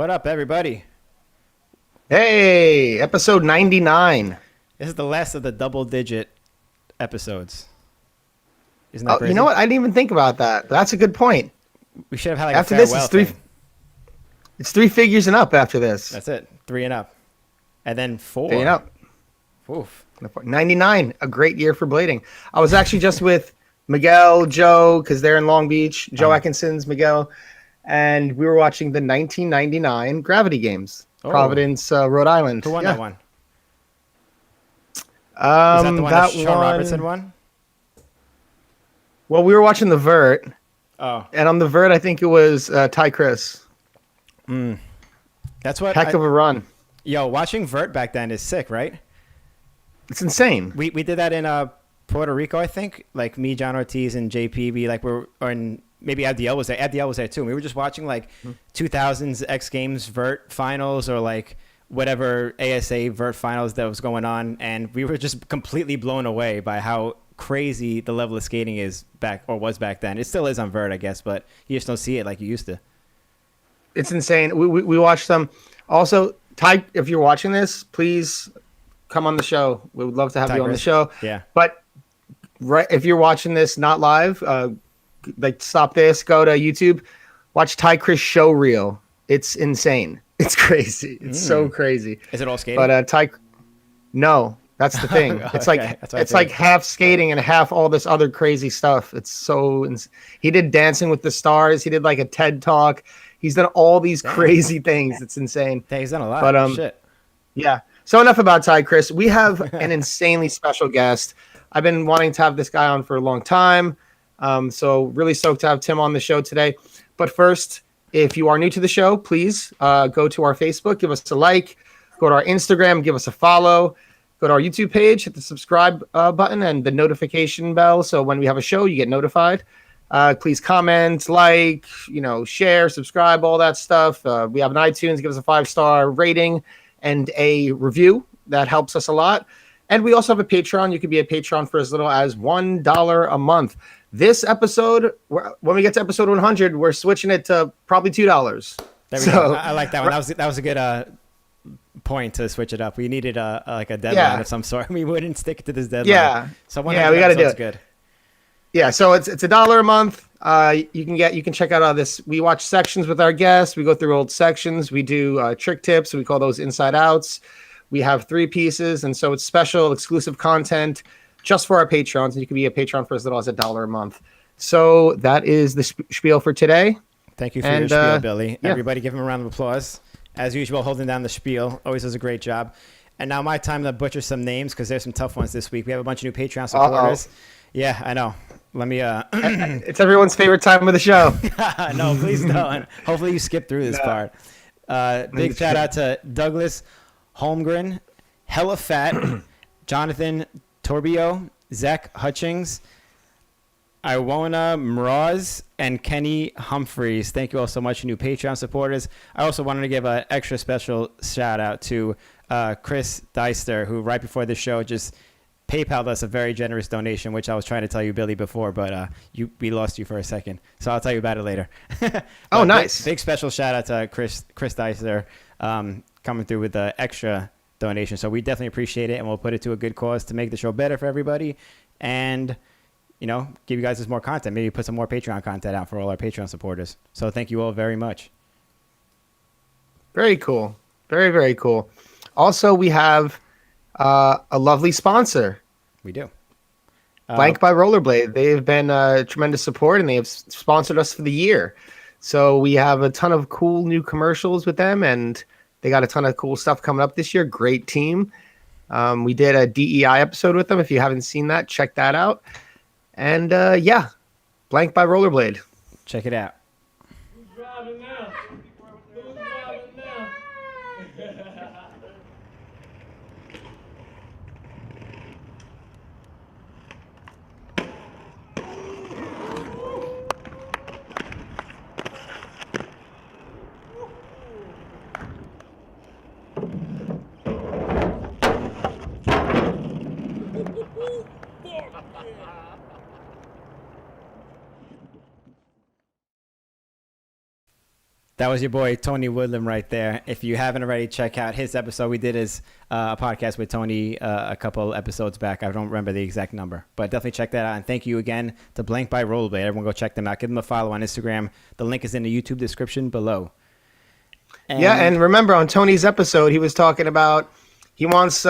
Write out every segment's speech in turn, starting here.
What up, everybody? Hey, episode 99. This is the last of the double-digit episodes. Isn't that Oh, you know crazy? what? I didn't even think about that. That's a good point. We should have had like a After this, farewell thing. it's three figures and up after this. That's it. 3 and up. And then 4. Three and up. Oof. 99, a great year for blading. I was actually just with Miguel, Joe, because they're in Long Beach. Joe Atkinson's, Miguel. And we were watching the 1999 Gravity Games. Oh. Providence, Rhode Island. Who won that one? Is Um, that the one that Sean Robertson won? Well, we were watching the Vert. Oh. And on the Vert, I think it was Ty Chris. That's what Heck of a run. Yo, watching Vert back then is sick, right? It's insane. We did that in Puerto Rico, I think. Like me, John Ortiz, and JP. Maybe Abdiel was there. Abdiel was there too. And we were just watching like 2000s X Games Vert finals or like whatever ASA Vert finals that was going on, and we were just completely blown away by how crazy the level of skating was back then. It still is on Vert, I guess, but you just don't see it like you used to. It's insane. We watched them. Also, Ty, if you're watching this, please come on the show. We would love to have you on the show. Yeah. But if you're watching this not live, like stop this, go to YouTube, watch Ty Chris show reel. It's insane. It's crazy. It's so crazy. Is it all skating? But no, that's the thing. It's Okay, that's what I it's like figured. half skating and half all this other crazy stuff. It's so he did Dancing with the Stars. He did like a TED talk. He's done all these crazy things. It's insane. Yeah, he's done a lot. But Shit. yeah. So enough about Ty Chris. We have an insanely special guest. I've been wanting to have this guy on for a long time. So really stoked to have Tim on the show today. But first, if you are new to the show, please go to our Facebook, give us a like, go to our Instagram, give us a follow, go to our YouTube page, hit the subscribe button and the notification bell. So when we have a show, you get notified. Please comment, like, share, subscribe, all that stuff. We have an iTunes, give us a 5-star rating and a review. That helps us a lot. And we also have a Patreon. You can be a Patreon for as little as $1 a month. This episode, when we get to episode 100, we're switching it to probably $2. There we go. I like that one. That was a good point to switch it up. We needed like a deadline of some sort. We wouldn't stick to this deadline. Yeah. So we got to do it. Good. Yeah, so it's $1 a month. You can check out this. We watch sections with our guests. We go through old sections. We do trick tips. We call those inside outs. We have 3 pieces, and so it's special, exclusive content just for our patrons. And you can be a patron for as little as $1 a month. So that is the spiel for today. Thank you for your spiel, Billy. Yeah. Everybody, give him a round of applause. As usual, holding down the spiel. Always does a great job. And now my time to butcher some names because there's some tough ones this week. We have a bunch of new Patreon supporters. Yeah, I know. Let me It's everyone's favorite time of the show. No, please don't. Hopefully you skip through this part. Big shout out to Douglas Holmgren, Hella Fat, Jonathan Torbio, Zach Hutchings, Iwona Mraz, and Kenny Humphreys. Thank you all so much, new Patreon supporters. I also wanted to give an extra special shout out to Chris Deister, who right before the show just PayPal'd us a very generous donation, which I was trying to tell you, Billy, before, but we lost you for a second. So I'll tell you about it later. Oh, nice. Big special shout out to Chris Deister coming through with the extra donation. So we definitely appreciate it, and we'll put it to a good cause to make the show better for everybody and, give you guys this more content. Maybe put some more Patreon content out for all our Patreon supporters. So thank you all very much. Very cool. Very, very cool. Also, we have a lovely sponsor. We do. Blank by Rollerblade. They've been tremendous support, and they have sponsored us for the year. So we have a ton of cool new commercials with them, and they got a ton of cool stuff coming up this year. Great team. We did a DEI episode with them. If you haven't seen that, check that out. And Blank by Rollerblade. Check it out. Who's driving now? Who's driving now? That was your boy Tony Woodland right there. If you haven't already, check out his episode. We did his a podcast with Tony a couple episodes back. I don't remember the exact number, but definitely check that out. And thank you again to Blank by Rollerblade. Everyone go check them out. Give them a follow on Instagram. The link is in the YouTube description below. And remember on Tony's episode, he was talking about he wants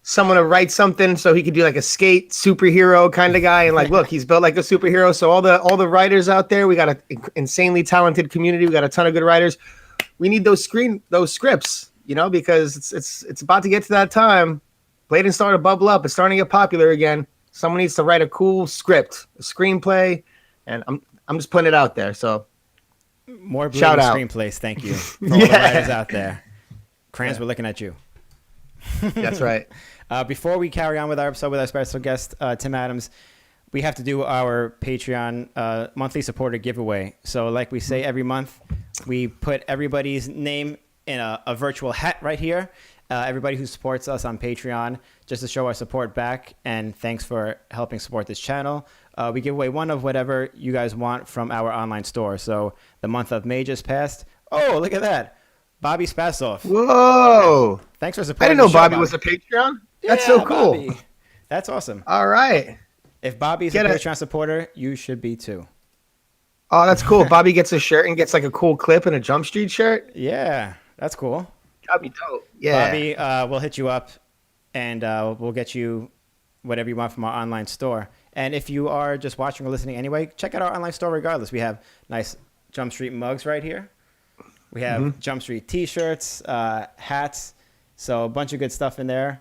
someone to write something so he could do like a skate superhero kind of guy. And like, look, he's built like a superhero. So all the writers out there, we got an insanely talented community. We got a ton of good writers. We need those scripts, because it's about to get to that time. Blade and Star to bubble up. It's starting to get popular again. Someone needs to write a cool script, a screenplay, and I'm just putting it out there. So more Blade shout out screenplays. Thank you for all the writers out there. Crayons, we're looking at you. That's right. Before we carry on with our episode with our special guest, Tim Adams, we have to do our Patreon monthly supporter giveaway. So like we say every month, we put everybody's name in a virtual hat right here. Everybody who supports us on Patreon, just to show our support back. And thanks for helping support this channel. We give away one of whatever you guys want from our online store. So the month of May just passed. Oh, look at that. Bobby Spasoff. Whoa. Thanks for supporting I didn't know the show, Bobby was a Patreon. That's Yeah, so cool. Bobby. That's awesome. All right. If Bobby's a Patreon supporter, you should be too. Oh, that's cool. Bobby gets a shirt and gets like a cool clip and a Jump Street shirt. Yeah, that's cool. That'd be dope. Yeah. Bobby, we'll hit you up and we'll get you whatever you want from our online store. And if you are just watching or listening anyway, check out our online store regardless. We have nice Jump Street mugs right here. We have Jump Street t-shirts, hats. So a bunch of good stuff in there.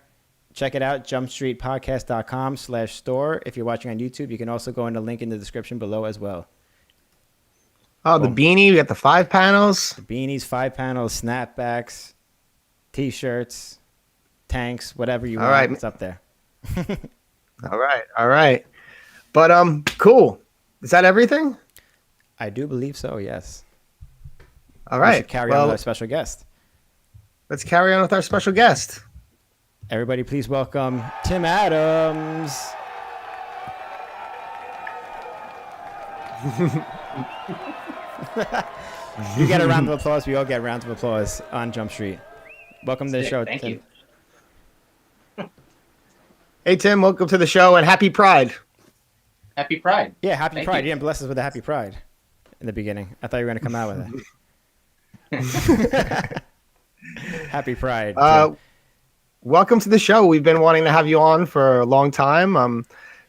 Check it out, jumpstreetpodcast.com/store. If you're watching on YouTube, you can also go in the link in the description below as well. Oh, the beanie. We got the 5 panels. The beanies, 5 panels, snapbacks, t-shirts, tanks, whatever you want. Right. It's up there. All right. But cool. Is that everything? I do believe so, yes. All right. We should carry on with our special guest. Let's carry on with our special guest. Everybody, please welcome Tim Adams. You get a round of applause. We all get rounds of applause on Jump Street. Welcome to the show, Thank Tim. you. Hey, Tim. Welcome to the show and happy Pride. Happy Pride. Yeah, happy Thank Pride. you. You didn't bless us with a happy Pride in the beginning. I thought you were going to come out with it. Happy Pride. Welcome to the show. We've been wanting to have you on for a long time.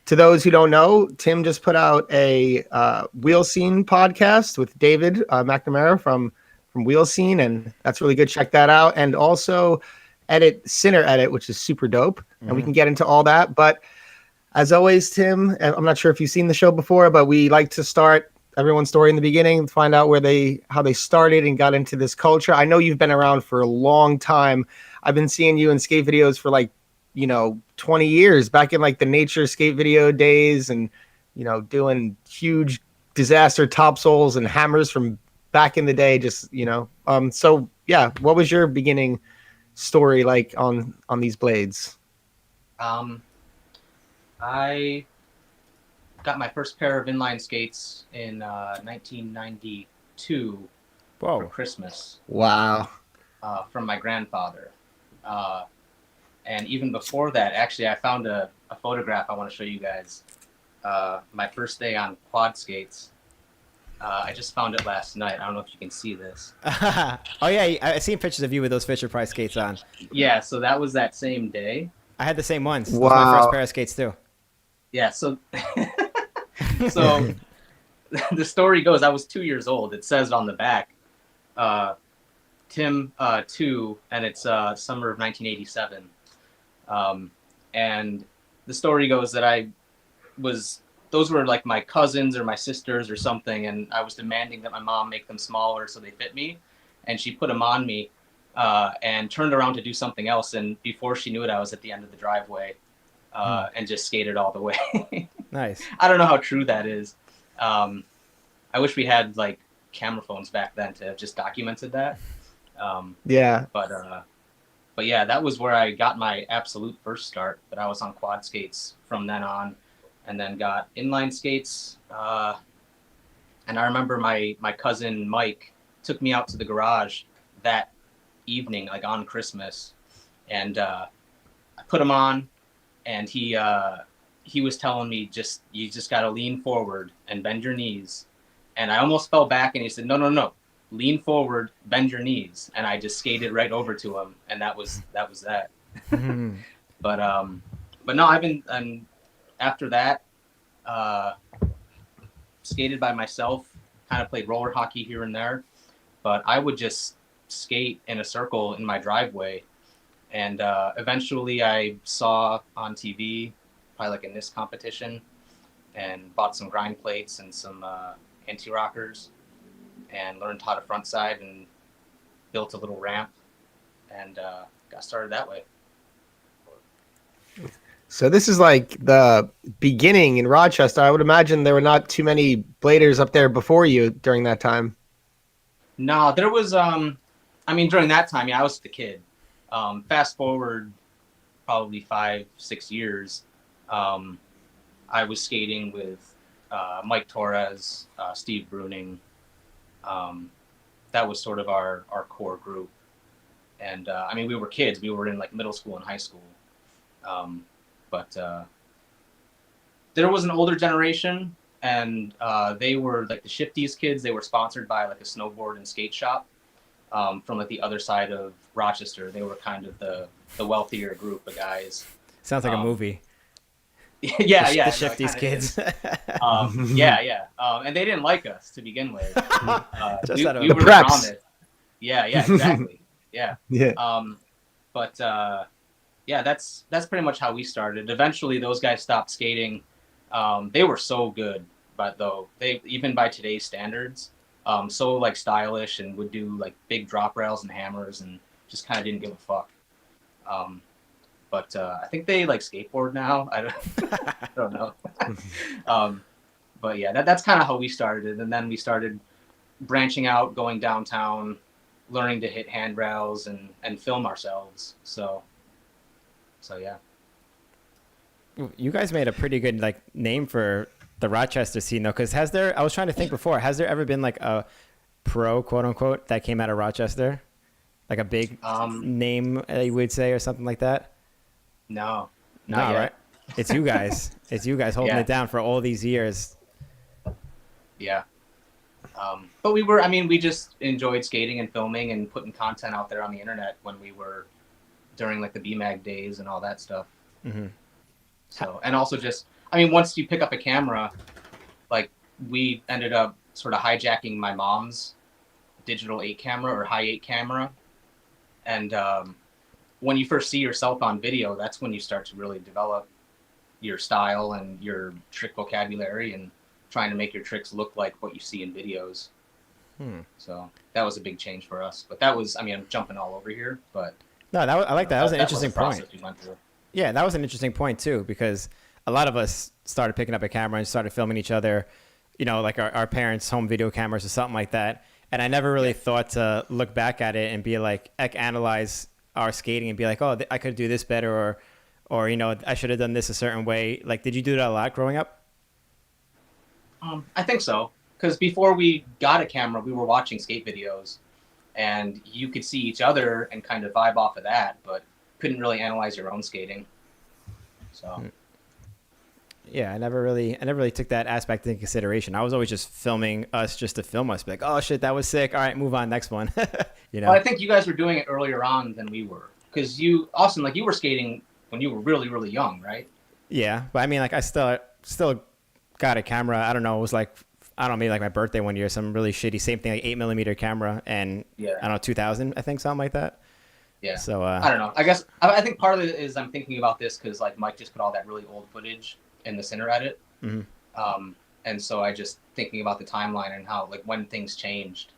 To those who don't know, Tim just put out a Wheel Scene podcast with David McNamara from Wheel Scene, and that's really good. Check that out. And also Sinner Edit, which is super dope. And we can get into all that. But as always, Tim, I'm not sure if you've seen the show before, but we like to start everyone's story in the beginning, find out how they started and got into this culture. I know you've been around for a long time. I've been seeing you in skate videos for 20 years, back in like the nature skate video days, and doing huge disaster topsols and hammers from back in the day. So yeah, what was your beginning story like on these blades? I got my first pair of inline skates in 1992 for Christmas. Wow. From my grandfather. And even before that, actually, I found a photograph I want to show you guys. My first day on quad skates. I just found it last night. I don't know if you can see this. Oh, yeah. I've seen pictures of you with those Fisher Price skates on. Yeah, so that was that same day. I had the same ones. Wow. Those were my first pair of skates, too. Yeah, so the story goes, I was 2 years old. It says on the back, Tim 2, and it's summer of 1987. And the story goes that those were like my cousins or my sisters or something, and I was demanding that my mom make them smaller so they fit me, and she put them on me and turned around to do something else, and before she knew it, I was at the end of the driveway and just skated all the way. Nice. I don't know how true that is. I wish we had like camera phones back then to have just documented that. Yeah. But yeah, that was where I got my absolute first start. But I was on quad skates from then on, and then got inline skates. And I remember my cousin Mike took me out to the garage that evening, like on Christmas, and I put him on, and he was telling me, you just got to lean forward and bend your knees. And I almost fell back, and he said, no, lean forward, bend your knees. And I just skated right over to him, and that was that. But no, I've been, after that, skated by myself, kind of played roller hockey here and there, but I would just skate in a circle in my driveway. And eventually I saw on TV, probably like a NIST competition, and bought some grind plates and some anti-rockers, and learned how to front side and built a little ramp, and got started that way. So this is like the beginning in Rochester. I would imagine there were not too many bladers up there before you during that time. No, there was, during that time, yeah, I was the kid. Fast forward probably 5-6 years, I was skating with Mike Torres, Steve Bruning. That was sort of our core group. And we were kids. We were in like middle school and high school. But there was an older generation, and they were like the Shifties kids. They were sponsored by like a snowboard and skate shop from like the other side of Rochester. They were kind of the wealthier group of guys. Sounds like a movie. Yeah, The Shifties kids. Yeah. And they didn't like us to begin with. Just out of we the were preps. promised. Yeah, exactly. Yeah. Yeah. But yeah, that's pretty much how we started. Eventually, those guys stopped skating. They were so good, but though they even by today's standards, so like stylish, and would do like big drop rails and hammers, and just kind of didn't give a fuck. But I think they like skateboard now. I don't know. But yeah, that's kind of how we started, and then we started branching out, going downtown, learning to hit handrails and film ourselves. So yeah. You guys made a pretty good like name for the Rochester scene though, because I was trying to think before, has there ever been like a pro quote unquote that came out of Rochester, like a big name you would say or something like that? No, not yet. Right? It's you guys. It's you guys holding Yeah. it down for all these years. Yeah. But we just enjoyed skating and filming and putting content out there on the internet when we were during like the BMAG days and all that stuff. Mm-hmm. So, and also just, once you pick up a camera, like we ended up sort of hijacking my mom's digital 8 camera or high 8 camera. And when you first see yourself on video, that's when you start to really develop your style and your trick vocabulary and trying to make your tricks look like what you see in videos. So that was a big change for us. But that was, I'm jumping all over here, but No, I like that. That was an interesting a process point. we went through. Yeah, that was an interesting point too, because a lot of us started picking up a camera and started filming each other, like our parents' home video cameras or something like that. And I never really thought to look back at it and be like, analyze our skating and be like, oh, I could do this better, or I should have done this a certain way. Like, did you do that a lot growing up? I think so, because before we got a camera, we were watching skate videos, and you could see each other and kind of vibe off of that, but couldn't really analyze your own skating. So. Yeah, I never really took that aspect into consideration. I was always just filming us just to film us, be like, oh shit, that was sick. All right, move on, next one. Well, I think you guys were doing it earlier on than we were, because you, Austin, like you were skating when you were really, really young, right? Yeah, but I still got a camera. I don't know. It was like, maybe like my birthday one year, some really shitty, same thing, like 8mm camera, and yeah. I don't know, 2000, I think, something like that. Yeah. So I don't know. I guess I think part of it is I'm thinking about this because like Mike just put all that really old footage in the center edit, and so I just thinking about the timeline and how like when things changed.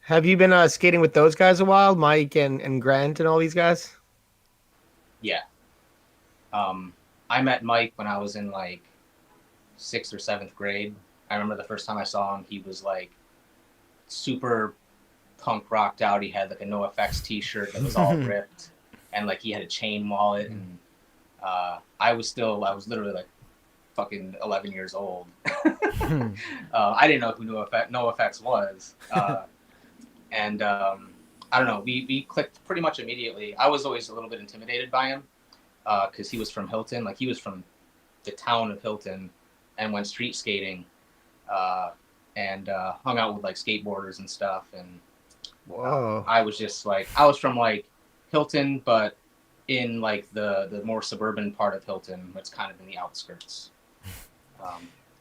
Have you been skating with those guys a while, Mike and Grant and all these guys? Yeah. I met Mike when I was in like 6th or 7th grade. I remember the first time I saw him, he was like super punk rocked out. He had like a NoFX t-shirt that was all ripped, and like he had a chain wallet, and I was literally like fucking 11 years old. I didn't know who NoFX was. And I don't know, we clicked pretty much immediately. I was always a little bit intimidated by him because he was from Hilton. Like, he was from the town of Hilton and went street skating and hung out with like skateboarders and stuff. And Whoa. I was just like, I was from like Hilton, but in like the more suburban part of Hilton, it's kind of in the outskirts.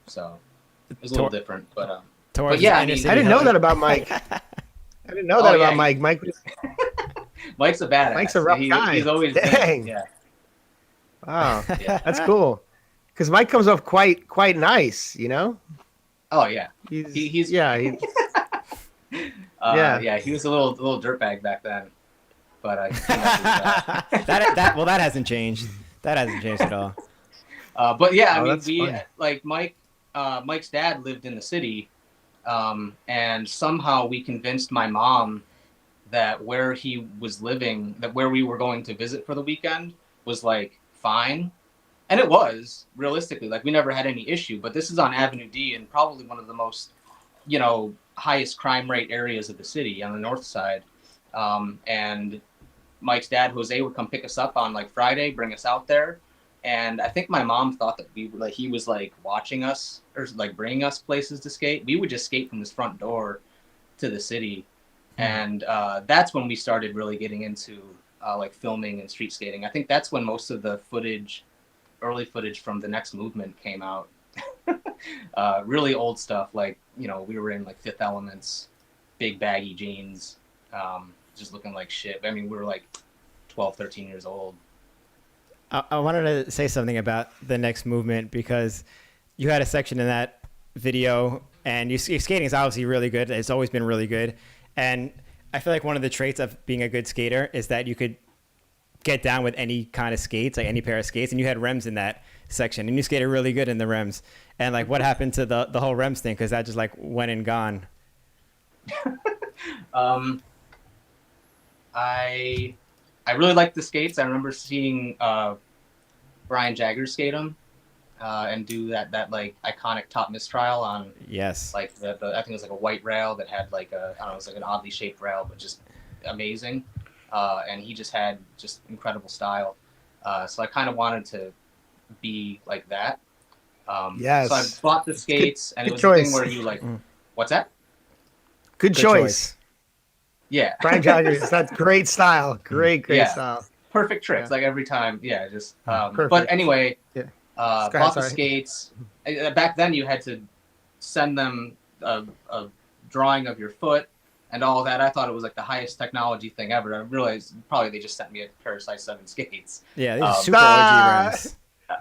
So it was a little different, but yeah, I didn't know that about Mike. I didn't know that about Mike. Mike was Mike's a badass. Mike's a rough guy. He's always dang. Been, yeah. Wow, that's cool. Because Mike comes off quite nice, you know. Oh yeah, he's yeah. He was a little dirtbag back then, but that hasn't changed. That hasn't changed at all. But yeah, I mean, we like Mike's dad lived in the city, and somehow we convinced my mom that where he was living, that where we were going to visit for the weekend was like fine. And it was, realistically, like we never had any issue, but this is on Avenue D and probably one of the most, you know, highest crime rate areas of the city on the north side. And Mike's dad, Jose, would come pick us up on like Friday, bring us out there. And I think my mom thought that he was like watching us or like bringing us places to skate. We would just skate from his front door to the city. And that's when we started really getting into like filming and street skating. I think that's when most of the early footage from the next movement came out. Really old stuff, like, you know, we were in like Fifth Elements, big baggy jeans, just looking like shit. I mean, we were like 12, 13 years old. I wanted to say something about the next movement because you had a section in that video and your skating is obviously really good. It's always been really good. And I feel like one of the traits of being a good skater is that you could get down with any kind of skates, like any pair of skates, and you had rems in that section, and you skated really good in the rems. And like, what happened to the whole rems thing? Because that just like went and gone. I really liked the skates. I remember seeing Brian Jagger skate them and do that like iconic top mistrial on like the I think it was like a white rail that had like I don't know, it was like an oddly shaped rail, but just amazing. And he just had just incredible style. So I kind of wanted to be like that. Yes. So I bought the skates, and it was choice. the thing where you like, what's that? Good choice. Yeah. Brian Jagger, that's great style. Great style. Perfect tricks, like every time. Yeah, just. But anyway, bought the skates. Back then, you had to send them a drawing of your foot and all that. I thought it was like the highest technology thing ever. I realized probably they just sent me a pair of size 7 skates. Yeah, these are super OG rims.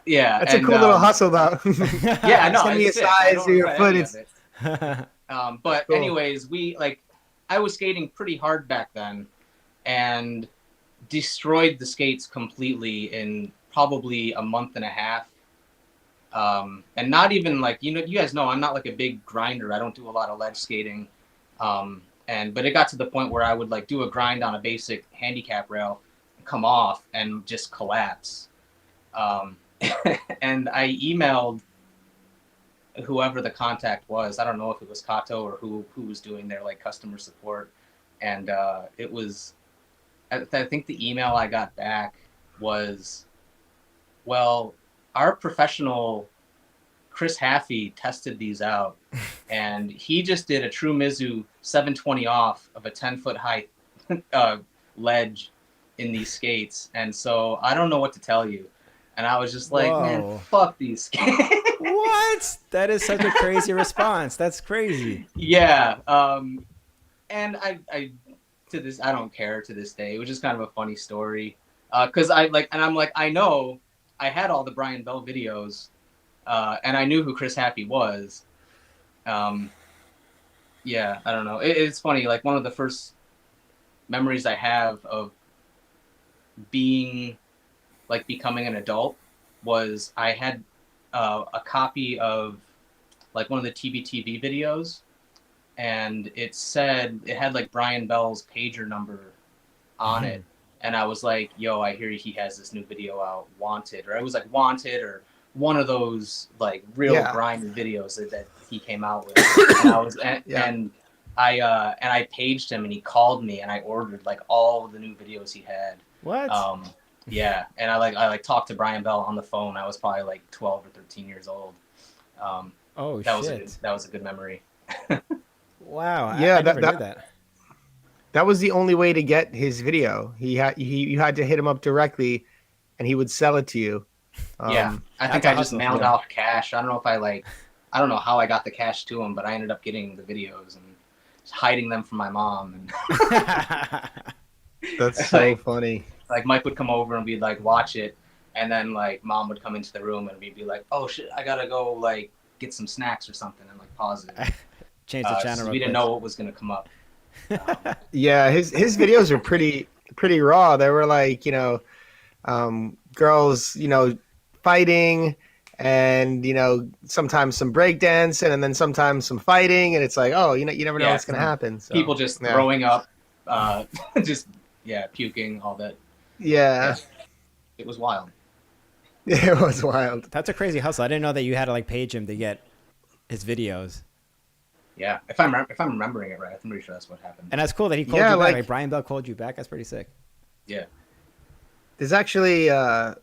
Yeah, that's a cool little hustle, though. Yeah, I know. Send me a size of your foot. But cool. Anyways, I was skating pretty hard back then, and destroyed the skates completely in probably a month and a half. And not even like, you guys know I'm not like a big grinder. I don't do a lot of ledge skating. But it got to the point where I would like do a grind on a basic handicap rail, come off and just collapse. And I emailed whoever the contact was. I don't know if it was Kato or who was doing their like customer support. And it was, I think the email I got back was, well, our professional Chris Haffey tested these out, and he just did a True Mizu 720 off of a 10-foot high ledge in these skates, and so I don't know what to tell you. And I was just like, Whoa. Man, fuck these skates. What? That is such a crazy response. That's crazy. Yeah. And I to this, I don't care to this day. It was just kind of a funny story. Cause I know I had all the Brian Bell videos, and I knew who Chris Happy was. Yeah, I don't know. It's funny. Like one of the first memories I have of becoming an adult was I had a copy of like one of the TBTV videos, and it had like Brian Bell's pager number on it. And I was like, yo, I hear he has this new video out, Wanted, or it was like Wanted or one of those like real Yeah. grimy videos that he came out with. And I was and I paged him and he called me and I ordered like all of the new videos he had. What? Yeah, and I talked to Brian Bell on the phone. I was probably like 12 or 13 years old. Oh that shit! Was a good memory. Wow. Yeah, I never knew that. That was the only way to get his video. You had to hit him up directly, and he would sell it to you. Yeah, I think I just mailed out cash. I don't know if I don't know how I got the cash to him, but I ended up getting the videos and hiding them from my mom. And That's so funny. Like Mike would come over and we'd like watch it, and then like mom would come into the room and we'd be like, "Oh shit, I gotta go like get some snacks or something," and like pause it. Change the channel. We didn't know what was gonna come up. Yeah, his videos are pretty raw. They were like, girls, fighting, and sometimes some breakdancing, and then sometimes some fighting, and it's like, oh, you never know what's gonna happen. So, people just throwing up, just puking, all that. Yeah. It was wild. It was wild. That's a crazy hustle. I didn't know that you had to like page him to get his videos. Yeah, if I'm remembering it right, I'm pretty sure that's what happened. And that's cool that he called you back. Like Brian Bell called you back. That's pretty sick. Yeah. There's actually a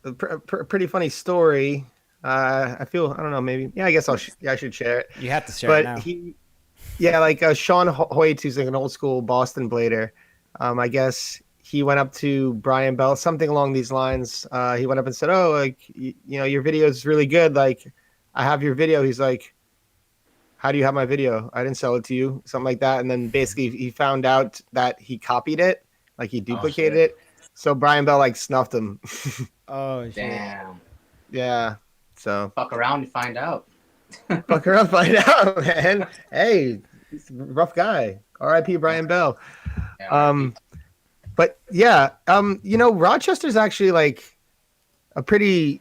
pretty funny story. I don't know, maybe. Yeah, I guess I should share it. You have to share it now. Like Sean Hoyt, who's like an old school Boston Blader. I guess he went up to Brian Bell, something along these lines. He went up and said, "Oh, like your video is really good. Like, I have your video." He's like, "How do you have my video? I didn't sell it to you." Something like that. And then basically he found out that he copied it, like he duplicated it. So Brian Bell like snuffed him. Oh shit. Damn. Yeah. So fuck around and find out. Fuck around, find out, man. Hey, he's a rough guy. R.I.P. Brian Bell. But yeah, Rochester's actually like a pretty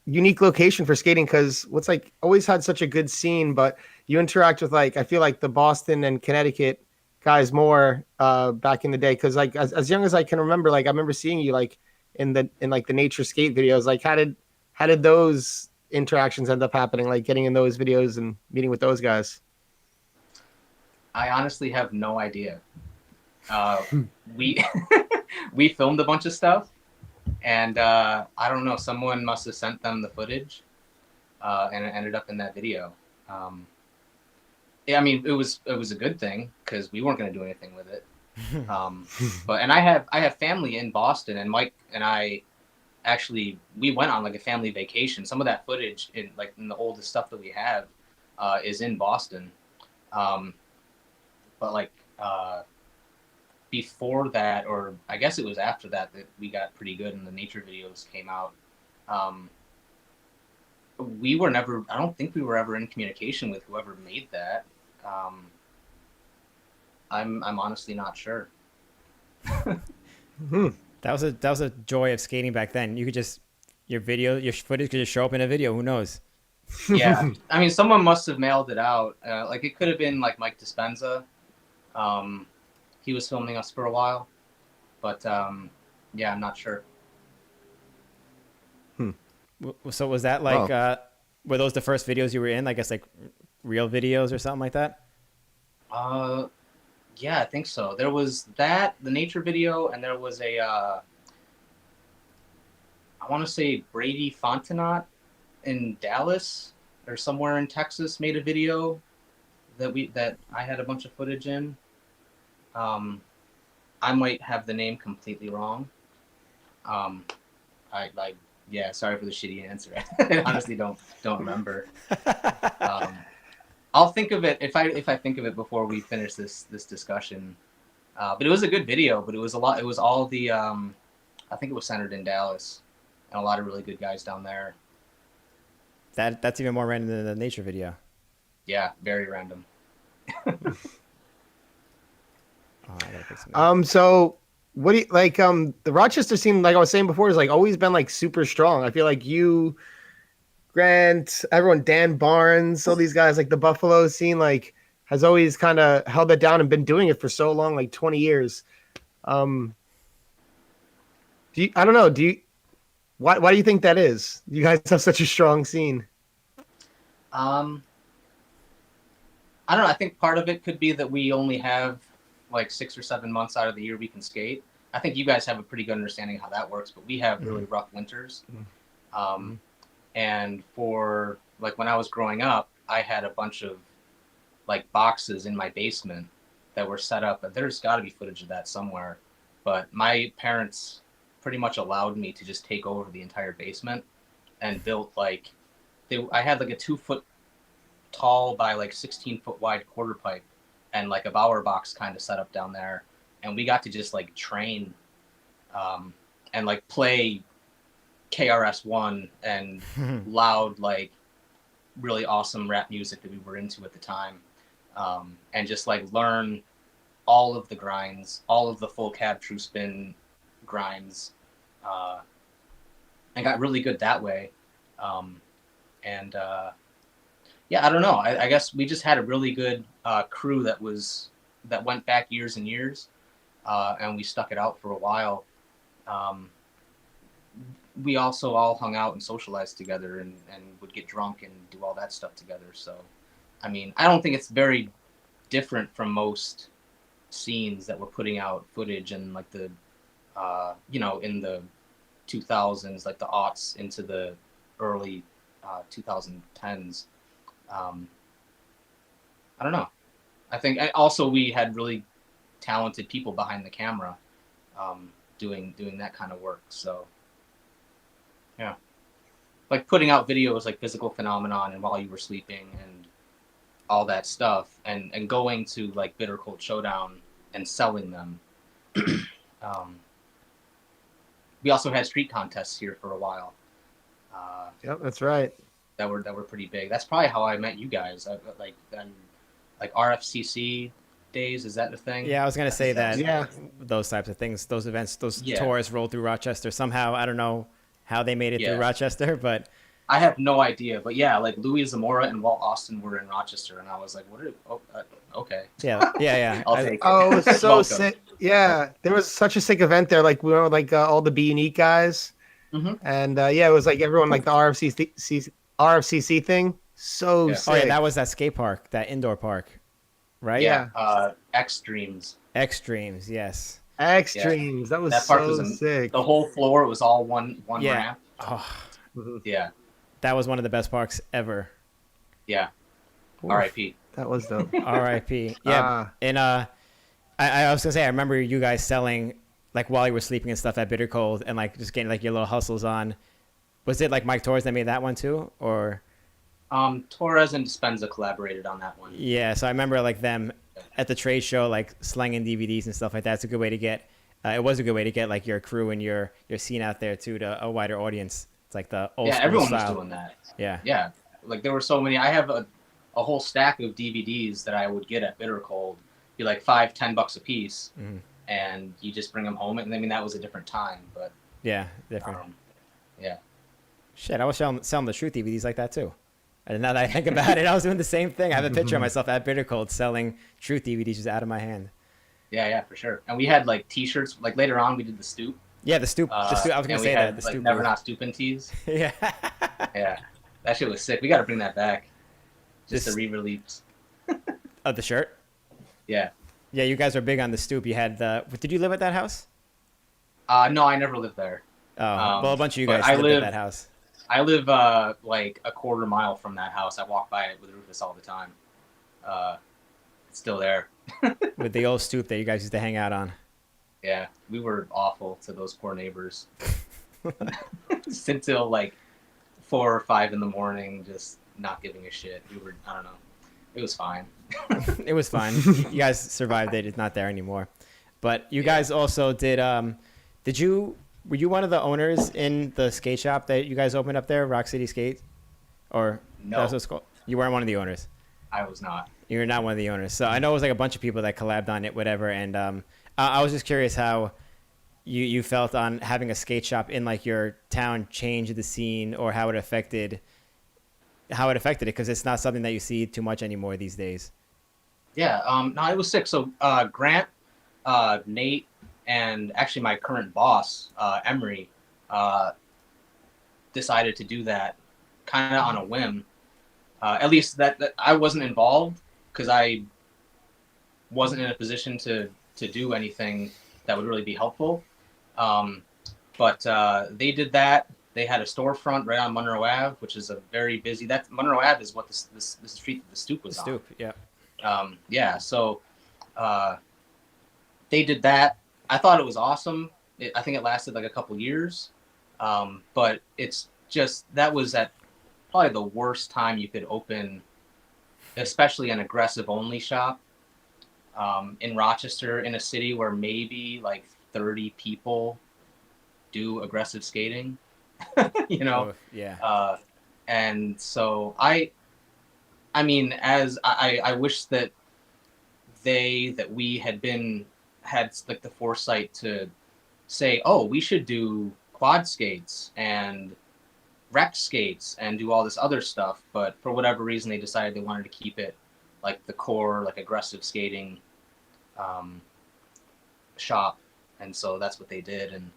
unique location for skating because what's like always had such a good scene, but you interact with like I feel like the Boston and Connecticut guys more back in the day because like as young as I can remember, like I remember seeing you like in the nature skate videos. Like how did those interactions end up happening? Like getting in those videos and meeting with those guys. I honestly have no idea. We filmed a bunch of stuff, and I don't know. Someone must have sent them the footage, and it ended up in that video. I mean, it was a good thing because we weren't going to do anything with it. But I have family in Boston, and Mike and I actually we went on like a family vacation. Some of that footage in the oldest stuff that we have is in Boston. But like before that, or I guess it was after that we got pretty good and the nature videos came out. We were never, I don't think we were ever in communication with whoever made that. I'm honestly not sure. That was a joy of skating back then. You could just your footage could just show up in a video. Who knows? Yeah, I mean, someone must have mailed it out. Like it could have been like Mike Dispenza. He was filming us for a while, but yeah, I'm not sure. So was that like were those the first videos you were in? I guess like real videos or something like that? Yeah, I think so. There was the nature video, and there was a I want to say Brady Fontenot in Dallas or somewhere in Texas made a video that I had a bunch of footage in. I might have the name completely wrong. Yeah, sorry for the shitty answer. I honestly don't remember. I'll think of it if I think of it before we finish this discussion. But it was a good video. But it was it was all the I think it was centered in Dallas, and a lot of really good guys down there. That's even more random than the nature video. Yeah, very random. So what do you like? The Rochester scene, like I was saying before, is like always been like super strong. I feel like you, Grant, everyone, Dan Barnes, all these guys, like the Buffalo scene, like has always kind of held it down and been doing it for so long, like 20 years. I don't know. Why do you think that is? You guys have such a strong scene. Um, I don't know. I think part of it could be that we only have like 6 or 7 months out of the year we can skate. I think you guys have a pretty good understanding of how that works, but we have really rough winters. Um, and for like when I was growing up, I had a bunch of like boxes in my basement that were set up, and there's got to be footage of that somewhere. But my parents pretty much allowed me to just take over the entire basement and built like I had like a 2 foot tall by like 16 foot wide quarter pipe and like a Bower box kind of set up down there, and we got to just like train and like play KRS-One and loud like really awesome rap music that we were into at the time, and just like learn all of the grinds, all of the full cab true spin grinds, and got really good that way. And yeah, I don't know. I guess we just had a really good crew that went back years and years, and we stuck it out for a while. We also all hung out and socialized together and would get drunk and do all that stuff together. So, I mean, I don't think it's very different from most scenes that were putting out footage and like the, in the 2000s, like the aughts into the early 2010s. I don't know. I think also we had really talented people behind the camera doing that kind of work. So yeah, like putting out videos like Physical Phenomenon and While You Were Sleeping and all that stuff, and going to like Bitter Cold Showdown and selling them. We also had street contests here for a while. Yep, that's right. That were pretty big. That's probably how I met you guys. Like RFCC days. Is that the thing? Yeah, I was gonna say that. Yeah. Those types of things, those events, those tours rolled through Rochester somehow. I don't know how they made it through Rochester, but I have no idea. But yeah, like Louis Zamora and Walt Austin were in Rochester, and I was like, okay. Yeah. I'll take it. Oh, it was so Welcome. sick. Yeah, there was such a sick event there. Like we were like all the B and E guys, and it was like everyone like the RFCC thing. So sick. Oh yeah, that was that skate park, that indoor park, right? Yeah. Extremes. Extremes, yes. Extremes. That was That park so was sick. The whole floor was all one Yeah. ramp. Oh, Yeah. that was one of the best parks ever. Yeah. Oof, R.I.P. That was dope. R.I.P. Yeah, and I was gonna say I remember you guys selling like while you were sleeping and stuff at Bitter Cold and like just getting like your little hustles on. Was it like Mike Torres that made that one too, or? Torres and Dispenza collaborated on that one. Yeah, so I remember like them at the trade show, like slanging DVDs and stuff like that. It's a good way to get. It was a good way to get like your crew and your scene out there too to a wider audience. It's like the old school everyone style. was doing that. Yeah. Yeah, like there were so many. I have a whole stack of DVDs that I would get at Bitter Cold, be like $5-10 a piece, and you just bring them home. And I mean that was a different time, but Yeah, different. Yeah. Shit, I was selling the Truth DVDs like that too. And now that I think about it, I was doing the same thing. I have a picture of myself at Bitter Cold selling Truth DVDs just out of my hand. Yeah, for sure. And we had like T-shirts. Like later on, we did the Stoop. Yeah, the stoop. I was gonna say that. The like stoop. Never Not Stooping tees. Yeah. Yeah, that shit was sick. We got to bring that back. Just This- a re-release. Of the shirt. Yeah. Yeah, you guys were big on the stoop. You had the. Did you live at that house? No, I never lived there. Oh, well, a bunch of you but guys lived at that house. I live like a quarter mile from that house. I walk by it with Rufus all the time. It's still there. With the old stoop that you guys used to hang out on. Yeah, we were awful to those poor neighbors. Just until like 4 or 5 in the morning, just not giving a shit. I don't know. It was fine. It was fine. You guys survived it. It's not there anymore. But you guys also did. Were you one of the owners in the skate shop that you guys opened up there, Rock City Skate? Or No. that's what it's called? You weren't one of the owners. I was not. You're not one of the owners. So I know it was like a bunch of people that collabed on it, whatever. And I was just curious how you felt on having a skate shop in like your town change the scene, or how it affected it, because it's not something that you see too much anymore these days. Yeah. No, it was sick. So Grant, Nate, and actually my current boss, Emery, decided to do that kind of on a whim. At least that I wasn't involved because I wasn't in a position to do anything that would really be helpful. But they did that. They had a storefront right on Monroe Ave, which is a very busy. That Monroe Ave is what the street that the stoop was on. Stoop, yeah. Yeah. So they did that. I thought it was awesome. I think it lasted like a couple years, but it's just that was at probably the worst time you could open, especially an aggressive only shop in Rochester, in a city where maybe like 30 people do aggressive skating. You know. Yeah. And so I mean, as I wish that we had like the foresight to say, oh, we should do quad skates and rec skates and do all this other stuff. But for whatever reason, they decided they wanted to keep it like the core, like aggressive skating shop. And so that's what they did. And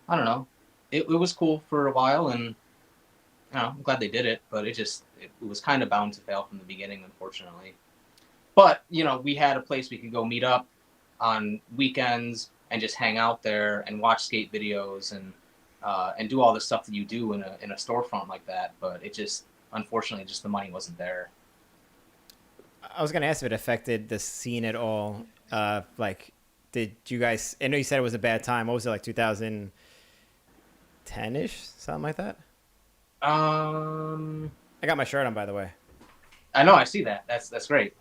I don't know, it was cool for a while, and I'm glad they did it, but it was kind of bound to fail from the beginning, unfortunately. But, we had a place we could go meet up on weekends and just hang out there and watch skate videos and do all the stuff that you do in a storefront like that. But it just, unfortunately, just the money wasn't there. I was going to ask if it affected the scene at all. Did you guys, I know you said it was a bad time. What was it, like 2010-ish, something like that? I got my shirt on, by the way. I know, I see that. That's great.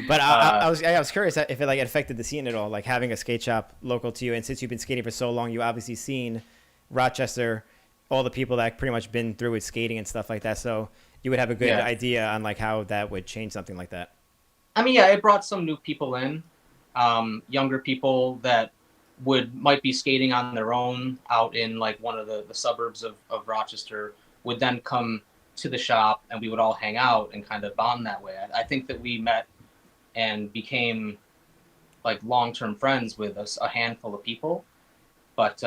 But I was curious if it affected the scene at all, like having a skate shop local to you. And since you've been skating for so long, you obviously seen Rochester, all the people that pretty much been through with skating and stuff like that. So you would have a good idea on like how that would change something like that. I mean, yeah, it brought some new people in, younger people that might be skating on their own out in like one of the suburbs of Rochester, would then come to the shop, and we would all hang out and kind of bond that way. I think that we met and became like long-term friends with a handful of people, but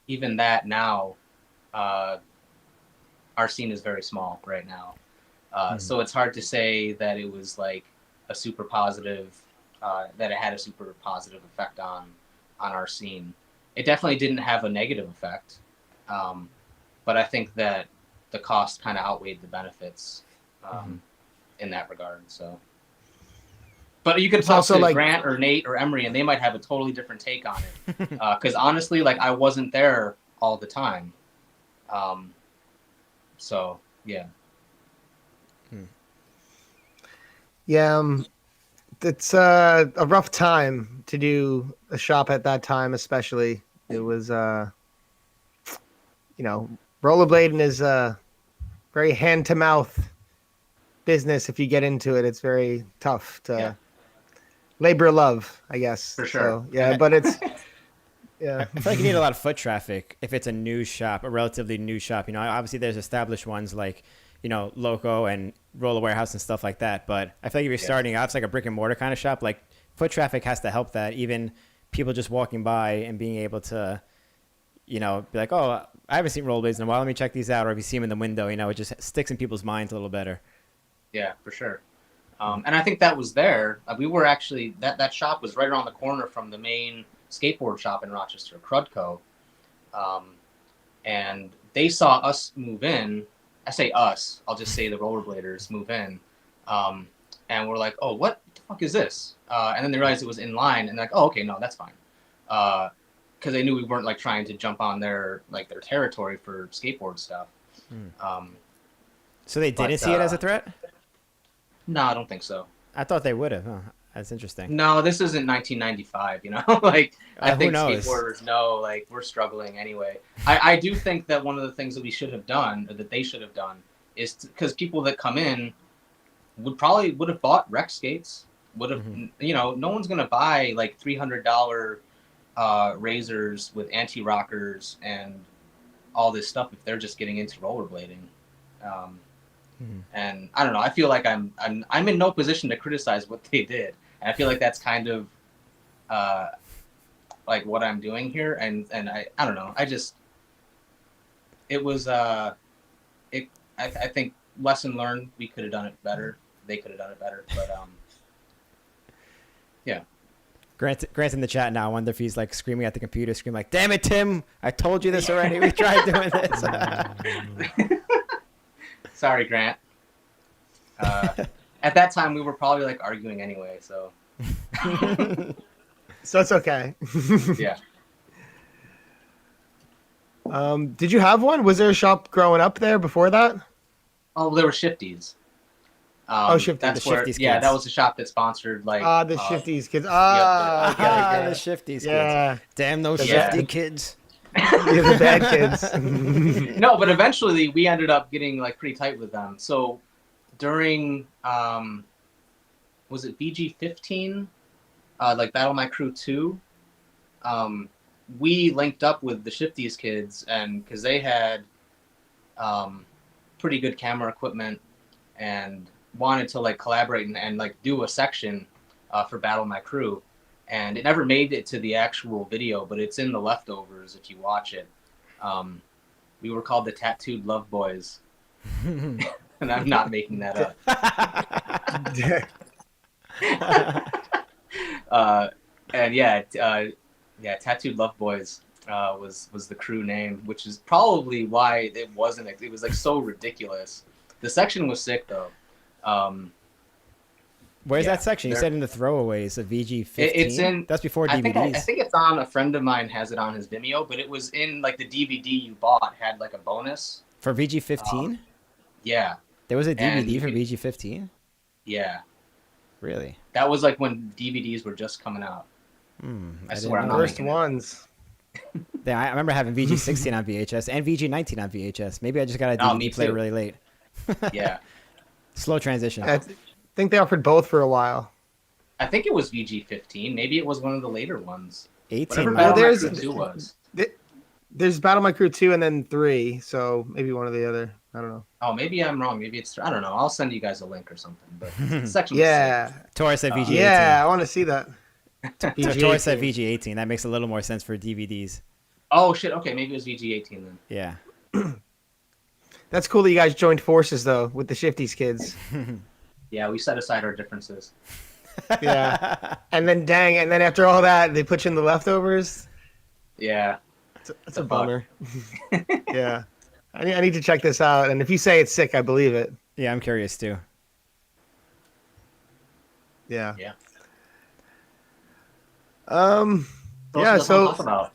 even that now, our scene is very small right now. So it's hard to say that it was like a super positive, that it had a super positive effect on our scene. It definitely didn't have a negative effect, but I think that the cost kind of outweighed the benefits in that regard. So, but you could talk to Grant or Nate or Emery, and they might have a totally different take on it. Because honestly, like I wasn't there all the time. So yeah. Yeah, it's a rough time to do a shop at that time, especially. It was, rollerblading is a very hand-to-mouth business. If you get into it, it's very tough to labor of love, I guess. For sure. So, yeah, but it's... Yeah. I feel like you need a lot of foot traffic if it's a new shop, a relatively new shop. Obviously there's established ones like, Loco and Roller Warehouse and stuff like that. But I feel like if you're starting out, it's like a brick and mortar kind of shop. Like foot traffic has to help that. Even people just walking by and being able to, be like, oh, I haven't seen rollerblades in a while. Let me check these out. Or if you see them in the window, it just sticks in people's minds a little better. Yeah, for sure. And I think that was there. We were actually, that shop was right around the corner from the main skateboard shop in Rochester, Crudco. And they saw us move in. I say us, I'll just say the rollerbladers move in. And we're like, oh, what the fuck is this? And then they realized it was in line, and they're like, oh, okay, no, that's fine. Because they knew we weren't like trying to jump on their territory for skateboard stuff. So they didn't see it as a threat? No, I don't think so. I thought they would have. Huh? That's interesting. No, this isn't 1995, I think skateboarders know, like, we're struggling anyway. I do think that one of the things that we should have done, or that they should have done, is because people that come in would have bought rec skates, would have, no one's going to buy like $300 razors with anti-rockers and all this stuff if they're just getting into rollerblading. And I don't know. I feel like I'm in no position to criticize what they did, and I feel like that's kind of like what I'm doing here. And I don't know. it was I think lesson learned. We could have done it better. They could have done it better, but yeah. Grant's in the chat now. I wonder if he's like screaming at the computer, screaming like, "Damn it, Tim! I told you this already. We tried doing this." Sorry, Grant. At that time, we were probably like arguing anyway, so. So it's okay. Yeah. Did you have one? Was there a shop growing up there before that? Oh, there were Shifties. Shifties. That's The where, Shifties yeah, kids. that was the shop that sponsored like. The Shifties kids. Yep. Okay, The okay. Shifties Yeah. kids. Damn those Yeah. Shifty kids. You're the bad kids. No, but eventually we ended up getting like pretty tight with them. So during was it BG15, like Battle My Crew 2, we linked up with the Shifties kids, and because they had pretty good camera equipment and wanted to like collaborate and like do a section for Battle My Crew. And it never made it to the actual video, but it's in the leftovers if you watch it. We were called the Tattooed Love Boys. And I'm not making that up. And yeah, Tattooed Love Boys was the crew name, which is probably why it wasn't. It was like so ridiculous. The section was sick though. Where's Yeah, that section? You they're- said in the throwaways of VG15. It's in. That's before I DVDs. think it's on. A friend of mine has it on his Vimeo, but it was in like the DVD you bought had like a bonus. For VG15? Yeah, There was a and DVD you for could- VG15? yeah. Really? That was like when DVDs were just coming out. I didn't swear I'm know not that. First making it. ones. Yeah, I remember having VG16 on VHS and VG19 on VHS. Maybe I just got a Oh, DVD me player too. really late. Yeah, Slow transition. I think they offered both for a while. I think it was VG15. Maybe it was one of the later ones. 18. Whatever might Battle be. My there's- Crew 2 was. There's Battle My Crew 2 and then 3, so maybe one or the other. I don't know. Oh, maybe I'm wrong. Maybe it's. I don't know. I'll send you guys a link or something. But the section was Yeah. Tora said VG18. Yeah, I want to see that. Tora said VG18. That makes a little more sense for DVDs. sick. Oh shit. Okay, maybe it was VG18 then. Yeah. That's cool that you guys joined forces though with the Shifties kids. Yeah, we set aside our differences. Yeah. And then after all that, they put you in the leftovers. Yeah. That's a The fuck? bummer. Yeah. I need to check this out. And if you say it's sick, I believe it. Yeah, I'm curious too. Yeah. Yeah. Yeah, What else so- to talk about?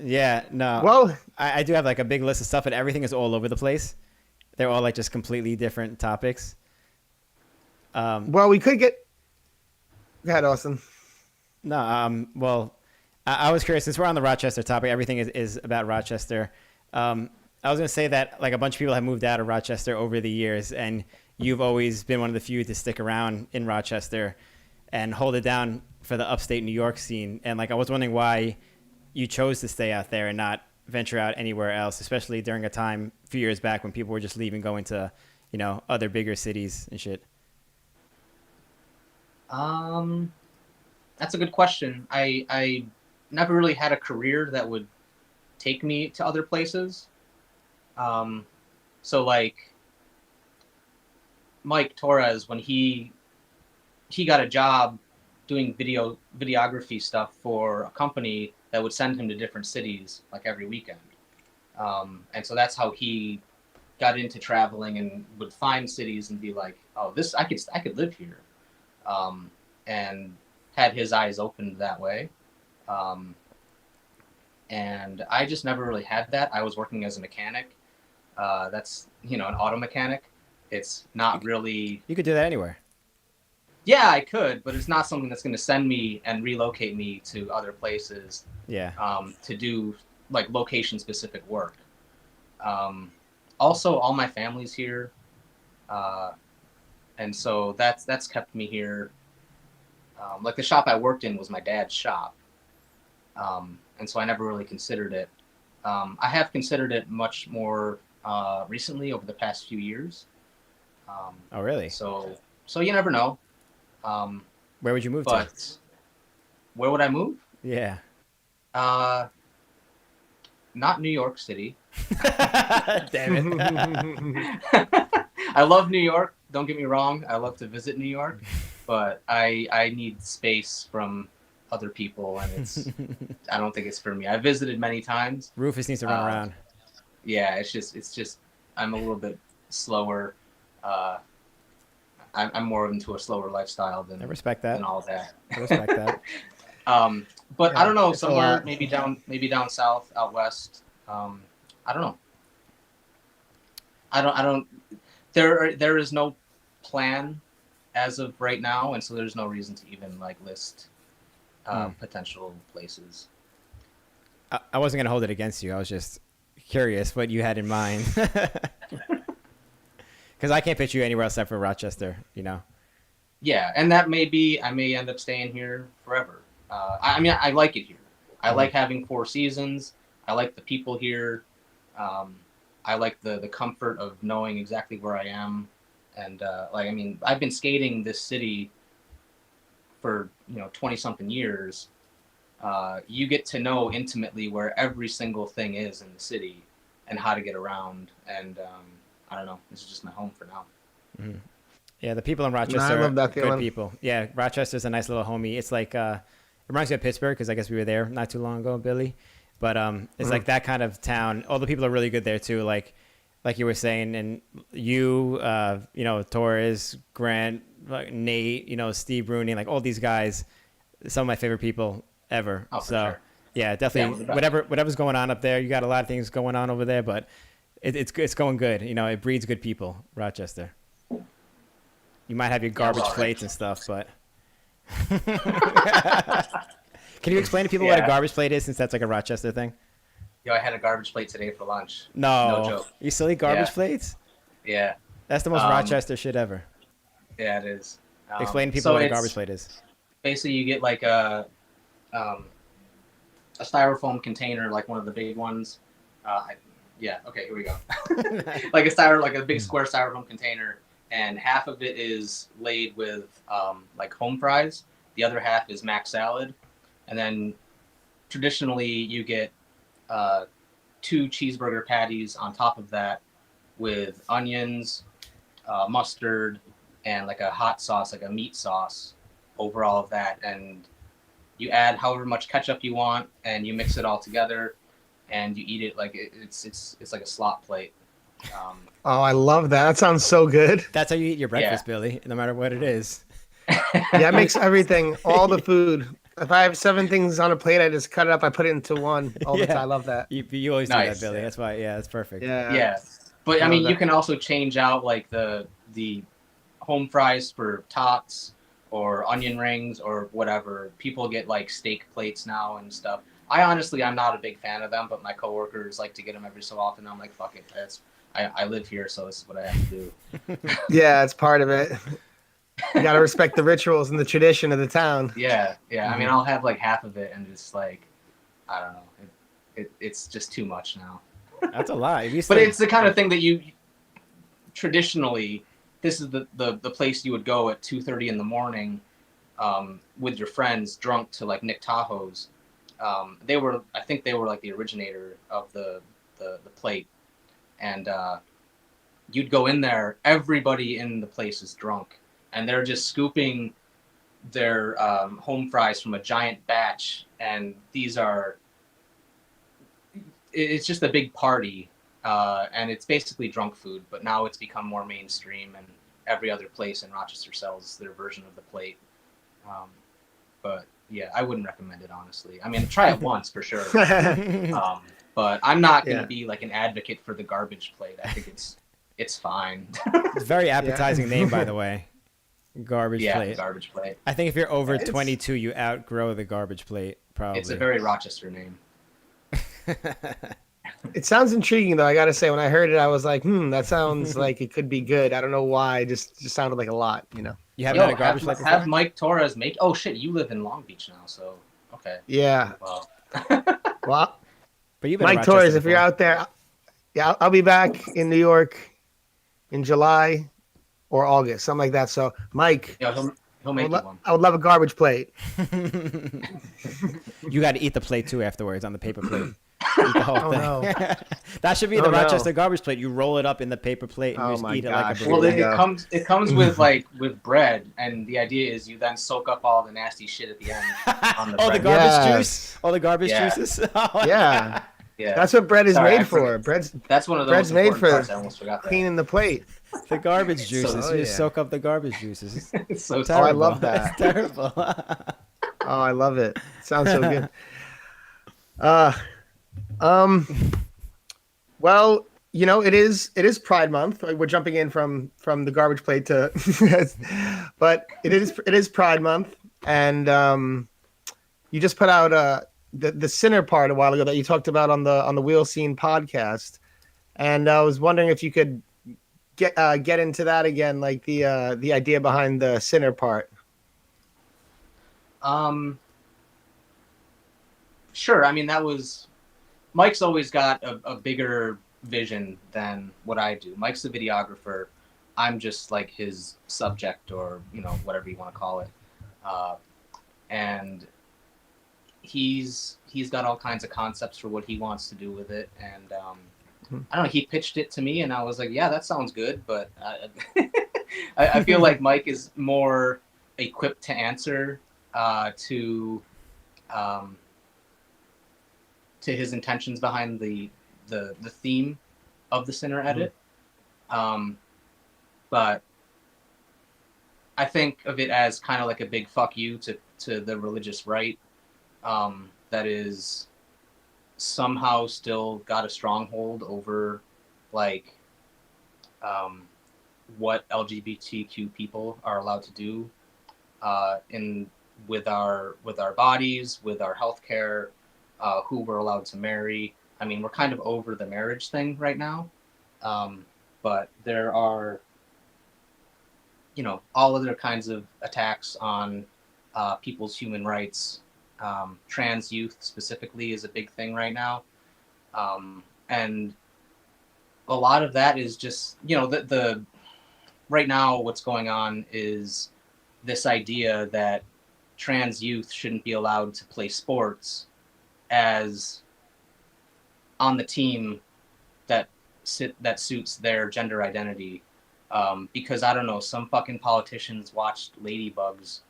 Yeah, no. Well, I do have like a big list of stuff, but everything is all over the place. They're all like just completely different topics. we could get. Go ahead, Austin. No, well, I was curious, since we're on the Rochester topic, everything is about Rochester. I was going to say that like a bunch of people have moved out of Rochester over the years, and you've always been one of the few to stick around in Rochester and hold it down for the upstate New York scene. And like, I was wondering why you chose to stay out there and not venture out anywhere else, especially during a time a few years back when people were just leaving, going to, other bigger cities and shit. That's a good question. I never really had a career that would take me to other places. So like Mike Torres, when he got a job doing videography stuff for a company that would send him to different cities like every weekend. And so that's how he got into traveling and would find cities and be like, oh, this, I could live here. And had his eyes opened that way. And I just never really had that. I was working as a mechanic. That's, an auto mechanic. It's not really... You could do that anywhere. Yeah, I could, but it's not something that's going to send me and relocate me to other places. Yeah. To do like location specific work. Also, all my family's here, and so that's kept me here. Like the shop I worked in was my dad's shop, and so I never really considered it. I have considered it much more recently over the past few years. Oh, really? So you never know. Where would you move to? But where would I move? Yeah. not New York City. Damn it. I love New York. Don't get me wrong. I love to visit New York, but I need space from other people, and I don't think it's for me. I visited many times. Rufus needs to run around. Yeah, it's just I'm a little bit slower. I'm more into a slower lifestyle than I respect that. than all that. I respect that. But Yeah, I don't know, it's a somewhere lot. maybe down south, out west. I don't know. I don't. There is no plan as of right now, and so there's no reason to even like list potential places. I wasn't gonna hold it against you. I was just curious what you had in mind. Because I can't picture you anywhere else except for Rochester. You know. Yeah, and that may be I may end up staying here forever. I mean, I like it here. I like having 4 seasons. I like the people here. I like the comfort of knowing exactly where I am, and like I mean, I've been skating this city for 20-something years. You get to know intimately where every single thing is in the city and how to get around, and I don't know. This is just my home for now. Mm-hmm. Yeah, the people in I Rochester love are that good feeling. people. Yeah, Rochester's a nice little homie. It's like it reminds me of Pittsburgh because I guess we were there not too long ago, Billy. But it's like that kind of town. All the people are really good there too. Like you were saying, and you Torres, Grant, Nate, Steve Rooney, like all these guys, some of my favorite people ever. Oh, for So sure. yeah, definitely whatever's going on up there. You got a lot of things going on over there, but it's going good. It breeds good people, Rochester. You might have your garbage well, plates and stuff, but can you explain to people what a garbage plate is, since that's like a Rochester thing? Yo, I had a garbage plate today for lunch. No joke. You still eat garbage Yeah. plates? Yeah, That's the most Rochester shit ever. yeah, it is. Explain to people so what a it's- garbage plate is. Basically, you get like a styrofoam container, like one of the big ones. Yeah, okay, here we go. Like a big square styrofoam container, and half of it is laid with like home fries. The other half is mac salad, and then traditionally you get 2 cheeseburger patties on top of that with onions, mustard, and like a hot sauce, like a meat sauce over all of that, and you add however much ketchup you want, and you mix it all together, and you eat it like it's like a slot plate. Oh, I love that. That sounds so good. That's how you eat your breakfast, Billy, no matter what it is. Yeah, it makes everything, all the food. If I have 7 things on a plate, I just cut it up. I put it into one all the Yeah. time. I love that. You always do Nice, that, Billy. yeah. That's why. Yeah, that's perfect. Yeah. Yeah, but I I mean, love you that. can also change out like the home fries for tots or onion rings or whatever. People get like steak plates now and stuff. I'm not a big fan of them, but my coworkers like to get them every so often. I'm like, fuck it, I live here, so this is what I have to do. Yeah, it's part of it. You got to respect the rituals and the tradition of the town. Yeah. I mean, I'll have like half of it, and just like, I don't know, it's just too much now. That's a lot. If you But still- it's the kind of thing that you traditionally, this is the place you would go at 2:30 in the morning with your friends, drunk to like Nick Tahoe's. I think they were like the originator of the plate, and you'd go in there. Everybody in the place is drunk, and they're just scooping their home fries from a giant batch, and it's just a big party, and it's basically drunk food, but now it's become more mainstream, and every other place in Rochester sells their version of the plate. But yeah, I wouldn't recommend it, honestly. I mean, try it once for sure. But I'm not going to be like an advocate for the garbage plate. I think it's fine. It's a very appetizing name, by the way. Garbage Yeah, plate. garbage plate. I think if you're over It's- 22, you outgrow the garbage plate, probably. It's a very Rochester name. It sounds intriguing, though. I got to say, when I heard it, I was like, that sounds like it could be good. I don't know why. It just sounded like a lot, You haven't had a garbage plate before? have Mike Torres make. Oh shit, you live in Long Beach now, so okay. Yeah. Well, Well, But you've been to Mike Rochester Torres, if you're before. out there, yeah, I'll be back in New York in July or August, something like that. So, Mike, yeah, he'll make you one. I would love a garbage plate. You got to eat the plate too afterwards on the paper plate. Eat the whole Oh, thing. no. That should be Oh, the no. Rochester garbage plate. You roll it up in the paper plate and Oh, you just my eat it like gosh. a Well, burrito. There you go. it comes with with bread, and the idea is you then soak up all the nasty shit at the end on the All the bread. garbage Yes. juice. All the garbage Yeah. juices. Oh, Yeah. Yeah, That's what bread is Sorry, I made for. forgot. That's one of the bread's most made important for parts. I almost forgot that. cleaning the plate. The garbage So- juices. Oh, You just yeah. soak up the garbage juices. It's so Oh, I love Terrible. that. It's terrible. Oh, I love it. Sounds so good. Well, it is Pride Month. We're jumping in from the garbage plate to, but it is Pride Month, and you just put out the sinner part a while ago that you talked about on the Wheel Scene podcast, and I was wondering if you could get into that again, like the idea behind the sinner part. Sure. I mean, that was Mike's always got a bigger vision than what I do. Mike's the videographer. I'm just like his subject, or whatever you want to call it. And he's got all kinds of concepts for what he wants to do with it. And I don't know. He pitched it to me, and I was like, "Yeah, that sounds good." But I feel like Mike is more equipped to answer to his intentions behind the theme of the Sinner edit. But I think of it as kind of like a big fuck you to the religious right that is somehow still got a stronghold over like what LGBTQ people are allowed to do with our bodies, with our healthcare, who we're allowed to marry. I mean, we're kind of over the marriage thing right now, but there are, all other kinds of attacks on people's human rights. Trans youth specifically is a big thing right now, and a lot of that is just, the right now what's going on is this idea that trans youth shouldn't be allowed to play sports as on the team that suits their gender identity, because I don't know, some fucking politicians watched Ladybugs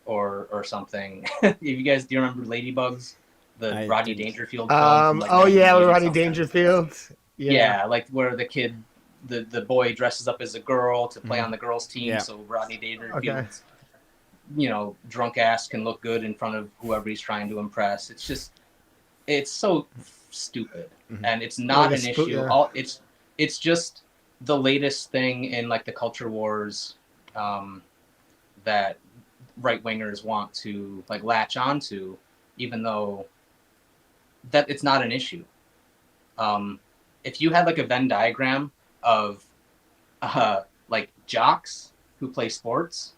or something. Do you remember Ladybugs, the Rodney Dangerfield film from, like, with 1980 Rodney something? Dangerfield. Yeah, like where the kid, the boy dresses up as a girl to play on the girls' team, Yeah. so Rodney Dangerfield, Okay. Drunk ass can look good in front of whoever he's trying to impress. It's just, it's so stupid, and it's not an issue. Yeah. It's just the latest thing in like the culture wars that right wingers want to like latch onto, even though that it's not an issue. If you had like a Venn diagram of like jocks who play sports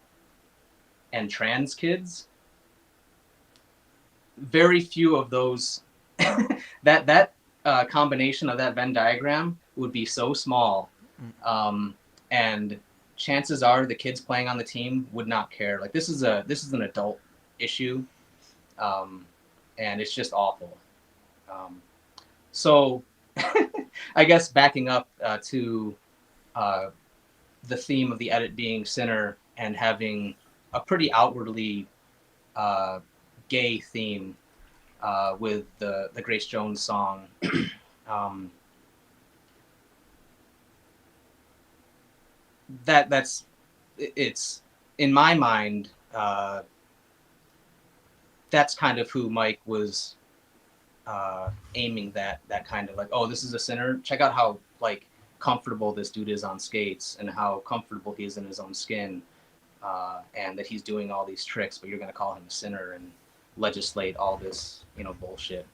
and trans kids, very few of those that combination of that Venn diagram would be so small, and chances are the kids playing on the team would not care. Like this is an adult issue, and it's just awful. So I guess backing up to the theme of the edit being Sinner and having a pretty outwardly gay theme with the Grace Jones song. It's in my mind, that's kind of who Mike was aiming that kind of like, oh, this is a sinner. Check out how like comfortable this dude is on skates and how comfortable he is in his own skin, and that he's doing all these tricks, but you're going to call him a sinner and legislate all this, bullshit.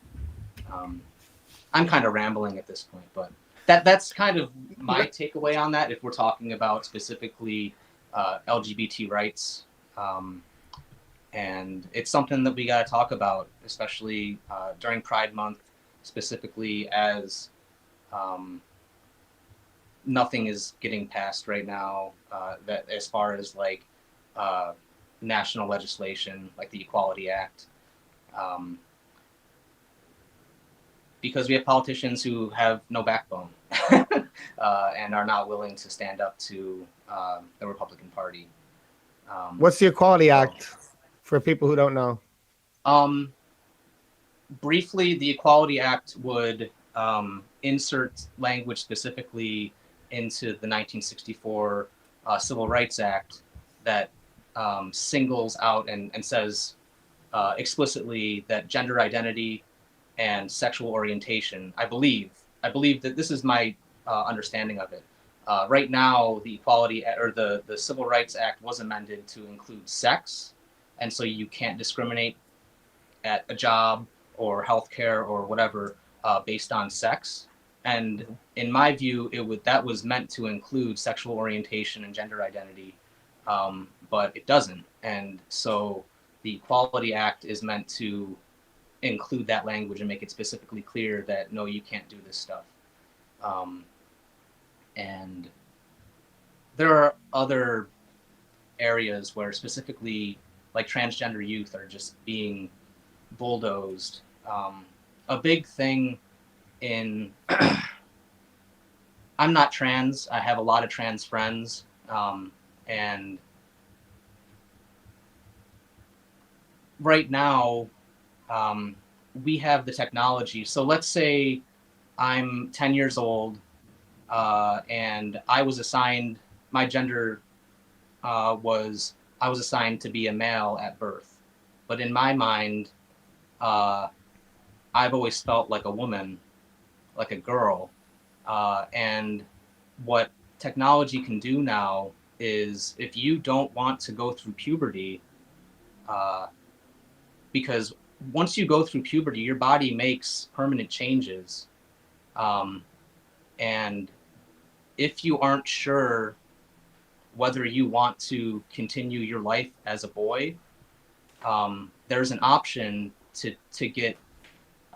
I'm kind of rambling at this point, but that's kind of my takeaway on that. If we're talking about specifically LGBT rights, and it's something that we got to talk about, especially during Pride Month, specifically as nothing is getting passed right now that as far as like national legislation, like the Equality Act. because we have politicians who have no backbone and are not willing to stand up to the Republican Party. What's the Equality Act for people who don't know? Briefly, the Equality Act would insert language specifically into the 1964 Civil Rights Act that singles out and says explicitly that gender identity and sexual orientation, I believe that this is my understanding of it. Right now, the the Civil Rights Act was amended to include sex, and so you can't discriminate at a job or healthcare or whatever based on sex. And in my view, that was meant to include sexual orientation and gender identity, but it doesn't. And so the Equality Act is meant to include that language and make it specifically clear that no, you can't do this stuff. And there are other areas where specifically like transgender youth are just being bulldozed. A big thing in I'm not trans. I have a lot of trans friends, and right now we have the technology. So let's say I'm 10 years old and I was assigned my gender I was assigned to be a male at birth, but in my mind I've always felt like a woman, like a girl. And what technology can do now is if you don't want to go through puberty, because once you go through puberty, your body makes permanent changes. And if you aren't sure whether you want to continue your life as a boy, there's an option to get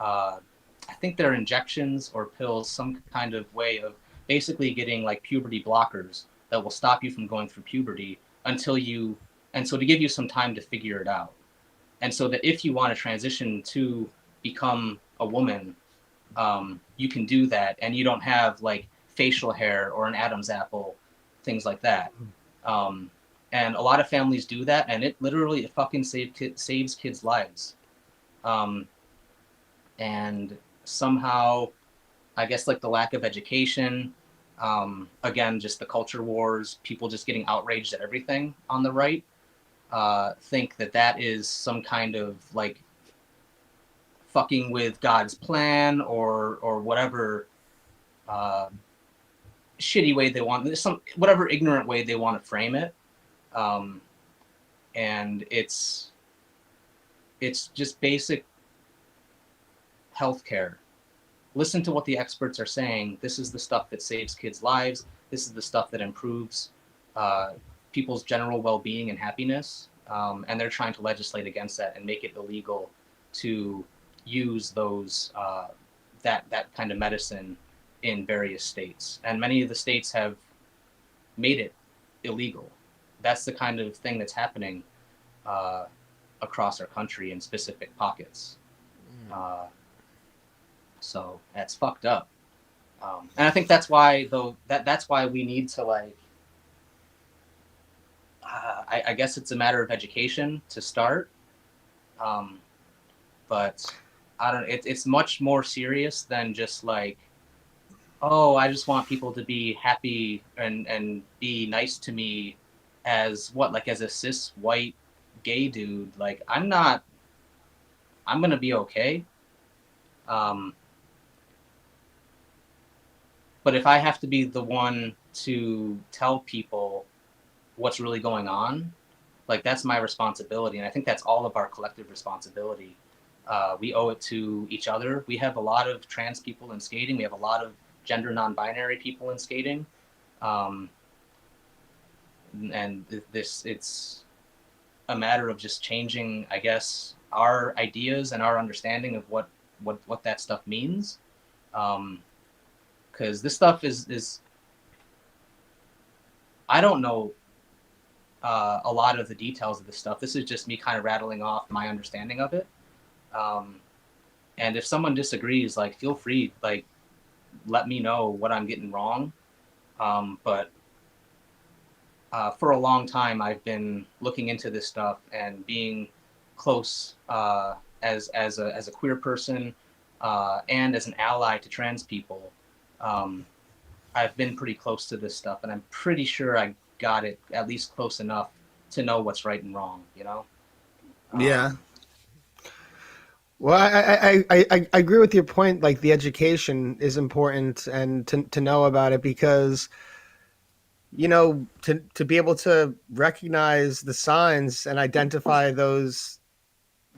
I think they're injections or pills, some kind of way of basically getting like puberty blockers that will stop you from going through puberty and so to give you some time to figure it out. And so that if you want to transition to become a woman, you can do that and you don't have like facial hair or an Adam's apple, things like that. And a lot of families do that, and it literally fucking saves kids' lives. And somehow, I guess like the lack of education, again, just the culture wars, people just getting outraged at everything on the right, think that is some kind of like fucking with God's plan or whatever shitty way they want, whatever ignorant way they want to frame it. And it's just basic healthcare. Listen to what the experts are saying. This is the stuff that saves kids' lives. This is the stuff that improves people's general well-being and happiness. And they're trying to legislate against that and make it illegal to use those that kind of medicine in various states. And many of the states have made it illegal. That's the kind of thing that's happening across our country in specific pockets. So that's fucked up. And I think that's why, though, that's why we need to like, I guess it's a matter of education to start. But I don't, it's much more serious than just like, oh, I just want people to be happy and be nice to me as what, like as a cis white gay dude. Like I'm going to be okay. But if I have to be the one to tell people what's really going on, like that's my responsibility. And I think that's all of our collective responsibility. We owe it to each other. We have a lot of trans people in skating. We have a lot of gender non-binary people in skating. And it's a matter of just changing, I guess, our ideas and our understanding of what that stuff means. Because this stuff is I don't know a lot of the details of this stuff. This is just me kind of rattling off my understanding of it. And if someone disagrees, like, feel free, like, let me know what I'm getting wrong. But for a long time, I've been looking into this stuff and being close as a queer person and as an ally to trans people. Um, I've been pretty close to this stuff, and I'm pretty sure I got it at least close enough to know what's right and wrong. You know? Yeah. Well, I agree with your point. Like the education is important, and to know about it, because to be able to recognize the signs and identify those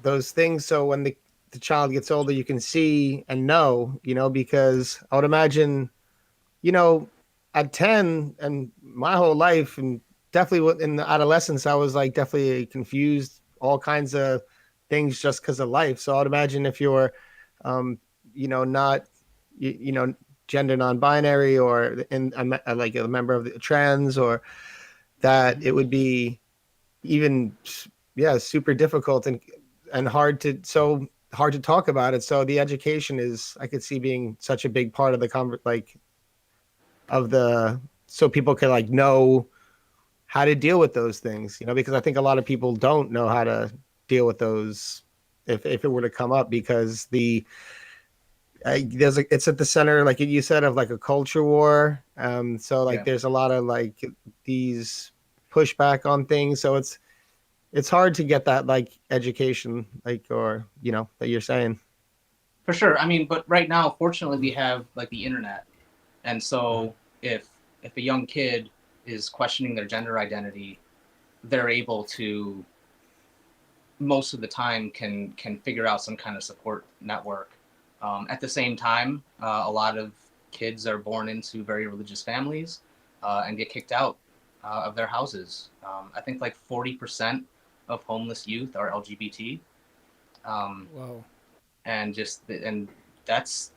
things, so when the child gets older, you can see and know. Because I would imagine, you know, at 10 and my whole life, and definitely in the adolescence, I was like definitely confused, all kinds of things just because of life. So I'd imagine if you're, um, not, gender non-binary, or like a member of the trans, or that, it would be even, yeah, super difficult and hard to talk about it. So the education is, I could see, being such a big part of so people can like know how to deal with those things, because I think a lot of people don't know how to deal with those if it were to come up, because it's at the center, like you said, of like a culture war. So like Yeah. there's a lot of like these pushback on things. So it's hard to get that like education, like, or that you're saying. For sure. I mean, but right now, fortunately, we have like the internet, and so if a young kid is questioning their gender identity, they're able to most of the time can figure out some kind of support network. At the same time, a lot of kids are born into very religious families and get kicked out of their houses. I think like 40% of homeless youth are LGBT. Um, Whoa. and that's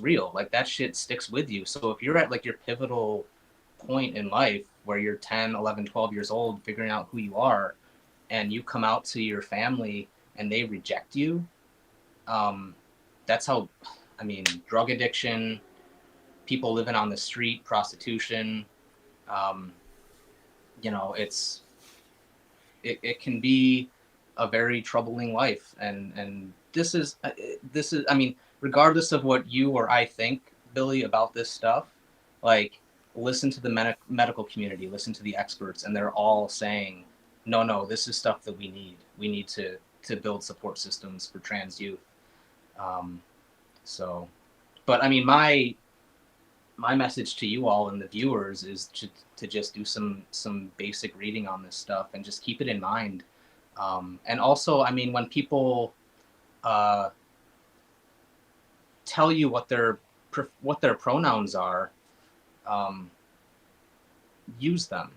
real. Like that shit sticks with you. So if you're at like your pivotal point in life where you're 10, 11, 12 years old figuring out who you are, and you come out to your family and they reject you, um, that's how, I mean, drug addiction, people living on the street, prostitution, um, it can be a very troubling life. And this is, I mean, regardless of what you or I think, Billy, about this stuff, like, listen to the medical community, listen to the experts, and they're all saying, no, this is stuff that we need to build support systems for trans youth. um, so but I mean, my message to you all and the viewers is to just do some basic reading on this stuff and just keep it in mind. And also, I mean, when people uh, tell you what their pronouns are, um, use them,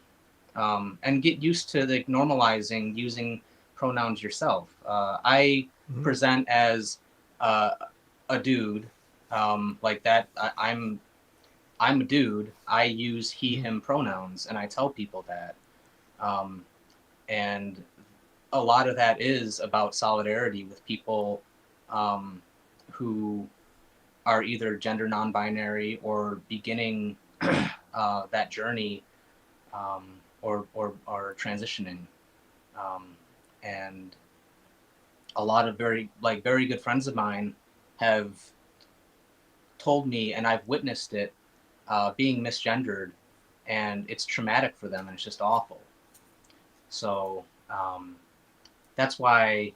and get used to like normalizing using pronouns yourself. I Mhm. present as a dude, like that. I'm a dude. I use he, him pronouns, and I tell people that. Um, and a lot of that is about solidarity with people um, who are either gender non-binary or beginning that journey, or transitioning. Um, and a lot of very good friends of mine have told me, and I've witnessed it, being misgendered, and it's traumatic for them, and it's just awful. So that's why,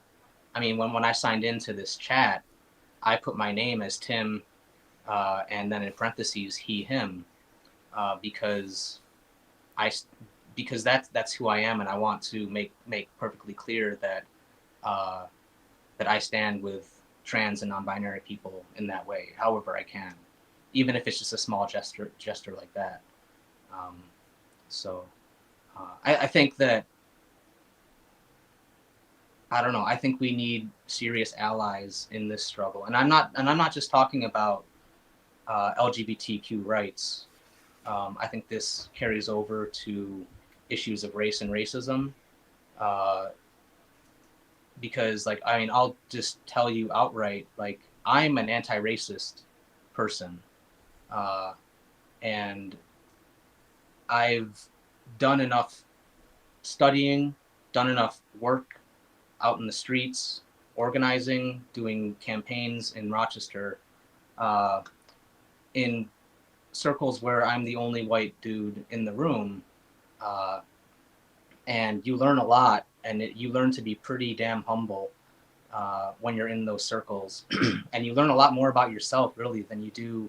I mean, when I signed into this chat, I put my name as Tim, and then in parentheses he, him, because I because that's who I am, and I want to make perfectly clear that uh, that I stand with trans and non-binary people in that way, however I can, even if it's just a small gesture like that. Um, so I think that, I don't know. I think we need serious allies in this struggle, and I'm not just talking about LGBTQ rights. I think this carries over to issues of race and racism, uh, because like, I mean, I'll just tell you outright, like, I'm an anti-racist person, and I've done enough studying, done enough work out in the streets, organizing, doing campaigns in Rochester, in circles where I'm the only white dude in the room, and you learn a lot, and you learn to be pretty damn humble when you're in those circles, and you learn a lot more about yourself really than you do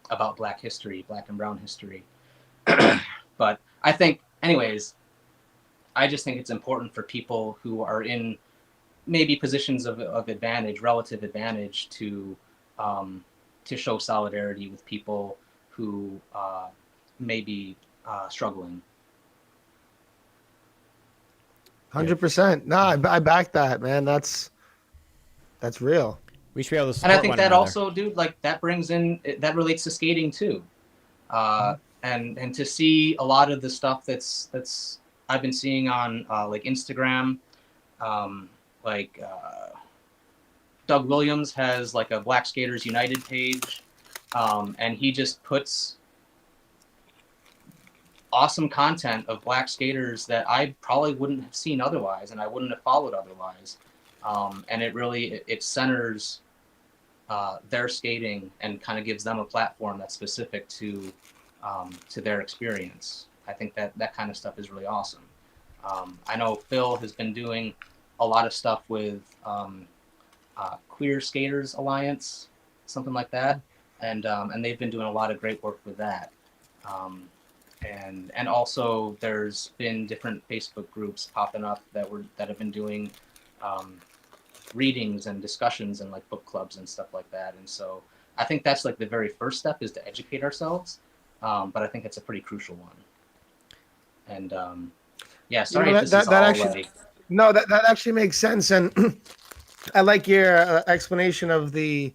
about Black history, Black and Brown history. But I think, anyways, I just think it's important for people who are in maybe positions of advantage, relative advantage, to show solidarity with people who may be struggling. 100%. No, I back that, man. That's real. We should be able to And support I think one that another. also, dude, like that relates to skating too. And to see a lot of the stuff that's I've been seeing on like Instagram, like Doug Williams has like a Black Skaters United page, and he just puts awesome content of Black skaters that I probably wouldn't have seen otherwise, and I wouldn't have followed otherwise. And it really it centers their skating and kind of gives them a platform that's specific to their experience. I think that kind of stuff is really awesome. I know Phil has been doing a lot of stuff with Queer Skaters Alliance, something like that, and they've been doing a lot of great work with that. And also there's been different Facebook groups popping up that have been doing readings and discussions and like book clubs and stuff like that. And so I think that's like the very first step, is to educate ourselves. But I think it's a pretty crucial one. And yeah, sorry if this is all actually, like... No, that actually makes sense, and I like your explanation of the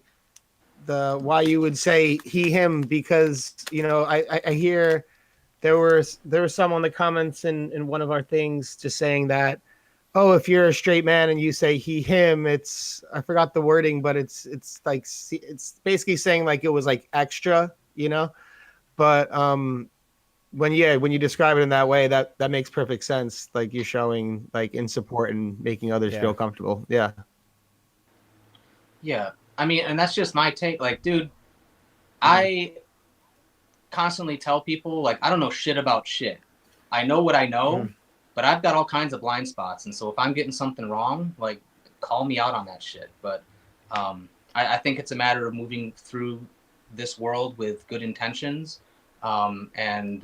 why you would say he him, because I hear there was some on the comments in one of our things just saying that, oh, if you're a straight man and you say he him, it's, I forgot the wording, but it's like, it's basically saying like it was like extra, but when you describe it in that way, that makes perfect sense. Like you're showing like in support and making others feel comfortable. Yeah. I mean, and that's just my take. Like, dude, I constantly tell people, like, I don't know shit about shit. I know what I know, but I've got all kinds of blind spots. And so if I'm getting something wrong, like, call me out on that shit. But I think it's a matter of moving through this world with good intentions, and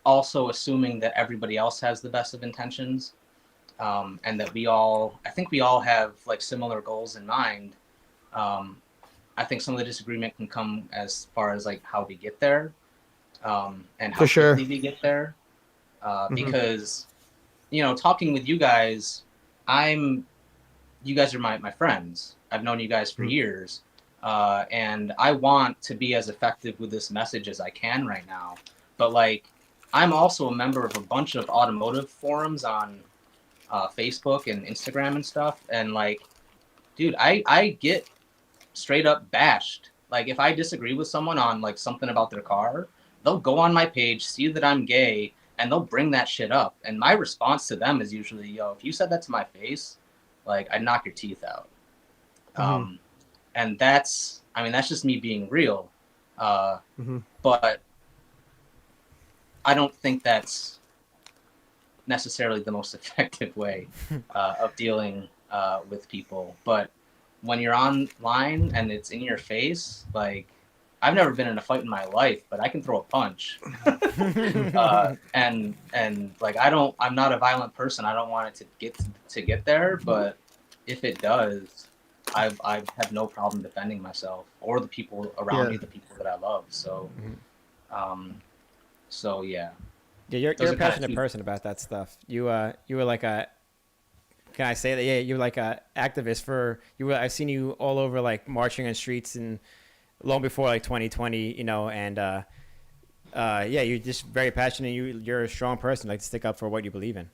also assuming that everybody else has the best of intentions, and that I think we all have like similar goals in mind. I think some of the disagreement can come as far as like how we get there, and how quickly we get there. Because, talking with you guys, you guys are my friends. I've known you guys for years. And I want to be as effective with this message as I can right now. But like, I'm also a member of a bunch of automotive forums on Facebook and Instagram and stuff. And like, dude, I get straight up bashed. Like if I disagree with someone on like something about their car, they'll go on my page, see that I'm gay, and they'll bring that shit up. And my response to them is usually, yo, if you said that to my face, like I'd knock your teeth out. And that's just me being real. But I don't think that's necessarily the most effective way of dealing with people. But when you're online and it's in your face, like I've never been in a fight in my life, but I can throw a punch. And like I'm not a violent person. I don't want it to get there, but if it does, I have no problem defending myself or the people around me, the people that I love. So, so yeah. Yeah, you're a passionate person about that stuff. You were like a, can I say that? Yeah, you were like a activist I've seen you all over like marching on streets and long before like 2020, and yeah, you're just very passionate. You're a strong person, like to stick up for what you believe in.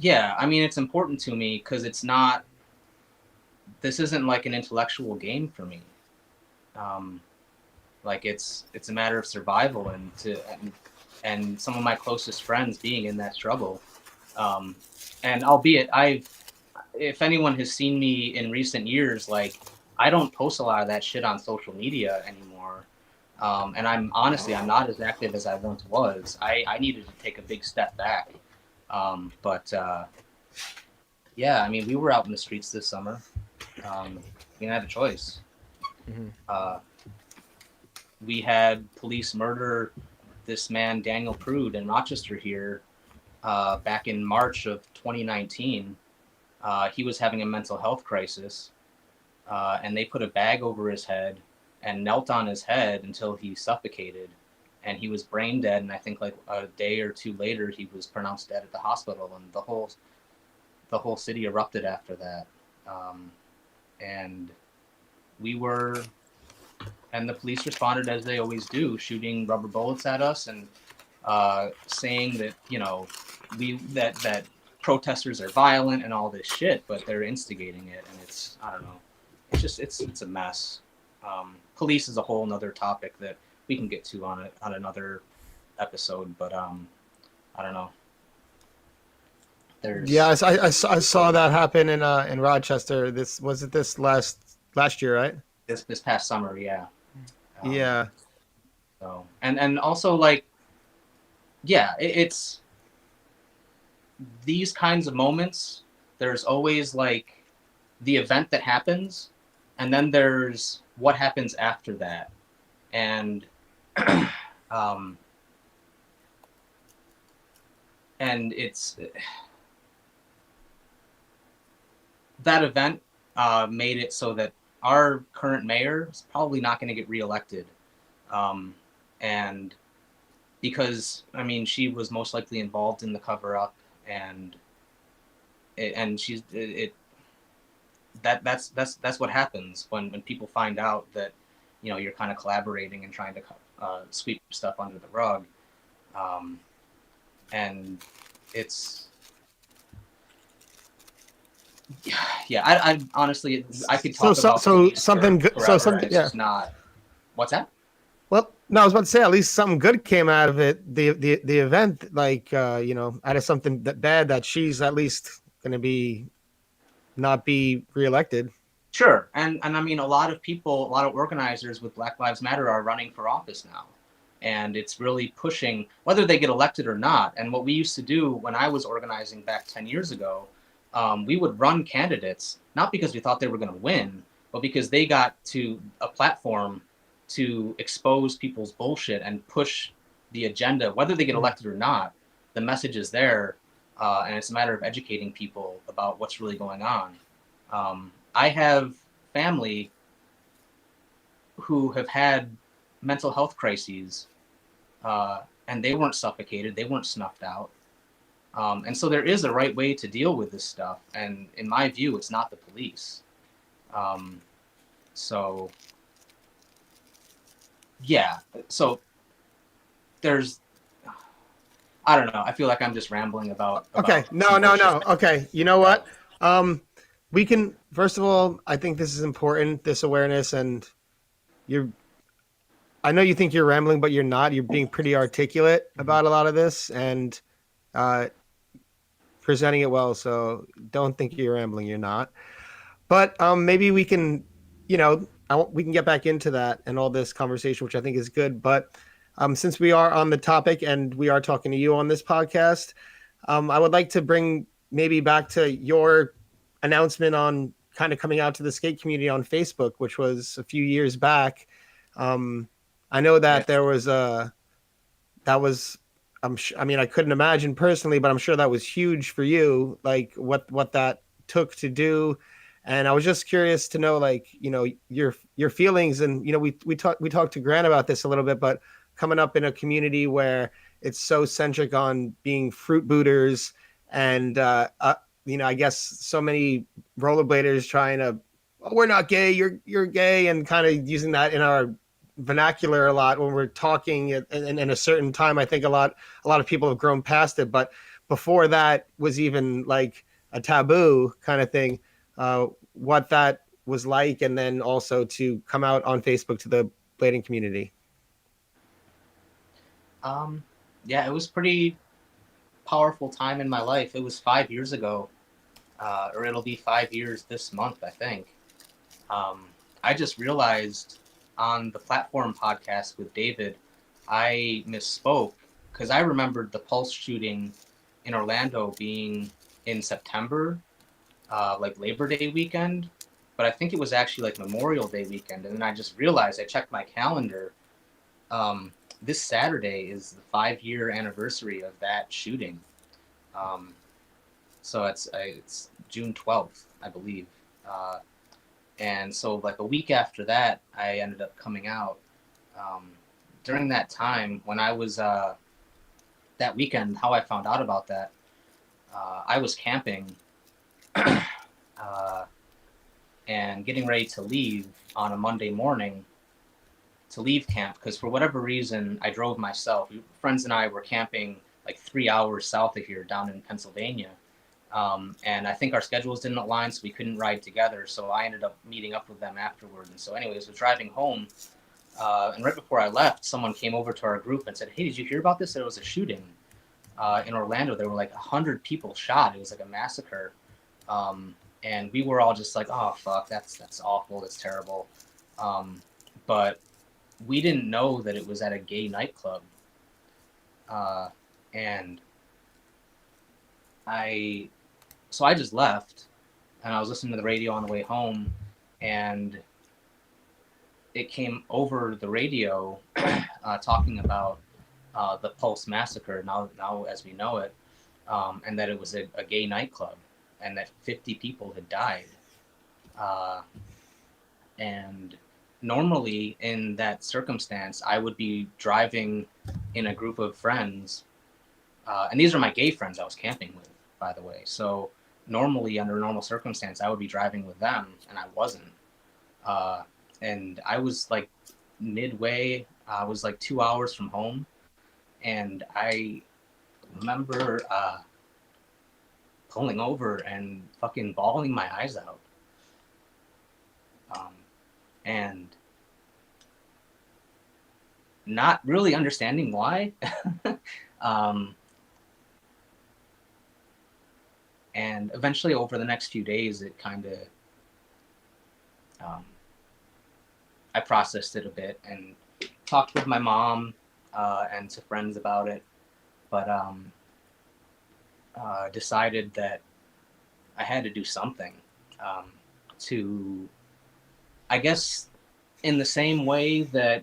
Yeah, I mean, it's important to me because this isn't like an intellectual game for me. Like it's a matter of survival and some of my closest friends being in that struggle. Um, and albeit if anyone has seen me in recent years, like I don't post a lot of that shit on social media anymore. And I'm not as active as I once was. I needed to take a big step back. But yeah, I mean, we were out in the streets this summer. We didn't have a choice. We had police murder this man, Daniel Prude, in Rochester here back in March of 2019. He was having a mental health crisis, and they put a bag over his head and knelt on his head until he suffocated. And he was brain dead. And I think like a day or two later, he was pronounced dead at the hospital. And the whole city erupted after that. And the police responded as they always do, shooting rubber bullets at us and saying that, you know, that protesters are violent and all this shit, but they're instigating it. And it's, I don't know, it's a mess. Police is a whole nother topic that we can get to on another episode, but I don't know. Yeah, I saw that happen in Rochester. This last year, right? This past summer, yeah. Yeah. So and also like, yeah, it's these kinds of moments. There's always like the event that happens, and then there's what happens after that, and and it's that event made it so that our current mayor is probably not going to get reelected. And because, I mean, she was most likely involved in the cover up and that's what happens when people find out that, you know, you're kind of collaborating and trying to sweep stuff under the rug. And it's, yeah, I honestly, I could talk about something good. So something, yeah. Just not. What's that? Well, no, I was about to say at least something good came out of it. The event, like you know, out of something that bad, that she's at least going to not be reelected. Sure, and I mean, a lot of organizers with Black Lives Matter are running for office now, and it's really pushing whether they get elected or not. And what we used to do when I was organizing back 10 years ago. We would run candidates, not because we thought they were going to win, but because they got to a platform to expose people's bullshit and push the agenda, whether they get elected or not. The message is there, and it's a matter of educating people about what's really going on. I have family who have had mental health crises, and they weren't suffocated, they weren't snuffed out. And so there is a right way to deal with this stuff. And in my view, it's not the police. So, yeah. So there's, I don't know. I feel like I'm just rambling about okay. No. Okay. You know what? We can, first of all, I think this is important, this awareness, and I know you think you're rambling, but you're not. You're being pretty articulate about a lot of this and presenting it well. So don't think you're rambling. You're not. But maybe we can, you know, we can get back into that and all this conversation, which I think is good. But since we are on the topic and we are talking to you on this podcast, I would like to bring maybe back to your announcement on kind of coming out to the skate community on Facebook, which was a few years back. I know that there was I mean, I couldn't imagine personally, but I'm sure that was huge for you, like what that took to do. And I was just curious to know, like, you know, your feelings. And, you know, we talked to Grant about this a little bit, but coming up in a community where it's so centric on being fruit booters and, you know, I guess so many rollerbladers trying to, oh, we're not gay, you're gay, and kind of using that in our vernacular a lot when we're talking in a certain time. I think a lot of people have grown past it, but before that was even like a taboo kind of thing, what that was like, and then also to come out on Facebook to the blading community. Yeah, it was pretty powerful time in my life. It was 5 years ago, or it'll be 5 years this month, I think. Um, I just realized on the Platform podcast with David, I misspoke because I remembered the Pulse shooting in Orlando being in September, like Labor Day weekend, but I think it was actually like Memorial Day weekend. And then I just realized, I checked my calendar. This Saturday is the 5-year anniversary of that shooting. Um, so it's June 12th, I believe. And so like a week after that, I ended up coming out. During that time, when I was that weekend, how I found out about that, I was camping and getting ready to leave on a Monday morning to leave camp because for whatever reason, I drove myself. Friends and I were camping like 3 hours south of here down in Pennsylvania. And I think our schedules didn't align, so we couldn't ride together. So I ended up meeting up with them afterward. And so anyways, I was driving home. And right before I left, someone came over to our group and said, "Hey, did you hear about this? There was a shooting in Orlando. There were like 100 people shot. It was like a massacre." And we were all just like, "Oh, fuck, that's awful. That's terrible." But we didn't know that it was at a gay nightclub. And so I just left, and I was listening to the radio on the way home, and it came over the radio talking about the Pulse Massacre, now as we know it, and that it was a gay nightclub, and that 50 people had died. And normally in that circumstance, I would be driving in a group of friends, and these are my gay friends I was camping with, by the way. So normally, under normal circumstance, I would be driving with them, and I wasn't. And I was like midway. I was like 2 hours from home, and I remember pulling over and fucking bawling my eyes out. And not really understanding why. And eventually over the next few days, it kind of, I processed it a bit and talked with my mom and to friends about it, but decided that I had to do something to, I guess, in the same way that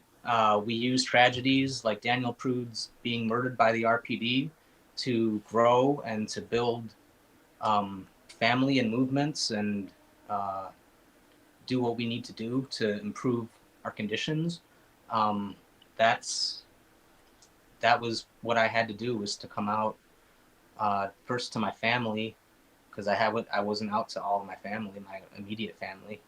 we use tragedies like Daniel Prude's being murdered by the RPD to grow and to build family and movements and do what we need to do to improve our conditions. That was what I had to do, was to come out first to my family, because I wasn't out to all of my family, my immediate family.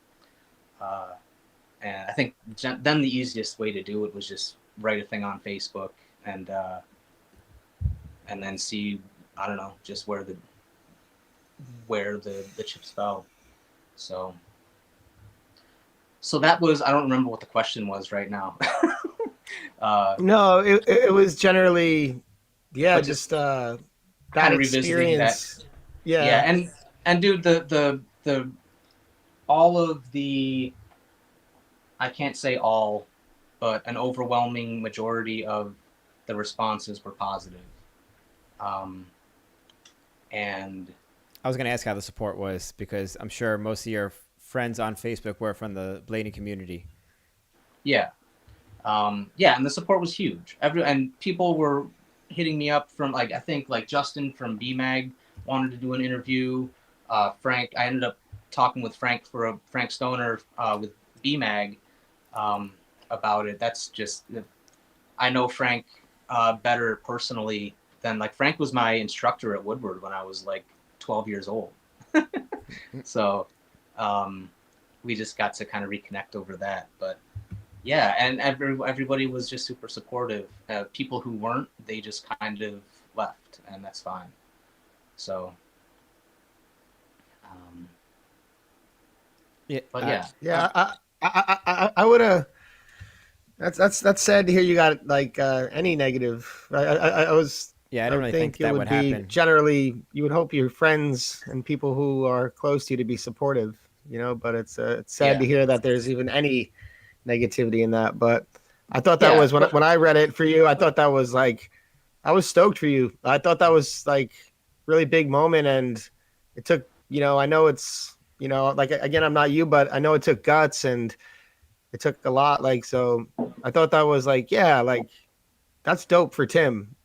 And I think then the easiest way to do it was just write a thing on Facebook and then see, I don't know, just where the chips fell. So that was, I don't remember what the question was right now. No, it was generally, yeah, just that kind of revisiting experience. That. Yeah. Yeah, and dude, the all of the, I can't say all, but an overwhelming majority of the responses were positive. And I was going to ask how the support was, because I'm sure most of your friends on Facebook were from the blading community. Yeah. Yeah, and the support was huge. And people were hitting me up from, like, I think like Justin from BMAG wanted to do an interview. Frank, I ended up talking with Frank Stoner with BMAG about it. That's just, I know Frank better personally than, like, Frank was my instructor at Woodward when I was like 12 years old. So we just got to kind of reconnect over that. But yeah, and everybody was just super supportive. People who weren't, they just kind of left, and that's fine. So, um, Yeah, but yeah, Yeah, I would have. That's sad to hear you got like any negative. yeah, I I didn't would really think think it that would would be happen. generally you would hope your friends and people who are close to you to be supportive, but it's sad yeah, to hear that there's even any negativity in that. But I thought that yeah. was when I read it for you, I thought that was like I was stoked for you. I thought that was like really big moment, and it took I know it's like again I'm not you, but I know it took guts and it took a lot. Like so, I thought that was like yeah, like that's dope for Tim.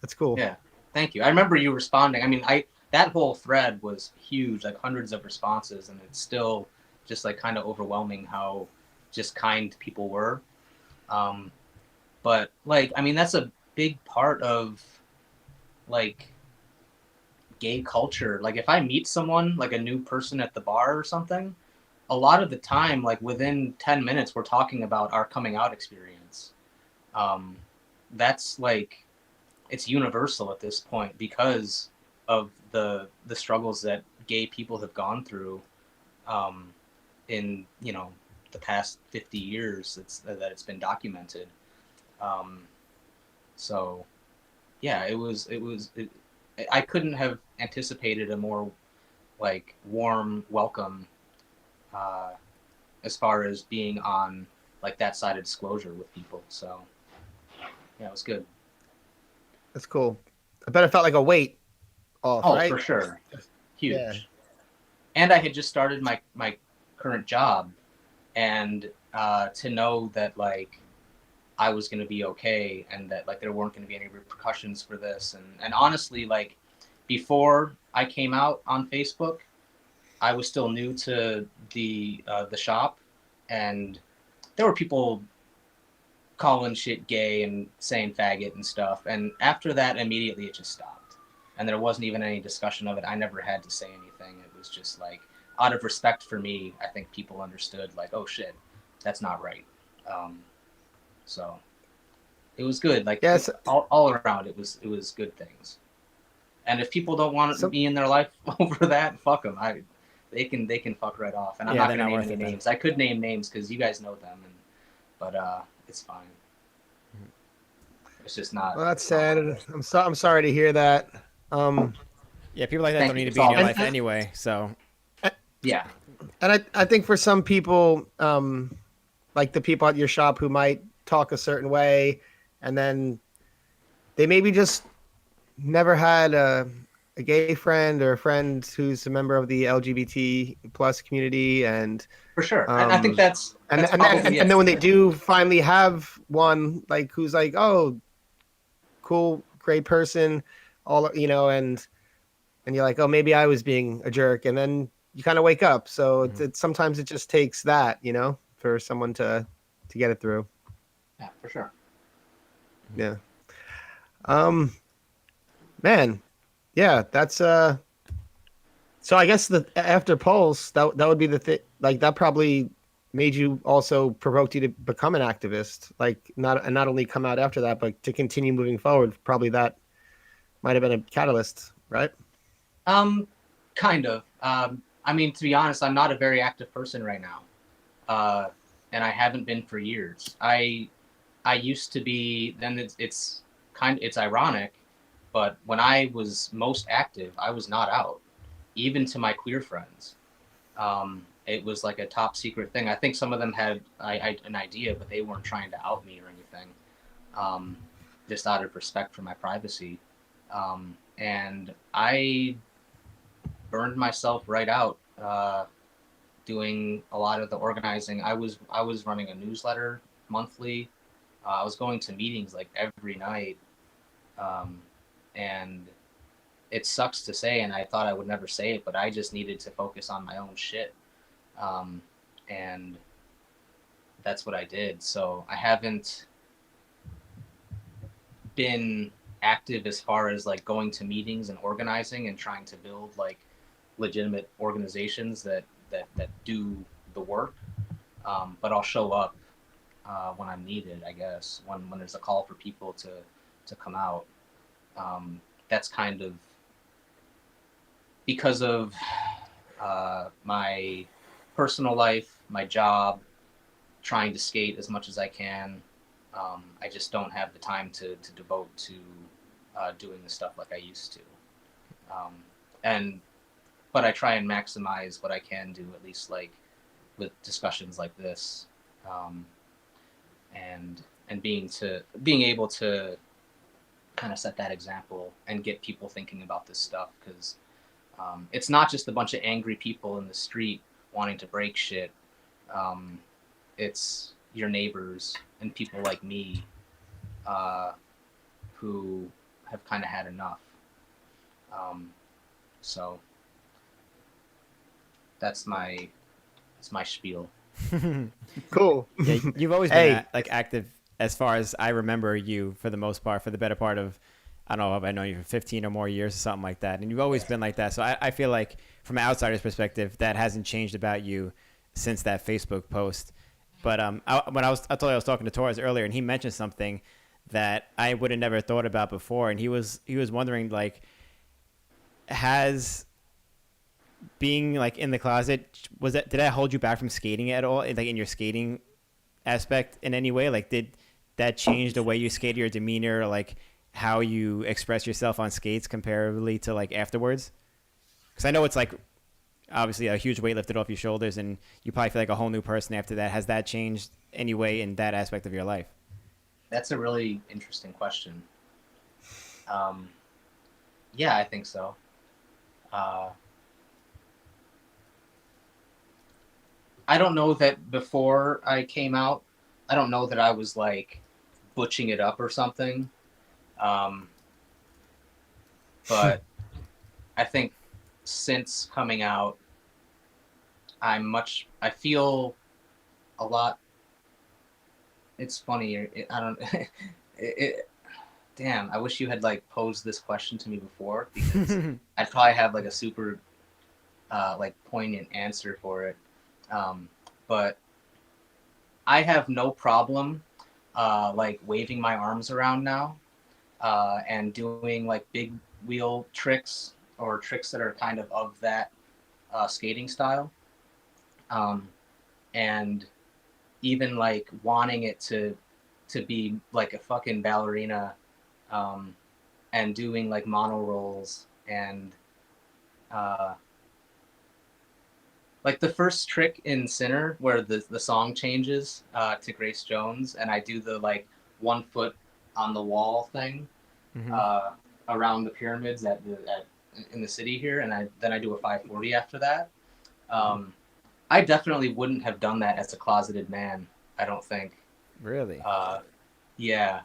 That's cool. Yeah, thank you. I remember you responding. I mean, I that whole thread was huge, like hundreds of responses, and it's still just like kind of overwhelming how just kind people were. Um, but like, I mean, that's a big part of like gay culture. Like, if I meet someone, like a new person at the bar or something, a lot of the time, like within 10 minutes, we're talking about our coming out experience. Um, that's like it's universal at this point because of the struggles that gay people have gone through um, in the past 50 years that it's been documented. Um, so yeah, I couldn't have anticipated a more like warm welcome uh, as far as being on like that side of disclosure with people. So yeah, it was good. That's cool. I bet it felt like a weight off, Oh, for right? sure, Yeah. huge. And I had just started my current job, and to know that like I was going to be okay, and that like there weren't going to be any repercussions for this, and honestly, like before I came out on Facebook, I was still new to the shop, and there were people calling shit gay and saying faggot and stuff, and after that, immediately it just stopped, and there wasn't even any discussion of it. I never had to say anything. It was just like out of respect for me, I think people understood like, oh shit, that's not right. Um, so it was good. Like Yes. all around, it was good things. And if people don't want Some me in their life over that, fuck them. They can fuck right off. And I'm Yeah, not they're gonna not name worth any it then. names. I could name names because you guys know them, but it's fine. It's just not. well, that's It's not sad. worth it. I'm sorry to hear that. Um, Yeah, people like that don't Thank you. need to It's be in all. your and life anyway. So Yeah, and I think for some people, like the people at your shop who might talk a certain way, and then they maybe just never had a gay friend or a friend who's a member of the LGBT plus community, and for sure. And I think um, and that's and then probably and it. then when they do finally have one like who's like, oh, cool, great person, all and you're like, oh, maybe I was being a jerk, and then you kind of wake up. So mhm. sometimes it just takes that, for someone to get it through. Yeah, for sure. Yeah. Um, man, yeah, that's So I guess the after Pulse, that would be the thing. Like that probably made you also provoked you to become an activist. Like not only come out after that, but to continue moving forward. Probably that might have been a catalyst, right? Um, kind of. I mean, to be honest, I'm not a very active person right now, uh, and I haven't been for years. I used to be. Then it's ironic, but when I was most active, I was not out, even to my queer friends. It was like a top secret thing. I think some of them had an idea, but they weren't trying to out me or anything, um, just out of respect for my privacy. And I burned myself right out doing a lot of the organizing. I was running a newsletter monthly. I was going to meetings like every night, um, and it sucks to say, and I thought I would never say it, but I just needed to focus on my own shit, um, and that's what I did. So I haven't been active as far as like going to meetings and organizing and trying to build like legitimate organizations that do the work. But I'll show up when I'm needed, I guess, when there's a call for people to come out. That's kind of because of my personal life, my job, trying to skate as much as I can, I just don't have the time to devote to doing the stuff like I used to. But I try and maximize what I can do, at least like with discussions like this, and being able to kind of set that example and get people thinking about this stuff, because it's not just a bunch of angry people in the street wanting to break shit. It's your neighbors and people like me who have kind of had enough. So that's my spiel. Cool. Yeah, you've always been like active as far as I remember you, for the most part, for the better part of, I don't know if I know you for 15 or more years or something like that. And you've always been like that. So I feel like from an outsider's perspective, that hasn't changed about you since that Facebook post. But I told you I was talking to Torres earlier, and he mentioned something that I would have never thought about before. And he was wondering, like, has being like in the closet, did that hold you back from skating at all? Like in your skating aspect in any way? Like, did that change the way you skated, your demeanor, like how you express yourself on skates comparatively to like afterwards? Because I know it's like obviously a huge weight lifted off your shoulders, and you probably feel like a whole new person after that. Has that changed any way in that aspect of your life? That's a really interesting question. Yeah, I think so. I don't know that before I came out, I don't know that I was like butching it up or something. But I think since coming out, I feel a lot. It's funny. Damn, I wish you had like posed this question to me before, because I'd probably have like a super like poignant answer for it. But I have no problem like waving my arms around now and doing like big wheel tricks or tricks that are kind of that skating style. And even like wanting it to be like a fucking ballerina, and doing like mono rolls and like the first trick in Sinner where the song changes to Grace Jones, and I do the like 1 foot on the wall thing around the pyramids in the city here, and then I do a 540 after that. I definitely wouldn't have done that as a closeted man, I don't think. Really? Yeah.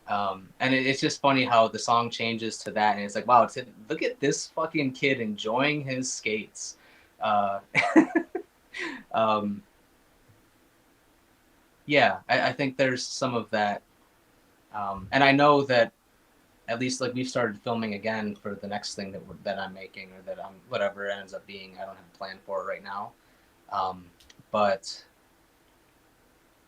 And it's just funny how the song changes to that, and it's like, wow, look at this fucking kid enjoying his skates. Yeah, I think there's some of that. And I know that at least like we've started filming again for the next thing that I'm making, or that whatever it ends up being. I don't have a plan for it right now. But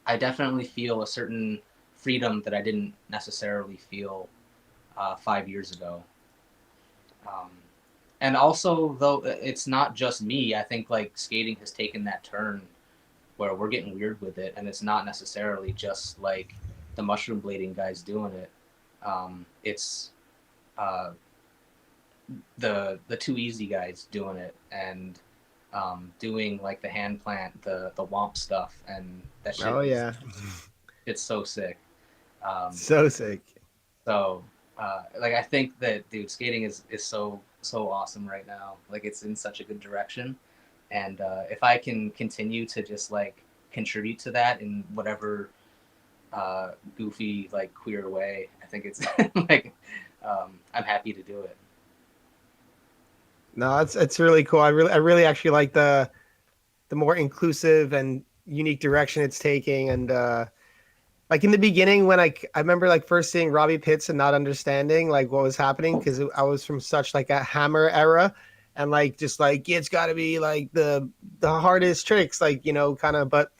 I definitely feel a certain freedom that I didn't necessarily feel 5 years ago. And also, though, it's not just me. I think like skating has taken that turn where we're getting weird with it, and it's not necessarily just like the mushroom blading guys doing it. It's the Too Easy guys doing it, and doing like the hand plant, the womp stuff, and that shit. Oh yeah, it's so sick. So sick. So like I think that, dude, skating is so awesome right now. Like it's in such a good direction, and if I can continue to just like contribute to that in whatever goofy like queer way, I think it's like I'm happy to do it. No, it's really cool. I really actually like the more inclusive and unique direction it's taking. And like in the beginning, when I remember like first seeing Robbie Pitts and not understanding like what was happening, because I was from such like a Hammer era, and like just like it's got to be like the hardest tricks, like, you know, kind of. But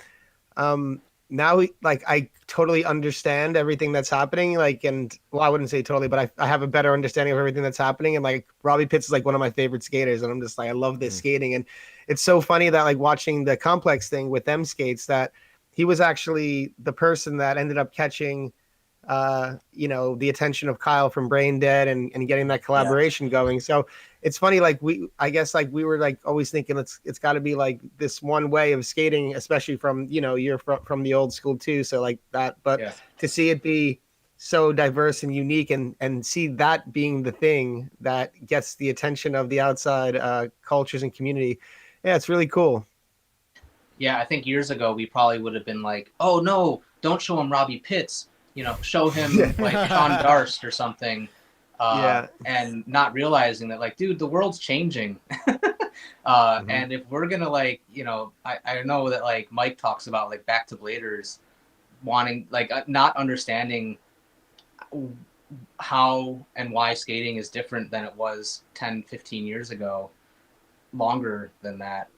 now like I totally understand everything that's happening. Like, and well, I wouldn't say totally, but I have a better understanding of everything that's happening. And like Robbie Pitts is like one of my favorite skaters, and I'm just like I love this skating. And it's so funny that like watching the complex thing with them skates that he was actually the person that ended up catching the attention of Kyle from Brain Dead and getting that collaboration going. So it's funny, like I guess like we were like always thinking it's got to be like this one way of skating, especially from, you're from the old school too. So like that, but to see it be so diverse and unique and see that being the thing that gets the attention of the outside cultures and community. Yeah, it's really cool. Yeah, I think years ago we probably would have been like, oh no, don't show him Robbie Pitts. Show him like Sean Darst or something, and not realizing that, like, dude, the world's changing. And if we're gonna I know that like Mike talks about like Back to Bladers wanting like not understanding how and why skating is different than it was 10, 15 years ago, longer than that.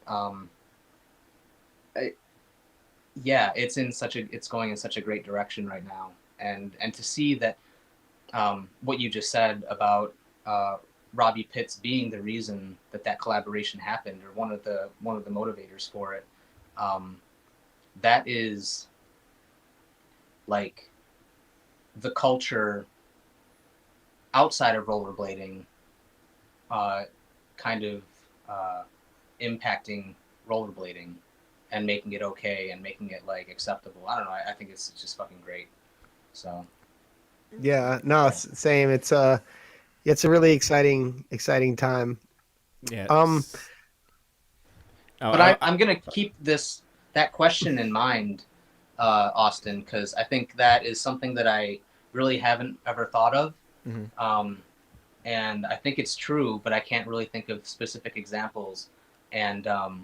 It's going in such a great direction right now. And to see that what you just said about Robbie Pitts being the reason that collaboration happened, or one of the motivators for it, that is like the culture outside of rollerblading kind of impacting rollerblading and making it okay and making it like acceptable. I don't know. I think it's just fucking great. So, yeah, no, same. It's a really exciting time. Yeah. But I'm gonna keep that question in mind, Austin, because I think that is something that I really haven't ever thought of. And I think it's true, but I can't really think of specific examples. And to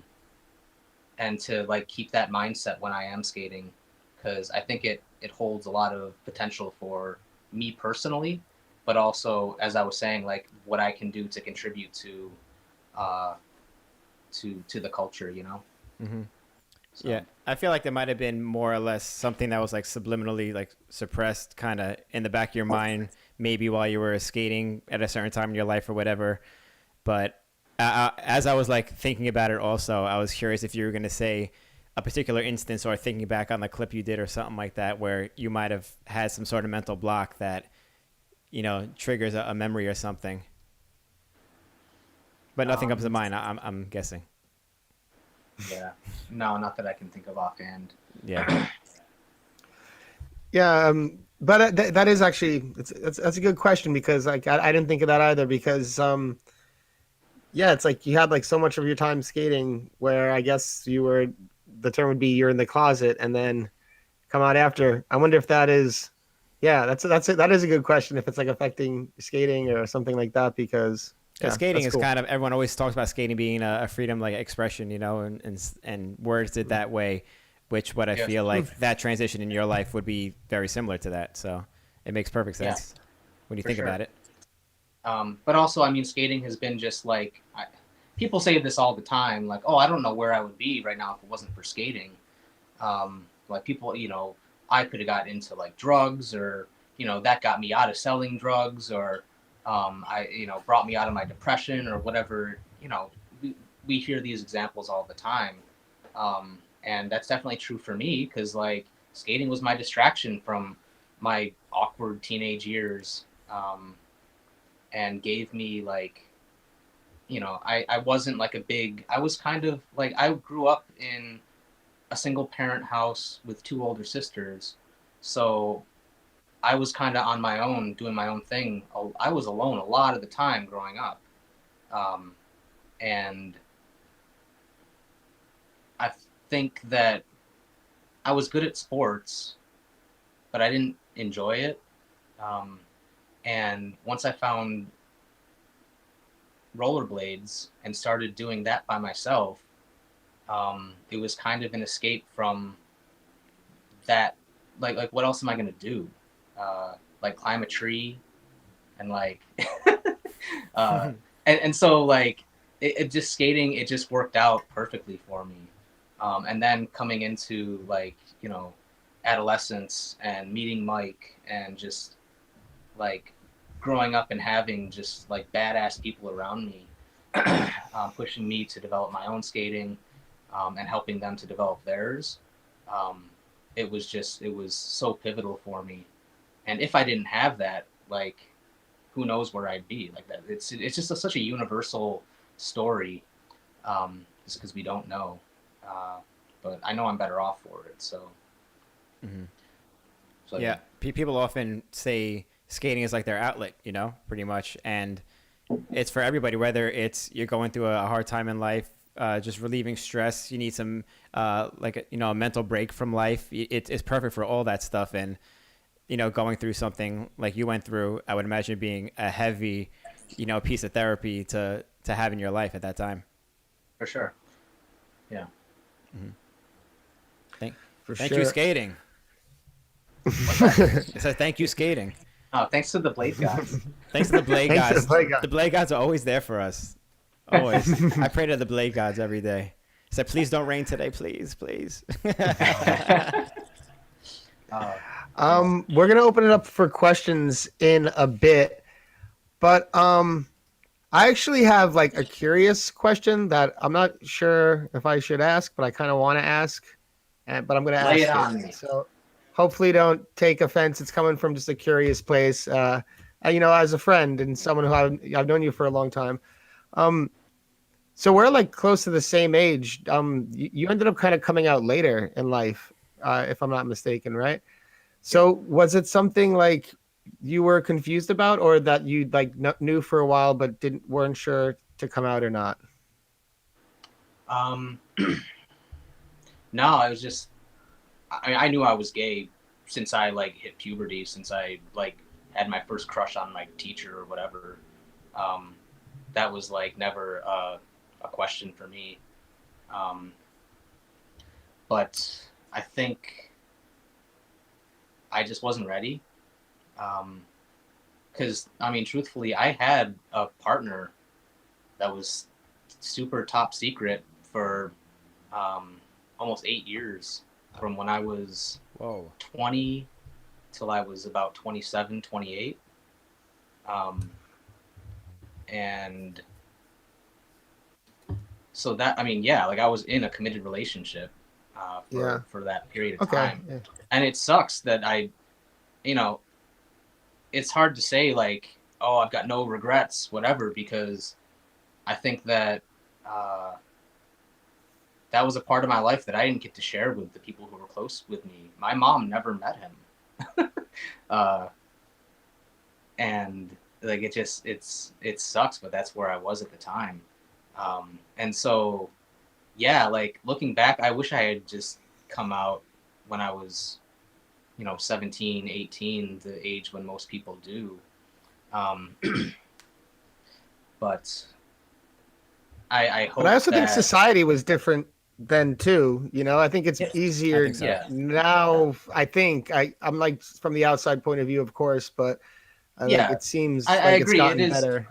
like keep that mindset when I am skating, because I think it holds a lot of potential for me personally, but also, as I was saying, like what I can do to contribute to the culture, So. Yeah, I feel like there might have been more or less something that was like subliminally like suppressed kind of in the back of your mind, maybe while you were skating at a certain time in your life or whatever. But as I was like thinking about it also, I was curious if you were going to say a particular instance or thinking back on the clip you did or something like that where you might have had some sort of mental block that, triggers a memory or something. But nothing comes to mind, I'm guessing. Yeah. No, not that I can think of offhand. Yeah. Yeah, but that is actually that's a good question, because like I didn't think of that either, because it's like you had like so much of your time skating where I guess the term would be you're in the closet and then come out after. I wonder if that is, that is a good question, if it's like affecting skating or something like that, because skating is cool. kind of, everyone always talks about skating being a freedom like expression, and words it that way, which I feel like that transition in your life would be very similar to that. So it makes perfect sense when you think about it. But also, I mean, skating has been just like, people say this all the time, like, oh, I don't know where I would be right now if it wasn't for skating. Like people, I could have got into like drugs, or, that got me out of selling drugs, or brought me out of my depression or whatever. We hear these examples all the time. And that's definitely true for me, because like skating was my distraction from my awkward teenage years. And gave me like, I wasn't like I was kind of like, I grew up in a single parent house with two older sisters. So I was kind of on my own, doing my own thing. I was alone a lot of the time growing up. And I think that I was good at sports, but I didn't enjoy it. And once I found rollerblades and started doing that by myself, it was kind of an escape from that. Like what else am I going to do? Like climb a tree and like, and so like, it just skating, it just worked out perfectly for me. And then coming into like, adolescence and meeting Mike and just like growing up and having just like badass people around me, pushing me to develop my own skating, and helping them to develop theirs. Um, it was so pivotal for me. And if I didn't have that, like, who knows where I'd be? Like that, it's just such a universal story, just because we don't know. But I know I'm better off for it. So, Mm-hmm. so Yeah, people often say skating is like their outlet, pretty much, and it's for everybody. Whether it's you're going through a hard time in life, just relieving stress, you need some a mental break from life. It's perfect for all that stuff, and going through something like you went through, I would imagine being a heavy, piece of therapy to have in your life at that time. For sure. Yeah. Mm-hmm. Thank sure. you, skating. It says thank you, skating. Oh, thanks to the Blade guys. Thanks to the Blade Thanks to guys. the Blade guys. The Blade gods are always there for us. Always. I pray to the Blade gods every day. Said, please don't rain today, please, please. We're gonna open it up for questions in a bit, but I actually have like a curious question that I'm not sure if I should ask, but I kind of want to ask, but I'm gonna Lay ask it on me. So hopefully don't take offense. It's coming from just a curious place. As a friend and someone who I've known you for a long time. So we're like close to the same age. You ended up kind of coming out later in life, if I'm not mistaken, right? So was it something like you were confused about, or that you like knew for a while but weren't sure to come out or not? No, I was just, I knew I was gay since I like hit puberty, since I like had my first crush on my teacher or whatever. That was like never a question for me. But I think I just wasn't ready. Because, truthfully, I had a partner that was super top secret for almost 8 years, from when I was 20 till I was about 27, 28. And so that, I was in a committed relationship for that period of time. Yeah. And it sucks that it's hard to say like, oh, I've got no regrets, whatever, because I think that that was a part of my life that I didn't get to share with the people who were close with me. My mom never met him. And like, it sucks, but that's where I was at the time. And so, yeah, like looking back, I wish I had just come out when I was, 17, 18, the age when most people do. But I hope. But I also think society was different then too. I think it's easier now. I think I'm like from the outside point of view, of course, but it seems I like agree. It's gotten better.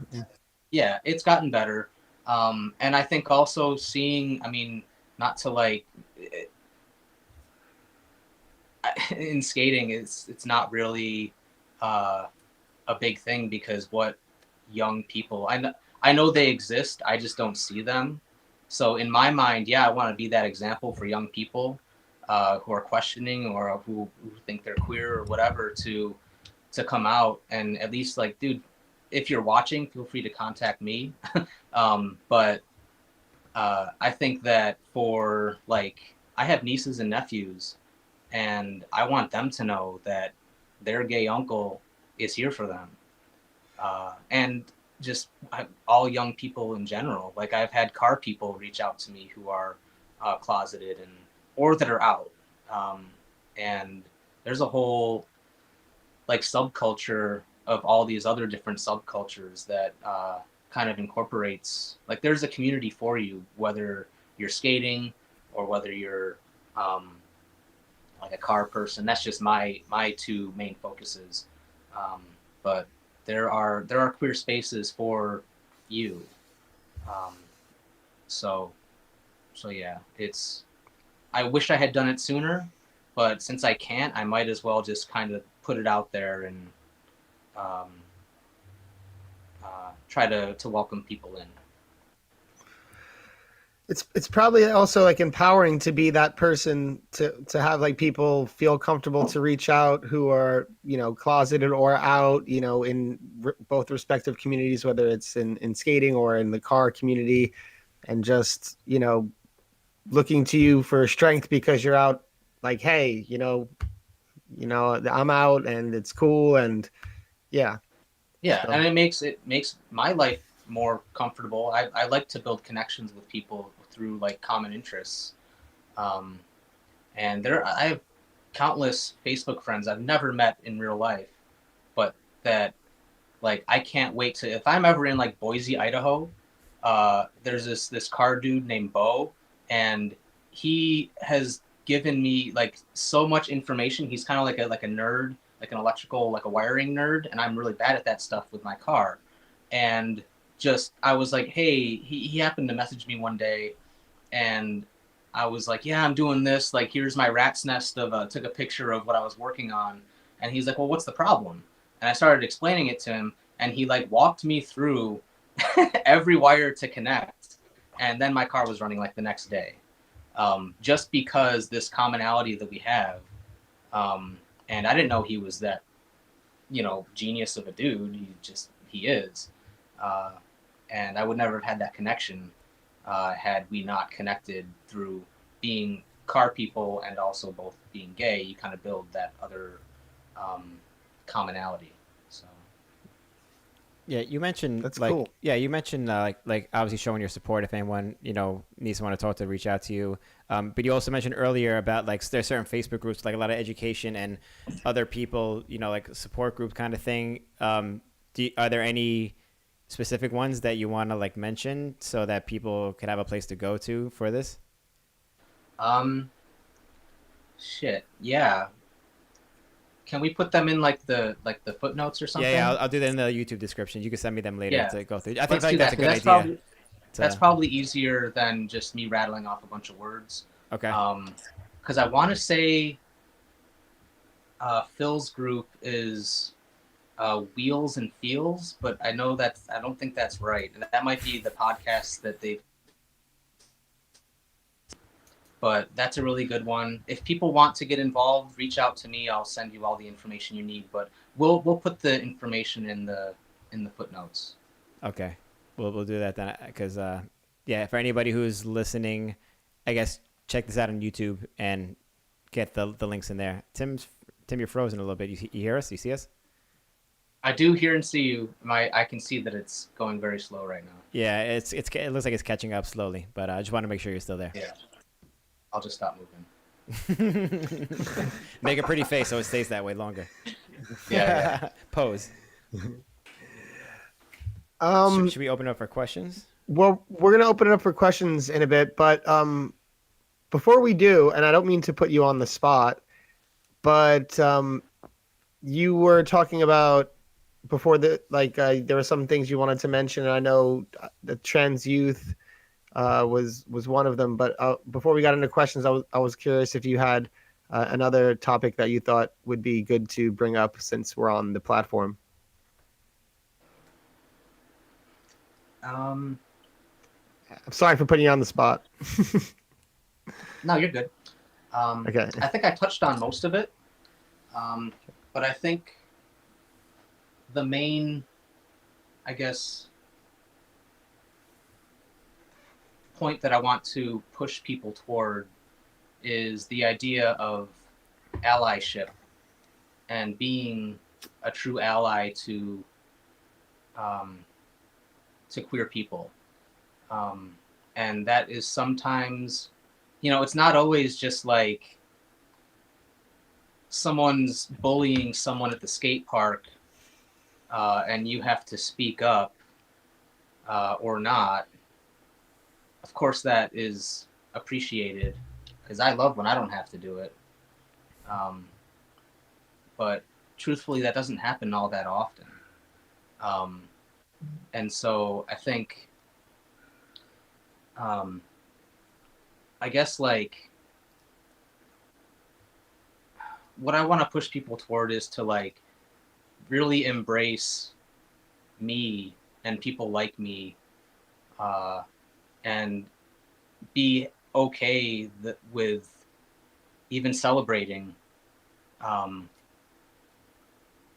Yeah, it's gotten better. And I think also seeing, not to like, in skating, it's not really a big thing, because what young people, I know they exist, I just don't see them. So in my mind, I want to be that example for young people who are questioning, or who think they're queer or whatever, to come out, and at least like, dude, if you're watching, feel free to contact me. But I think that for like, I have nieces and nephews, and I want them to know that their gay uncle is here for them. And just all young people in general. Like, I've had car people reach out to me who are closeted or that are out. And there's a whole like subculture of all these other different subcultures that kind of incorporates, like, there's a community for you, whether you're skating or whether you're like a car person. That's just my two main focuses. But there are queer spaces for you. So yeah, I wish I had done it sooner, but since I can't, I might as well just kind of put it out there and um, try to welcome people in. It's probably also like empowering to be that person to have like people feel comfortable to reach out who are, you know, closeted or out, you know, in both respective communities, whether it's in skating or in the car community, and just, you know, looking to you for strength because you're out, like, hey, I'm out and it's cool. And yeah. Yeah, So and it makes my life more comfortable. I like to build connections with people through like common interests. Um, and I have countless Facebook friends I've never met in real life, but that like I can't wait to, if I'm ever in like Boise, Idaho, there's this car dude named Bo, and he has given me like so much information. He's kind of like a nerd, like an electrical, like a wiring nerd, and I'm really bad at that stuff with my car. And just I was like, hey, he happened to message me one day, and I was like, yeah, I'm doing this. Like, here's my rat's nest of took a picture of what I was working on, and he's like, well, what's the problem? And I started explaining it to him, and he like walked me through every wire to connect, and then my car was running like the next day, just because this commonality that we have. And I didn't know he was that, genius of a dude. He is, uh, and I would never have had that connection had we not connected through being car people and also both being gay. You kind of build that other commonality. So Yeah, you mentioned That's like cool. yeah, you mentioned like obviously showing your support if anyone needs someone to talk to, reach out to you. But you also mentioned earlier about like there's certain Facebook groups like a lot of education and other people like support group kind of thing. Are there any specific ones that you want to like mention so that people could have a place to go to for this? shit, yeah. Can we put them in like the footnotes or something? Yeah, I'll do that in the YouTube description. You can send me them later Yeah. to go through. I think Let's like do that's that, a 'cause good idea. that's probably easier than just me rattling off a bunch of words. Okay. Because I want to say Phil's group is Wheels and Feels, but I don't think that's right. And that might be the podcast that they. But that's a really good one. If people want to get involved, reach out to me. I'll send you all the information you need. But we'll put the information in the footnotes. Okay, we'll do that then because yeah, for anybody who's listening, I guess check this out on YouTube and get the links in there. Tim, you're frozen a little bit. You hear us? You see us? I do hear and see you. I can see that it's going very slow right now. Yeah, it looks like it's catching up slowly, but I just want to make sure you're still there. Yeah, I'll just stop moving. Make a pretty face so it stays that way longer. Yeah. Pose. Should we open up for questions? Well, we're going to open it up for questions in a bit, but before we do, and I don't mean to put you on the spot, but you were talking about before there were some things you wanted to mention, and I know the trans youth was one of them. But before we got into questions, I was curious if you had another topic that you thought would be good to bring up since we're on the platform. Um, I'm sorry for putting you on the spot. no, you're good. Okay. I think I touched on most of it, but I think the main, I guess, point that I want to push people toward is the idea of allyship and being a true ally to queer people. And that is sometimes, it's not always just like someone's bullying someone at the skate park and you have to speak up or not. Of course, that is appreciated because I love when I don't have to do it. But truthfully, that doesn't happen all that often. And so I think, I guess like what I want to push people toward is to like really embrace me and people like me, and be okay with even celebrating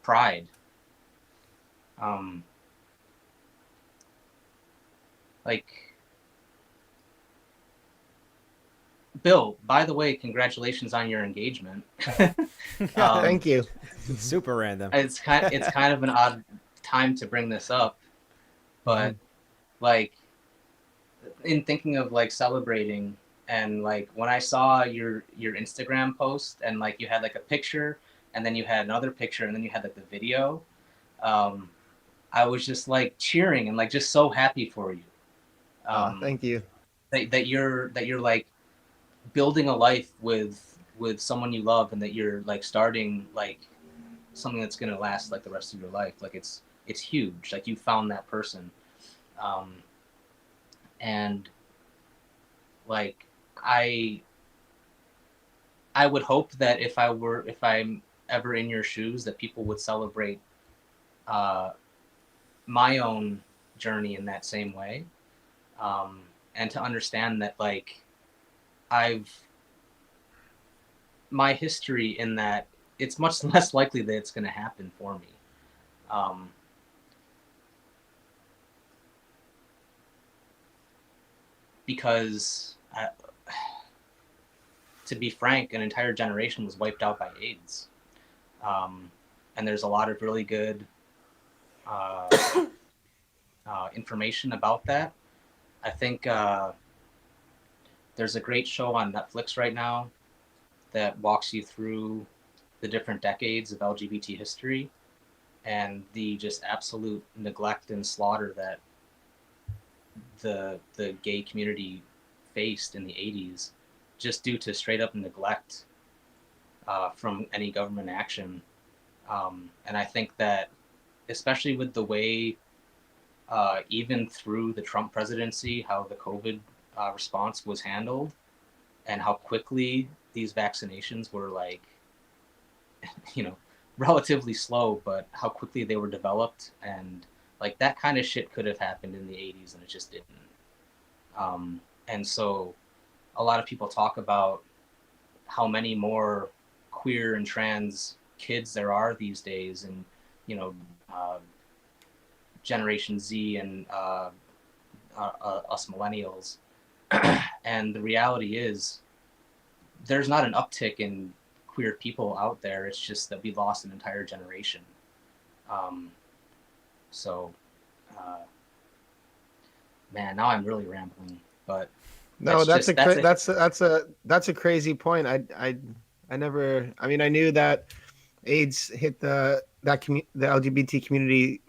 pride. Like, Bill, by the way, congratulations on your engagement. Thank you. Super random. It's kind of an odd time to bring this up, but like in thinking of like celebrating, and like when I saw your Instagram post, and like you had like a picture and then you had another picture and then you had like the video, I was just like cheering and like just so happy for you. Thank you. That you're like building a life with someone you love, and that you're like starting like something that's gonna last like the rest of your life. Like it's huge. Like you found that person, and like I would hope that if I'm ever in your shoes, that people would celebrate my own journey in that same way, and to understand that like my history in that it's much less likely that it's going to happen for me. Because to be frank, an entire generation was wiped out by AIDS. And there's a lot of really good information about that. I think there's a great show on Netflix right now that walks you through the different decades of LGBT history and the just absolute neglect and slaughter that the gay community faced in the 80s, just due to straight up neglect from any government action. And I think that, especially with the way, even through the Trump presidency, how the COVID response was handled, and how quickly these vaccinations were like, relatively slow, but how quickly they were developed, and like that kind of shit could have happened in the 80s and it just didn't. And so a lot of people talk about how many more queer and trans kids there are these days, and Generation Z and us millennials. And the reality is there's not an uptick in queer people out there. It's just that we lost an entire generation. Man, now I'm really rambling, but No, that's a crazy point. I never. I mean, I knew that AIDS hit the LGBT community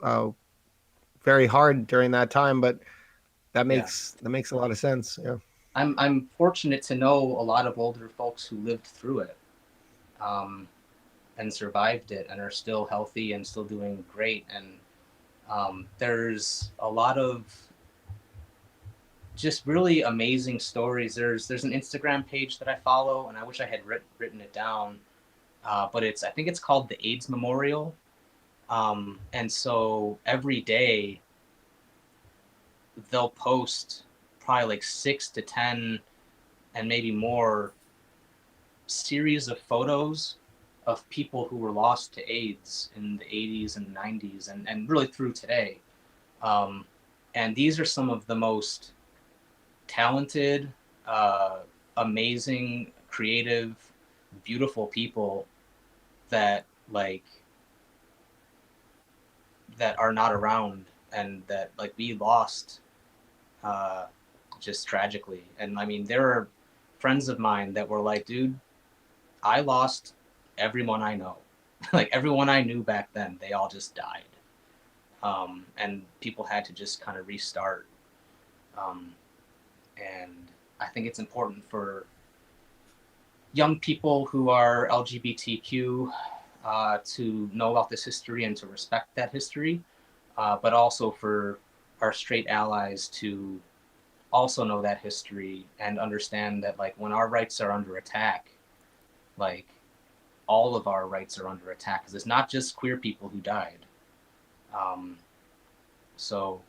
very hard during that time, but that makes a lot of sense. Yeah. I'm fortunate to know a lot of older folks who lived through it, and survived it, and are still healthy and still doing great. And there's a lot of just really amazing stories. There's an Instagram page that I follow, and I wish I had written it down, but I think it's called the AIDS Memorial. And so every day they'll post probably like 6 to 10 and maybe more series of photos of people who were lost to AIDS in the 80s and 90s, and really through today. And these are some of the most talented, amazing, creative, beautiful people that are not around, and that like we lost just tragically. And I mean, there are friends of mine that were like, dude, I lost everyone I know. Like everyone I knew back then, they all just died. And people had to just kind of restart. And I think it's important for young people who are LGBTQ to know about this history and to respect that history, but also for our straight allies to also know that history and understand that like when our rights are under attack, like all of our rights are under attack, because it's not just queer people who died. So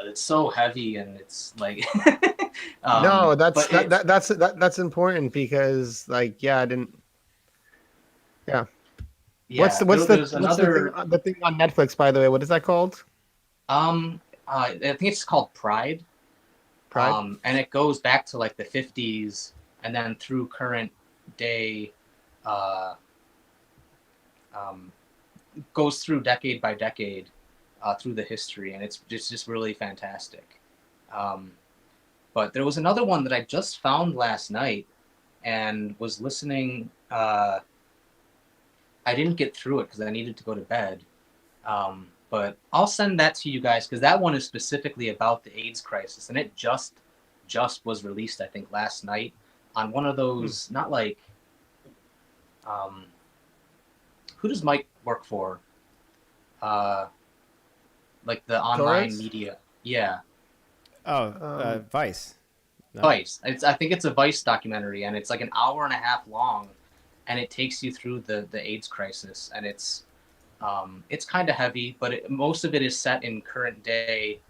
it's so heavy, and it's like No, but that's important because like I didn't. Yeah. yeah, there's What's the thing another the thing on Netflix, by the way? What is that called? I think it's called Pride. Pride. And it goes back to like the 50s and then through current day, goes through decade by decade through the history, and it's just really fantastic. But there was another one that I just found last night and was listening. I didn't get through it because I needed to go to bed. But I'll send that to you guys, because that one is specifically about the AIDS crisis, and it just was released, I think, last night on one of those, not like, who does Mike work for? Like the online Torres? media. Yeah. Vice. No. Vice. I think it's a Vice documentary, and it's like an hour and a half long, and it takes you through the AIDS crisis, and it's kind of heavy, but most of it is set in current day,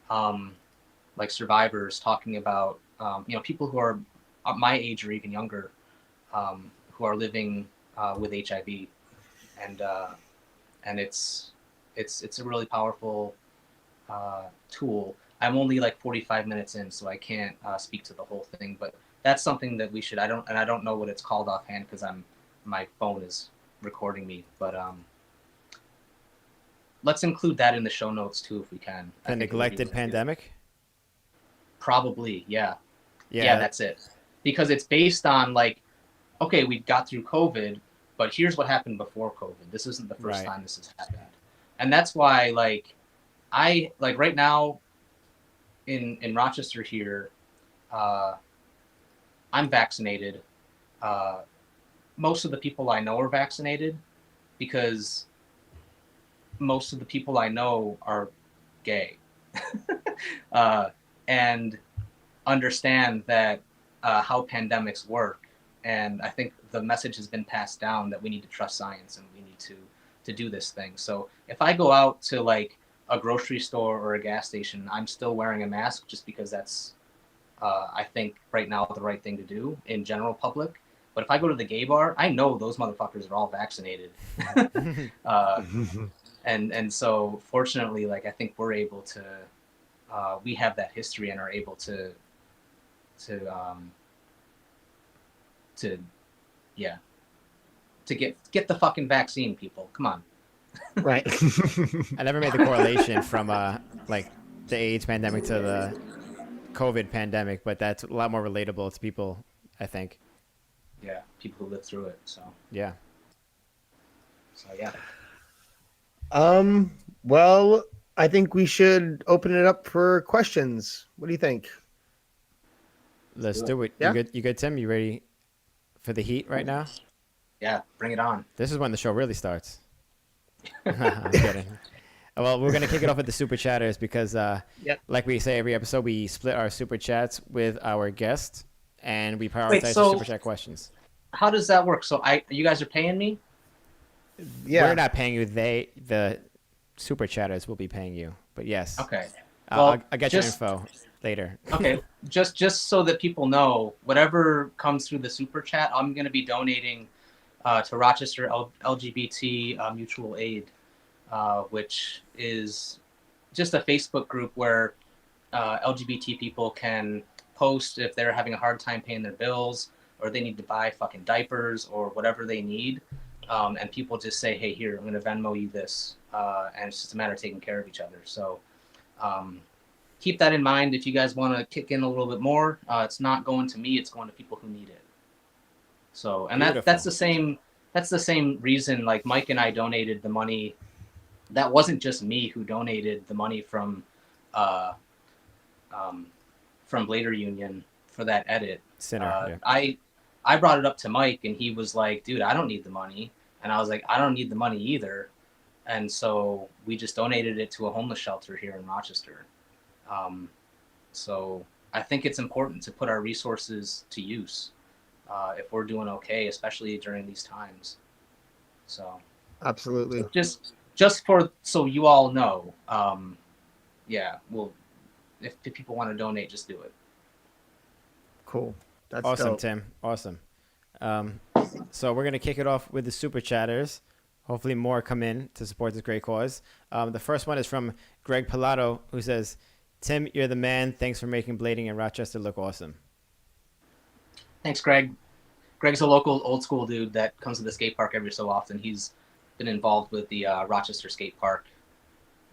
like survivors talking about, people who are my age or even younger, who are living with HIV, and it's a really powerful tool. I'm only like 45 minutes in, so I can't speak to the whole thing, but that's something that we should. I don't know what it's called offhand because my phone is recording me, but let's include that in the show notes too if we can. The Neglected Pandemic? Probably, yeah. Yeah. Yeah, that's it. Because it's based on like, okay, we got through COVID, but here's what happened before COVID. This isn't the first time this has happened. And that's why I right now in Rochester here, I'm vaccinated. Most of the people I know are vaccinated because most of the people I know are gay and understand that how pandemics work. And I think the message has been passed down that we need to trust science and we need to do this thing. So if I go out to like a grocery store or a gas station, I'm still wearing a mask just because that's, I think right now the right thing to do in general public. But if I go to the gay bar, I know those motherfuckers are all vaccinated. And so fortunately, like, I think we're able to, we have that history and are able to get the fucking vaccine, people. Come on. Right. I never made the correlation from like the AIDS pandemic to the COVID pandemic, but that's a lot more relatable to people, I think. Yeah, people who live through it. So yeah. So yeah. Well, I think we should open it up for questions. What do you think? Let's do it. Yeah? You good, Tim? You ready for the heat right now? Yeah, bring it on. This is when the show really starts. I'm kidding. Well, we're going to kick it off with the super chatters because, like we say every episode, we split our super chats with our guest and we prioritize the super chat questions. How does that work? So you guys are paying me? Yeah. We're not paying you. The super chatters will be paying you. But yes. Okay. Well, I'll get your info later. Okay. just so that people know, whatever comes through the super chat, I'm going to be donating to Rochester LGBT Mutual Aid, which is just a Facebook group where LGBT people can post if they're having a hard time paying their bills or they need to buy fucking diapers or whatever they need. And people just say, hey, here, I'm going to Venmo you this. And it's just a matter of taking care of each other. So keep that in mind. If you guys want to kick in a little bit more, it's not going to me. It's going to people who need it. So, and that's the same reason, like Mike and I donated the money. That wasn't just me who donated the money from Blader Union for that edit. I brought it up to Mike and he was like, dude, I don't need the money. And I was like, I don't need the money either. And so we just donated it to a homeless shelter here in Rochester. So I think it's important to put our resources to use. if we're doing okay, especially during these times. So Absolutely. just for so you all know, yeah, well, if people want to donate, just do it. Cool. That's Awesome, dope. Tim. Awesome. So we're going to kick it off with the super chatters. Hopefully more come in to support this great cause. The first one is from Greg Pilato, who says, Tim, you're the man. Thanks for making blading in Rochester look awesome. Thanks, Greg. Greg's a local old school dude that comes to the skate park every so often. He's been involved with the Rochester skate park,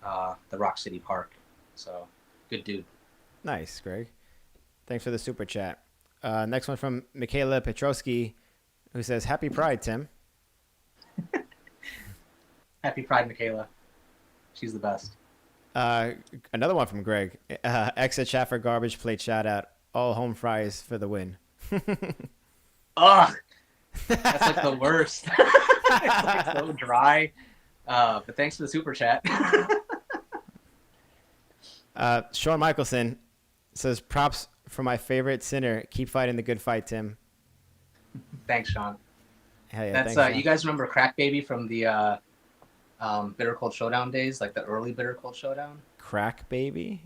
the Rock City Park. So good dude. Nice, Greg. Thanks for the super chat. Next one from Michaela Petrowski, who says, Happy Pride, Tim. Happy Pride, Michaela. She's the best. Another one from Greg. Exit chat for garbage plate shout out. All home fries for the win. Ugh, that's like the worst. It's like so dry. But thanks for the super chat. Sean Michelson says, props for my favorite sinner. Keep fighting the good fight, Tim. Thanks, Sean. Hell yeah, That's thanks, you guys remember Crack Baby from the Bitter Cold Showdown days, like the early Bitter Cold Showdown? Crack Baby?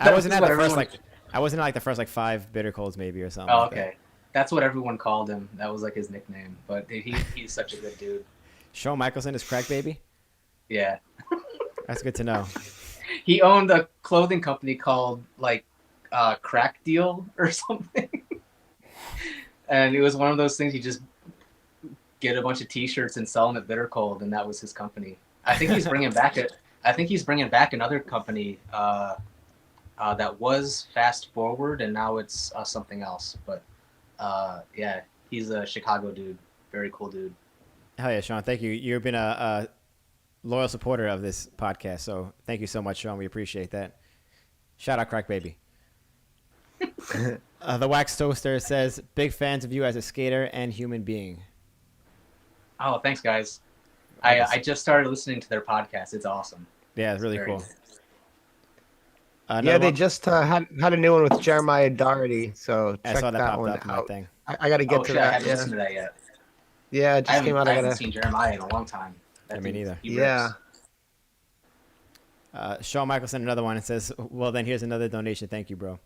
I wasn't at the first the first 5 bitter colds maybe or something. Oh, like okay. that. That's what everyone called him. That was like his nickname. But he's such a good dude. Sean Michelson is Crack Baby? Yeah. That's good to know. He owned a clothing company called like Crack Deal or something. And it was one of those things you just get a bunch of T-shirts and sell them at Bitter Cold, and that was his company. I think he's bringing back another company that was Fast Forward, and now it's something else. But yeah, he's a Chicago dude, very cool dude. Hell yeah, Sean. Thank you. You've been a loyal supporter of this podcast, so thank you so much, Sean. We appreciate that. Shout out Crack Baby. The Wax Toaster says, big fans of you as a skater and human being. Oh, thanks, guys. I just started listening to their podcast. It's awesome. Yeah, it's really Very cool. Yeah, they just had a new one with Jeremiah Doherty, so I check saw that that popped one up in my out. thing. I got to get to I that. haven't Yeah, listened to that yet. yeah, it just came out. I haven't seen Jeremiah in a long time. I mean, neither. He Yeah. rips. Sean Michelson, another one, and says, well, then here's another donation. Thank you, bro.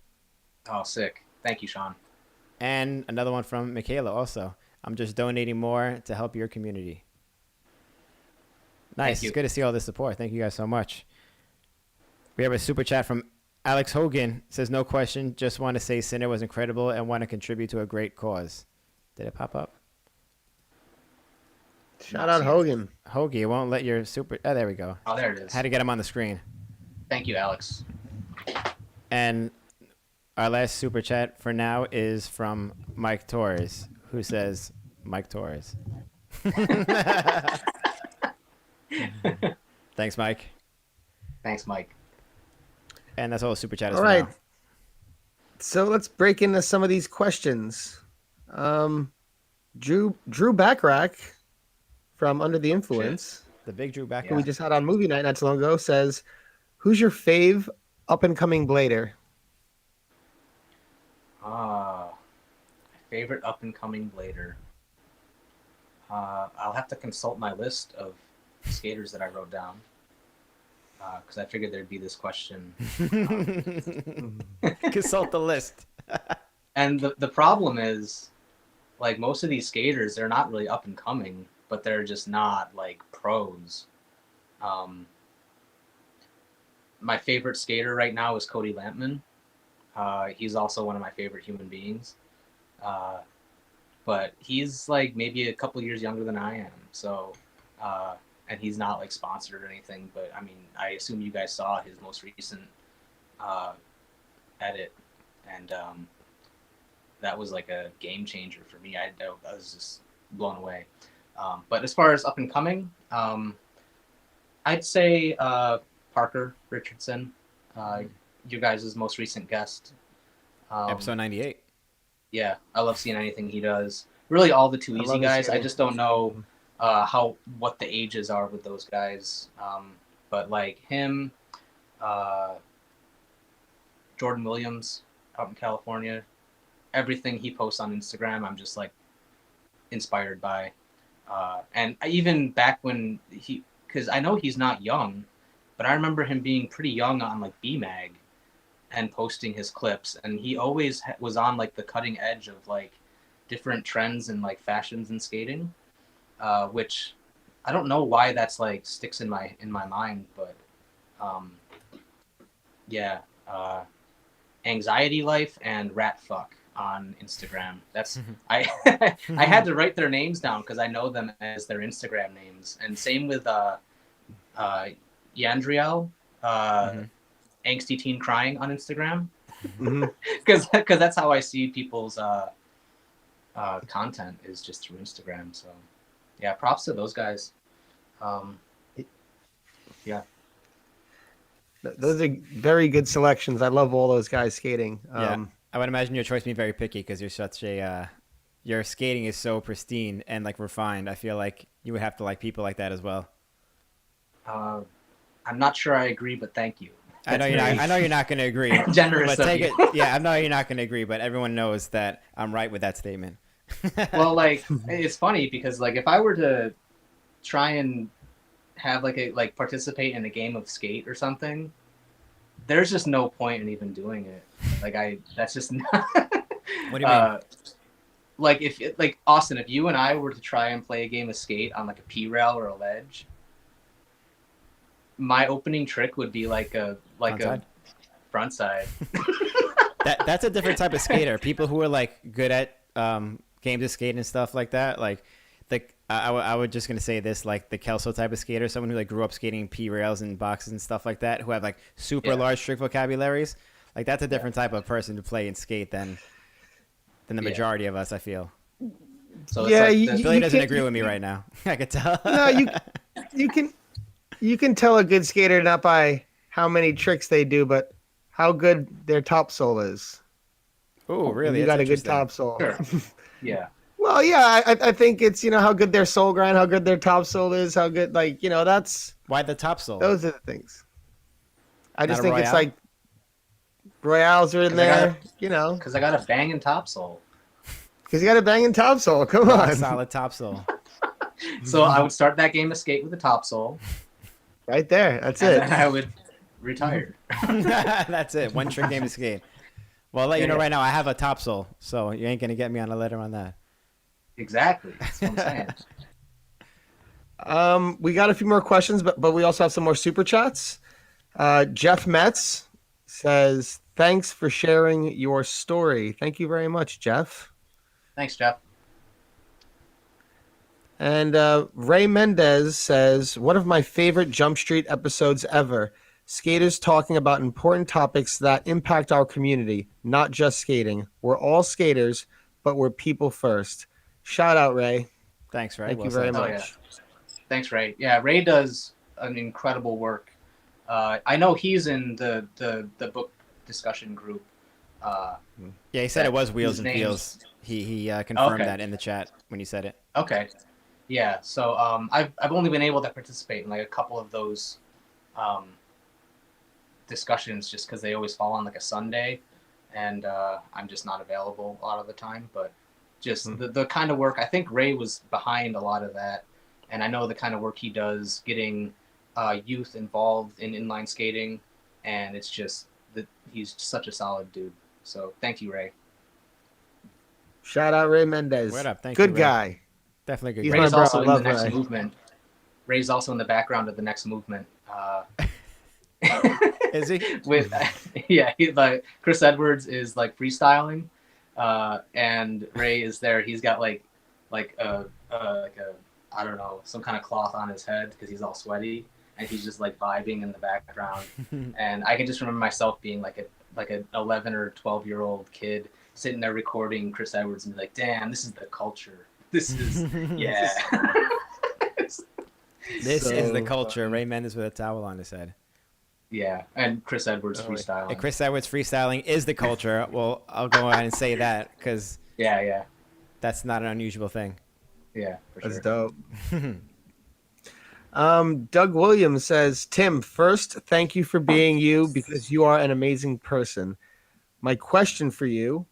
Oh, sick. Thank you, Sean. And another one from Michaela also. I'm just donating more to help your community. Nice. It's good to see all this support. Thank you guys so much. We have a super chat from Alex Hogan. Says, no question. Just want to say Sinner was incredible and want to contribute to a great cause. Did it pop up? Shout out Hogan. Hoagie, it won't let your super... Oh, there we go. Oh, there it is. Had to get him on the screen. Thank you, Alex. And our last super chat for now is from Mike Torres, who says, Mike Torres. Thanks, Mike. Thanks, Mike. And that's all the super chat is All for right. now. So let's break into some of these questions. Drew Backrack from Under the Influence, The big Drew back. who we just had on movie night not so long ago, says, who's your fave up-and-coming blader? My favorite up-and-coming blader. I'll have to consult my list of skaters that I wrote down. Because I figured there'd be this question. Consult the list. And the problem is, like, most of these skaters, they're not really up and coming, but they're just not, like, pros. My favorite skater right now is Cody Lampman. He's also one of my favorite human beings. But he's, like, maybe a couple years younger than I am. So, and he's not, like, sponsored or anything. But, I mean, I assume you guys saw his most recent edit. And that was, like, a game changer for me. I was just blown away. But as far as up and coming, I'd say Parker Richardson, you guys' most recent guest. Episode 98. Yeah, I love seeing anything he does. Really, all the Too Easy guys. I just don't know what the ages are with those guys. But like him, Jordan Williams out in California. everything he posts on Instagram, I'm just like inspired by. And even back when because I know he's not young, but I remember him being pretty young on like BMag and posting his clips, and he always was on like the cutting edge of like different trends and like fashions in skating, which I don't know why that's like sticks in my mind, but yeah, Anxiety Life and Rat Fuck on Instagram. That's I I had to write their names down because I know them as their Instagram names, and same with Yandriel, Angsty Teen Crying on Instagram, because that's how I see people's content is just through Instagram. So yeah, props to those guys. Yeah. Those are very good selections. I love all those guys skating. Yeah. I would imagine your choice being very picky because you're such a your skating is so pristine and like refined. I feel like you would have to like people like that as well. I'm not sure I agree, but thank you. I know you're not going to agree. Generous but of you. Yeah, I know you're not going to agree, but everyone knows that I'm right with that statement. Well, like it's funny because like if I were to try and have like participate in a game of skate or something, there's just no point in even doing it. Like that's just not. What do you mean? Like Austin, if you and I were to try and play a game of skate on like a P-rail or a ledge, my opening trick would be like a front side. That's a different type of skater. People who are like good at games of skate and stuff like that, like I would just gonna say this, like the Kelso type of skater, someone who like grew up skating P-rails and boxes and stuff like that, who have like super large trick vocabularies. Like that's a different type of person to play and skate than the majority of us, I feel. So yeah, Billy doesn't agree with me right now. I could tell. No, you can tell a good skater not by how many tricks they do, but how good their top sole is. Oh, really? You got a good top sole. Sure. Yeah. Well, yeah, I think it's, how good their sole grind, how good their top sole is, how good, that's... Why the top sole? Those are the things. I just Not a think it's Royale? like Royales are in there, Because I got a banging top sole. Because you got a banging top sole. Come Rock on. solid top sole. So I would start that game of skate with a top sole. Right there. That's And it. then I would retire. That's it. One trick game of skate. Well, I'll let you know right now, I have a top sole, so you ain't going to get me on a letter on that. Exactly. That's what I'm saying. We got a few more questions, but we also have some more super chats. Jeff Metz says, thanks for sharing your story. Thank you very much, Jeff. Thanks, Jeff. And Ray Mendez says, one of my favorite Jump Street episodes ever. Skaters talking about important topics that impact our community, not just skating. We're all skaters, but we're people first. Shout out, Ray. Thanks, Ray. Thank you very much. Yeah. Thanks, Ray. Yeah, Ray does an incredible work. I know he's in the book discussion group. Yeah, he said it was Wheels and name's- Feels. He confirmed Okay. that in the chat when you said it. Okay. Yeah. So I've only been able to participate in like a couple of those discussions just because they always fall on like a Sunday, and I'm just not available a lot of the time. But just the kind of work, I think Ray was behind a lot of that, and I know the kind of work he does getting youth involved in inline skating, and it's just that he's such a solid dude. So thank you, Ray. Shout out Ray Mendez. Word up. Thank Good you, Ray. guy. Definitely a good He's guy. my Ray's bro. also I in the love next Ray. movement. Ray's also in the background of the next movement. Is he? With yeah, like Chris Edwards is like freestyling, and Ray is there. He's got like a I don't know, some kind of cloth on his head because he's all sweaty, and he's just like vibing in the background. And I can just remember myself being like an 11 or 12-year-old kid sitting there recording Chris Edwards and be like, damn, this is the culture. This is yeah. This So is the culture. Ray Mendez with a towel on his head. Yeah, and Chris Edwards freestyling. And Chris Edwards freestyling is the culture. Well, I'll go ahead and say that because Yeah, that's not an unusual thing. for That's sure. dope. Doug Williams says, Tim, first, thank you for being you because you are an amazing person. My question for you,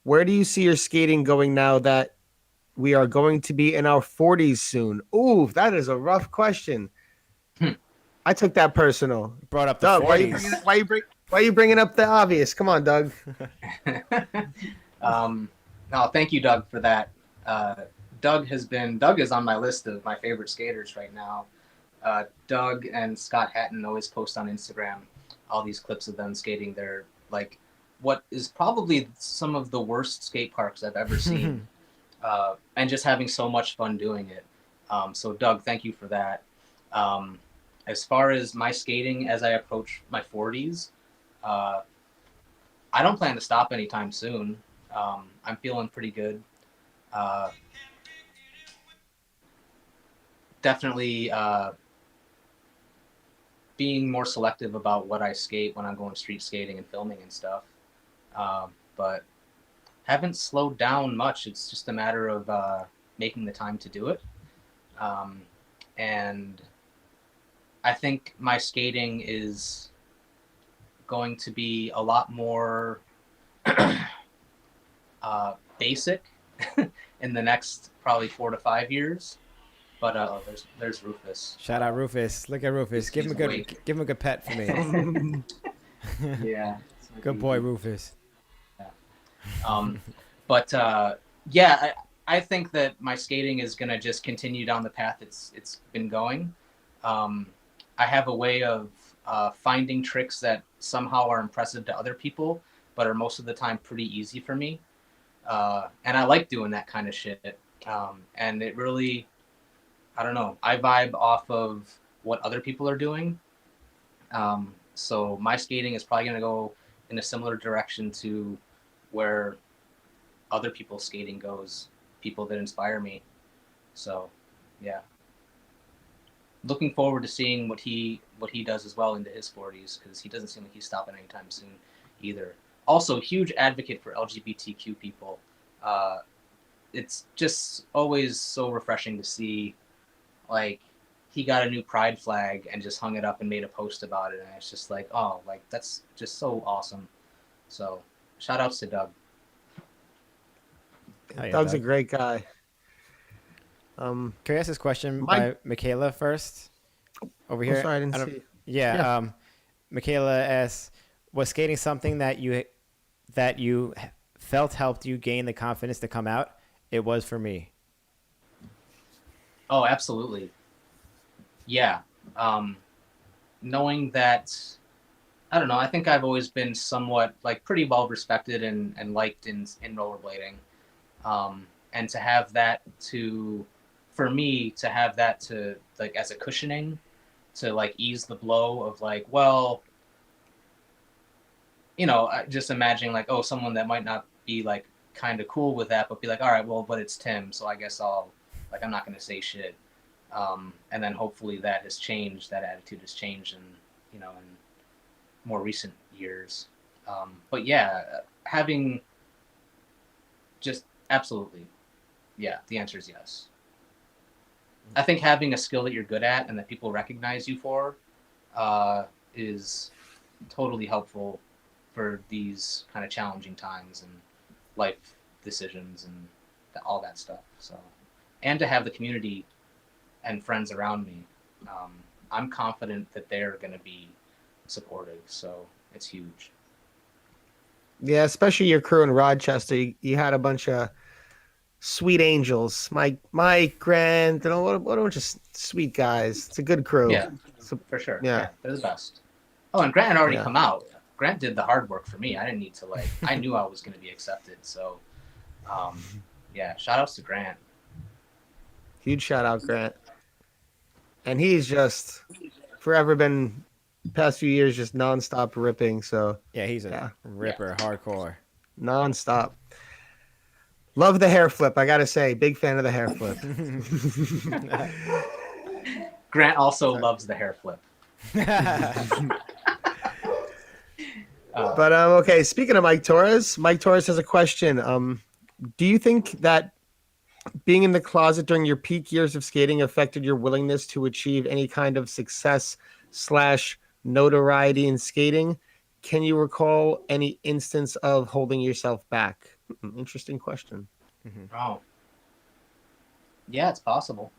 Where do you see your skating going now that we are going to be in our 40s soon? Ooh, that is a rough question. I took that personal. Brought up the Doug, 40s. why are you bringing up the obvious? Come on, Doug. No, thank you, Doug, for that. Doug is on my list of my favorite skaters right now. Doug and Scott Hatton always post on Instagram all these clips of them skating. They're like what is probably some of the worst skate parks I've ever seen, and just having so much fun doing it. So Doug, thank you for that. As far as my skating as I approach my 40s, I don't plan to stop anytime soon. I'm feeling pretty good. Definitely being more selective about what I skate when I'm going street skating and filming and stuff. But haven't slowed down much. It's just a matter of making the time to do it. And I think my skating is going to be a lot more basic in the next probably 4 to 5 years. But there's Rufus. Shout out Rufus. Look at Rufus. Give him a good pet for me. Yeah. Good boy, Rufus. Yeah. But yeah, I think that my skating is gonna just continue down the path it's been going. I have a way of finding tricks that somehow are impressive to other people, but are most of the time pretty easy for me. And I like doing that kind of shit. And it really, I don't know, I vibe off of what other people are doing. So my skating is probably going to go in a similar direction to where other people's skating goes, people that inspire me. So, yeah. Looking forward to seeing what he does as well into his 40s, because he doesn't seem like he's stopping anytime soon either. Also, huge advocate for LGBTQ people. It's just always so refreshing to see, like, he got a new pride flag and just hung it up and made a post about it, and it's just like, oh, like, that's just so awesome. So, shout outs to Doug. Yeah, Doug's Doug. a great guy. Can we ask this question by Michaela first? Over here. Sorry, I didn't see. Yeah. Michaela asks, was skating something that you felt helped you gain the confidence to come out? It was for me. Oh, absolutely. Yeah. Knowing that, I don't know, I think I've always been somewhat, like, pretty well respected and liked in rollerblading. And to have that for me, to have that to, like, as a cushioning, to, like, ease the blow of, like, well, you know, just imagining, like, oh, someone that might not be, like, kind of cool with that, but be like, all right, well, but it's Tim, so I guess I'm not going to say shit. And then hopefully that has changed, that attitude has changed in more recent years. But yeah, having just absolutely, yeah, the answer is yes. I think having a skill that you're good at and that people recognize you for is totally helpful for these kind of challenging times and life decisions and all that stuff. So, and to have the community and friends around me, I'm confident that they're going to be supportive. So it's huge. Yeah, especially your crew in Rochester. You had a bunch of sweet angels. Mike, Grant, and what a bunch of sweet guys. It's a good crew. Yeah, for sure. Yeah, they're the best. Oh, and Grant had already come out. Grant did the hard work for me. I didn't need to, like, I knew I was going to be accepted. So, yeah, shout outs to Grant. Huge shout out, Grant. And he's just forever been, past few years, just nonstop ripping. So yeah, he's a ripper, hardcore. Nonstop. Love the hair flip. I got to say, big fan of the hair flip. Grant also loves the hair flip. But okay, speaking of Mike Torres has a question. Do you think that being in the closet during your peak years of skating affected your willingness to achieve any kind of success / notoriety in skating? Can you recall any instance of holding yourself back? Interesting question. Oh, yeah, it's possible.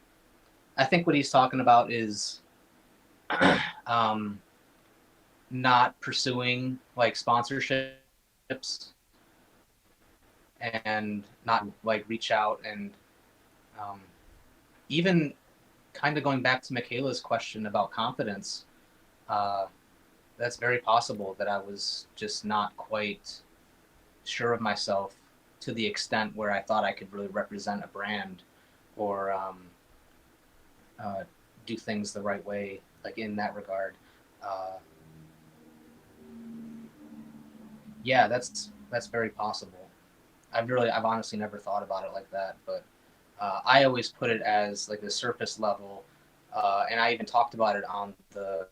I think what he's talking about is um, not pursuing like sponsorships and not like reach out and um, even kind of going back to Michaela's question about confidence. Uh, that's very possible that I was just not quite sure of myself to the extent where I thought I could really represent a brand or uh, do things the right way, like in that regard. Uh, yeah, that's very possible. I've honestly never thought about it like that, but I always put it as like the surface level, and I even talked about it on the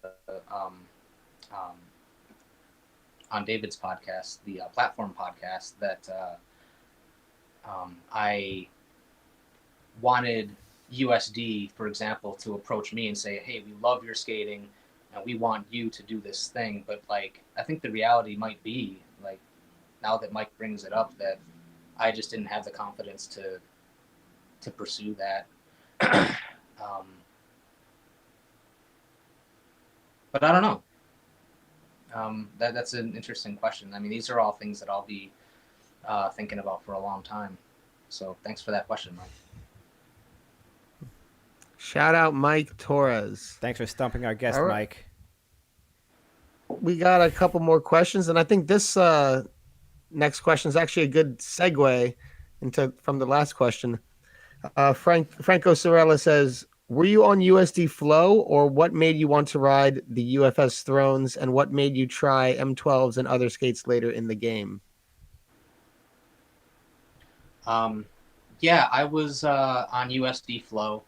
um, um, on David's podcast, the platform podcast, that I wanted USD, for example, to approach me and say, "Hey, we love your skating, and we want you to do this thing." But like, I think the reality might be like, now that Mike brings it up, that I just didn't have the confidence to pursue that. um, but I don't know. That's an interesting question. I mean, these are all things that I'll be thinking about for a long time. So thanks for that question, Mike. Shout out Mike Torres. Thanks for stumping our guest, All right. Mike. We got a couple more questions, and I think this next question is actually a good segue into from the last question. Franco Sorella says, "Were you on USD Flow, or what made you want to ride the UFS Thrones, and what made you try M12s and other skates later in the game?" Yeah, I was on USD Flow.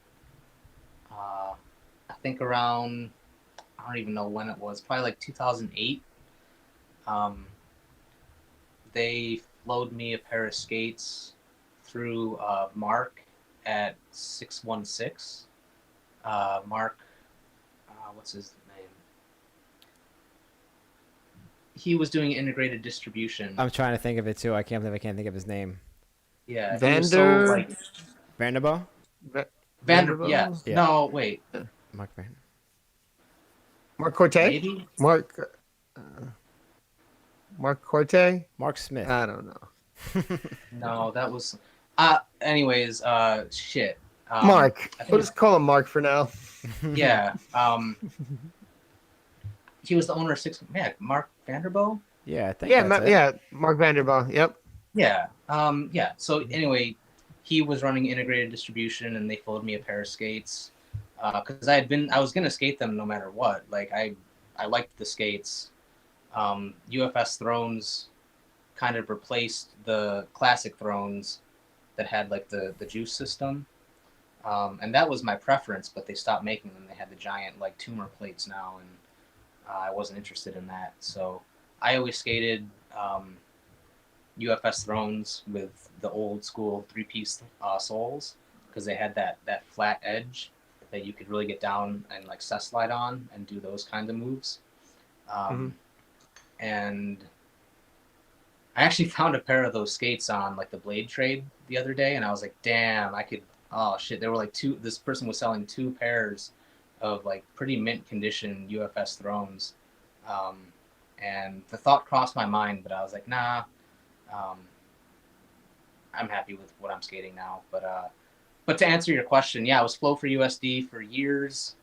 I think around, I don't even know when it was, probably like 2008. Um, they flowed me a pair of skates through Mark at 616. Mark, what's his name? He was doing integrated distribution. I'm trying to think of it too. I can't think of his name. Yeah, he was Vander- so like Vanderbo? Vander. Yeah. Yeah. No, wait. Mark Van. Mark Corte? Maybe. Mark Corte? Mark Smith. I don't know. No, that was. Anyways, shit. Mark. I think We'll just call him Mark for now. yeah. He was the owner of Six. Yeah, Mark Vanderbo. Yeah, I think that's it. Mark Vanderbilt. Yep. Yeah. Yeah. So anyway, he was running integrated distribution, and they flowed me a pair of skates because I was gonna skate them no matter what. Like I liked the skates. UFS Thrones kind of replaced the classic Thrones that had like the juice system, and that was my preference. But they stopped making them. They had the giant like tumor plates now, and I wasn't interested in that. So I always skated UFS Thrones with the old school 3-piece soles because they had that flat edge that you could really get down and like set slide on and do those kinds of moves. And I actually found a pair of those skates on like the Blade Trade the other day, and I was like, damn, I could. Oh shit, there were like two. This person was selling 2 pairs of like pretty mint condition UFS Thrones, and the thought crossed my mind, but I was like, nah. I'm happy with what I'm skating now, but to answer your question, yeah, I was Flow for USD for years,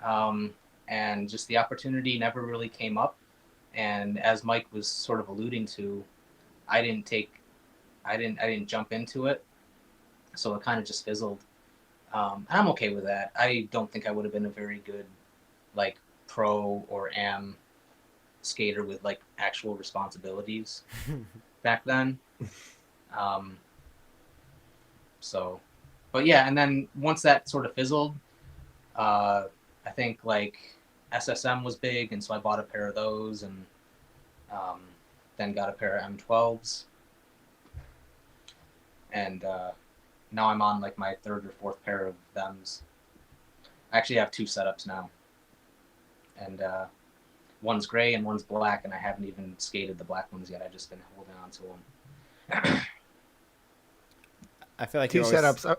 and just the opportunity never really came up. And as Mike was sort of alluding to, I didn't jump into it, so it kind of just fizzled. And I'm okay with that. I don't think I would have been a very good like pro or am skater with like actual responsibilities back then. So, but yeah, and then once that sort of fizzled, I think like SSM was big, and so I bought a pair of those, and then got a pair of M12s, and now I'm on like my 3rd or 4th pair of thems. I actually have 2 setups now, and one's gray and one's black, and I haven't even skated the black ones yet. I've just been holding on to them. I feel like two you're always, setups.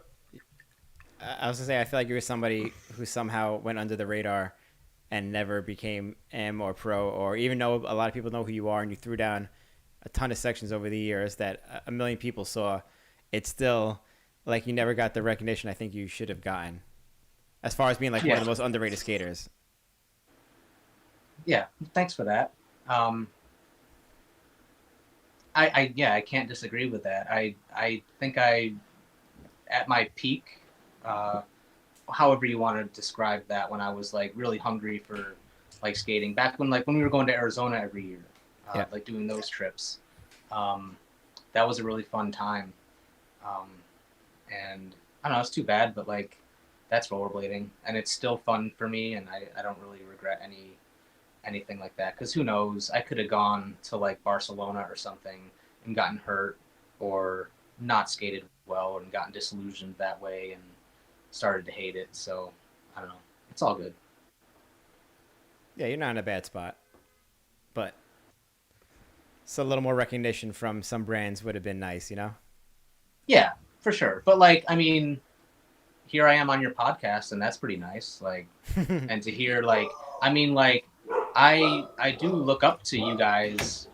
I was gonna say I feel like you're somebody who somehow went under the radar and never became M or pro, or even though a lot of people know who you are and you threw down a ton of sections over the years that a million people saw. It's still like you never got the recognition I think you should have gotten, as far as being like one of the most underrated skaters. Yeah, thanks for that. I can't disagree with that. I think at my peak, however you want to describe that, when I was like really hungry for like skating, back when we were going to Arizona every year, like doing those trips. That was a really fun time. And I don't know, it's too bad, but like that's rollerblading, and it's still fun for me, and I don't really regret anything like that, because who knows, I could have gone to like Barcelona or something and gotten hurt, or not skated well and gotten disillusioned that way and started to hate it. So I don't know, it's all good. Yeah, you're not in a bad spot, but so a little more recognition from some brands would have been nice, you know? Yeah, for sure. But like, I mean, here I am on your podcast, and that's pretty nice. Like, and to hear like, I mean, like, I do look up to you guys.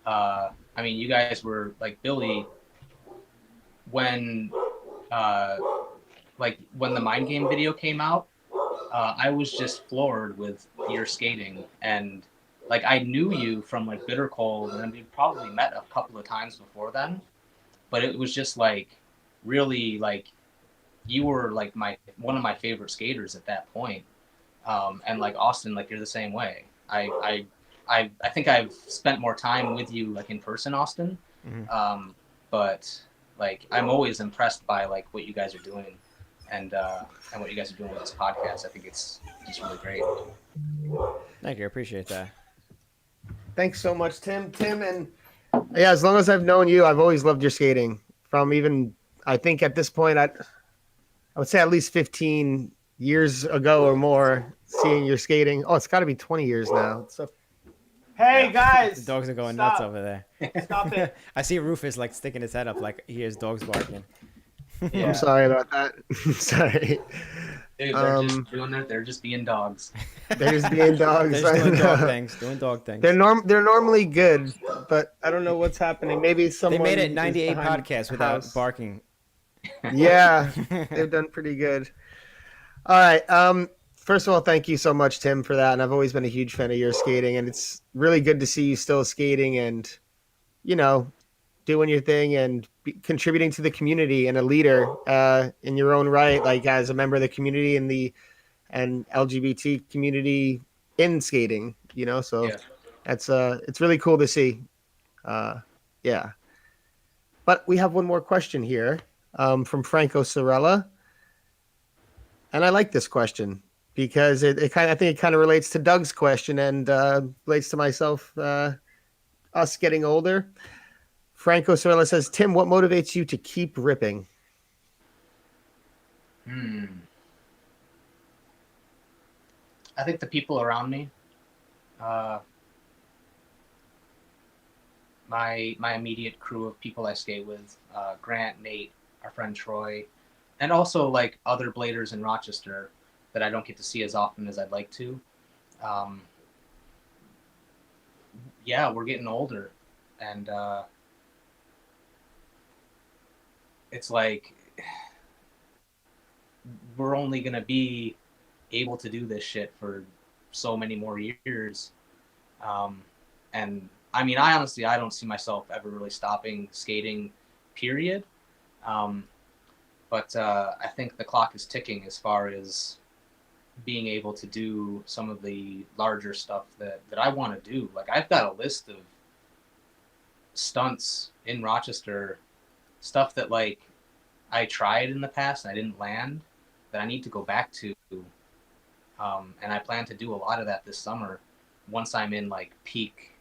I mean, you guys were like Billy when when the Mind Game video came out. I was just floored with your skating, and like I knew you from like Bitter Cold, and we probably met a couple of times before then. But it was just like really like you were like one of my favorite skaters at that point. And like Austin, like you're the same way. I think I've spent more time with you like in person, Austin. Mm-hmm. But like I'm always impressed by like what you guys are doing, and what you guys are doing with this podcast. I think it's just really great. Thank you, I appreciate that. Thanks so much, Tim. Tim, and yeah, as long as I've known you, I've always loved your skating. From even, I think at this point, I would say at least 15 years ago or more, seeing your skating. Oh, it's got to be 20 years now. So, hey guys, The dogs are going stop. nuts over there. Stop it! I see Rufus like sticking his head up like he hears dogs barking. Yeah. I'm sorry about that. sorry. Dude, they're just doing it. They're just being dogs. They're just being dogs. They're just doing I dog know. things. Doing dog things. They're normally good, but I don't know what's happening. Maybe someone They made it is 98 behind podcasts the without house. barking. Yeah, they've done pretty good. All right. First of all, thank you so much, Tim, for that. And I've always been a huge fan of your skating, and it's really good to see you still skating and, you know, doing your thing and contributing to the community and a leader in your own right, like as a member of the community and LGBT community in skating. You know, so Yeah. that's it's really cool to see. Yeah. But we have one more question here from Franco Sorella. And I like this question because I think it kind of relates to Doug's question and relates to myself, us getting older. Franco Sorella says, Tim, what motivates you to keep ripping? I think the people around me, my immediate crew of people I skate with, Grant, Nate, our friend Troy, and also like other bladers in Rochester that I don't get to see as often as I'd like to. Yeah, we're getting older, and it's like we're only gonna be able to do this shit for so many more years. And I mean, I don't see myself ever really stopping skating, period. But I think the clock is ticking as far as being able to do some of the larger stuff that I want to do. Like I've got a list of stunts in Rochester, stuff that like I tried in the past and I didn't land, that I need to go back to. And I plan to do a lot of that this summer once I'm in like peak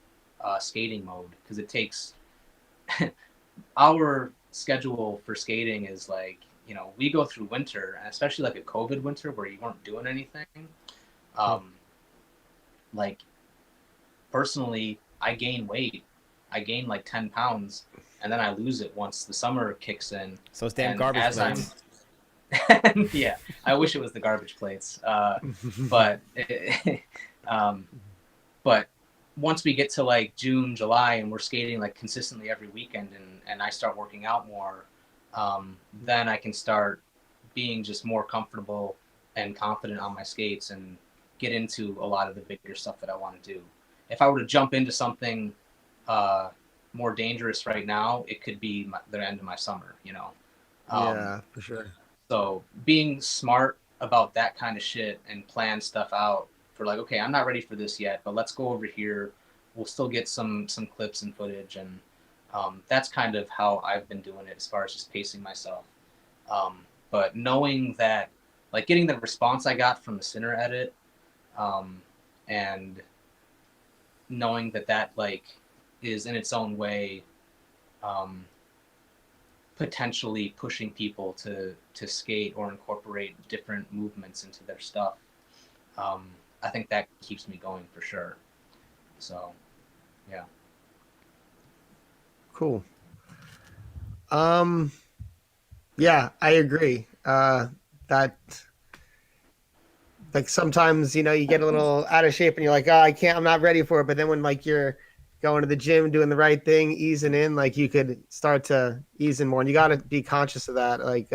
skating mode, because it takes our schedule for skating is like, you know, we go through winter, and especially like a COVID winter where you weren't doing anything. Like personally, I gain weight. I gained like 10 pounds, and then I lose it once the summer kicks in. So it's damn And garbage as plates. yeah, I wish it was the garbage plates. But but once we get to like June, July, and we're skating like consistently every weekend, and I start working out more, then I can start being just more comfortable and confident on my skates and get into a lot of the bigger stuff that I want to do. If I were to jump into something more dangerous right now, it could be the end of my summer, you know? Yeah, for sure. So being smart about that kind of shit and plan stuff out for like, okay, I'm not ready for this yet, but let's go over here. We'll still get some clips and footage. And that's kind of how I've been doing it as far as just pacing myself. But knowing that, like getting the response I got from the Sinner edit, and knowing that like is in its own way potentially pushing people to skate or incorporate different movements into their stuff. I think that keeps me going for sure. So, yeah. Cool. Yeah, I agree. That like sometimes, you know, you get a little out of shape and you're like, oh, I'm not ready for it. But then when like you're going to the gym, doing the right thing, easing in, like you could start to ease in more. And you got to be conscious of that. Like,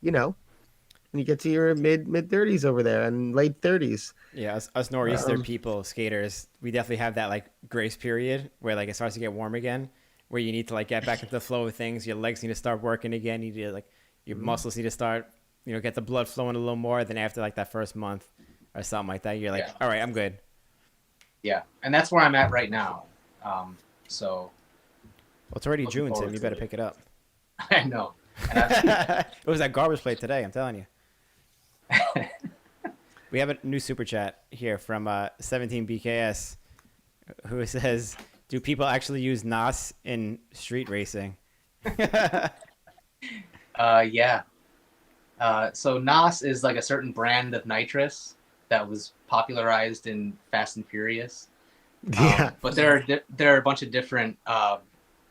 you know, when you get to your mid 30s over there and late 30s. Yeah, us nor'easter people, skaters, we definitely have that like grace period where like it starts to get warm again, where you need to like get back into the flow of things. Your legs need to start working again. You need to like your muscles need to start, you know, get the blood flowing a little more. Then after like that first month or something like that, you're like, all right, I'm good. Yeah, and that's where I'm at right now. So. Well, it's already June, Tim. You better pick it up. I know. It was that garbage plate today. I'm telling you. We have a new super chat here from 17BKS, who says, "Do people actually use NOS in street racing?" Yeah. So NOS is like a certain brand of nitrous that was popularized in Fast and Furious. Yeah. But there are a bunch of different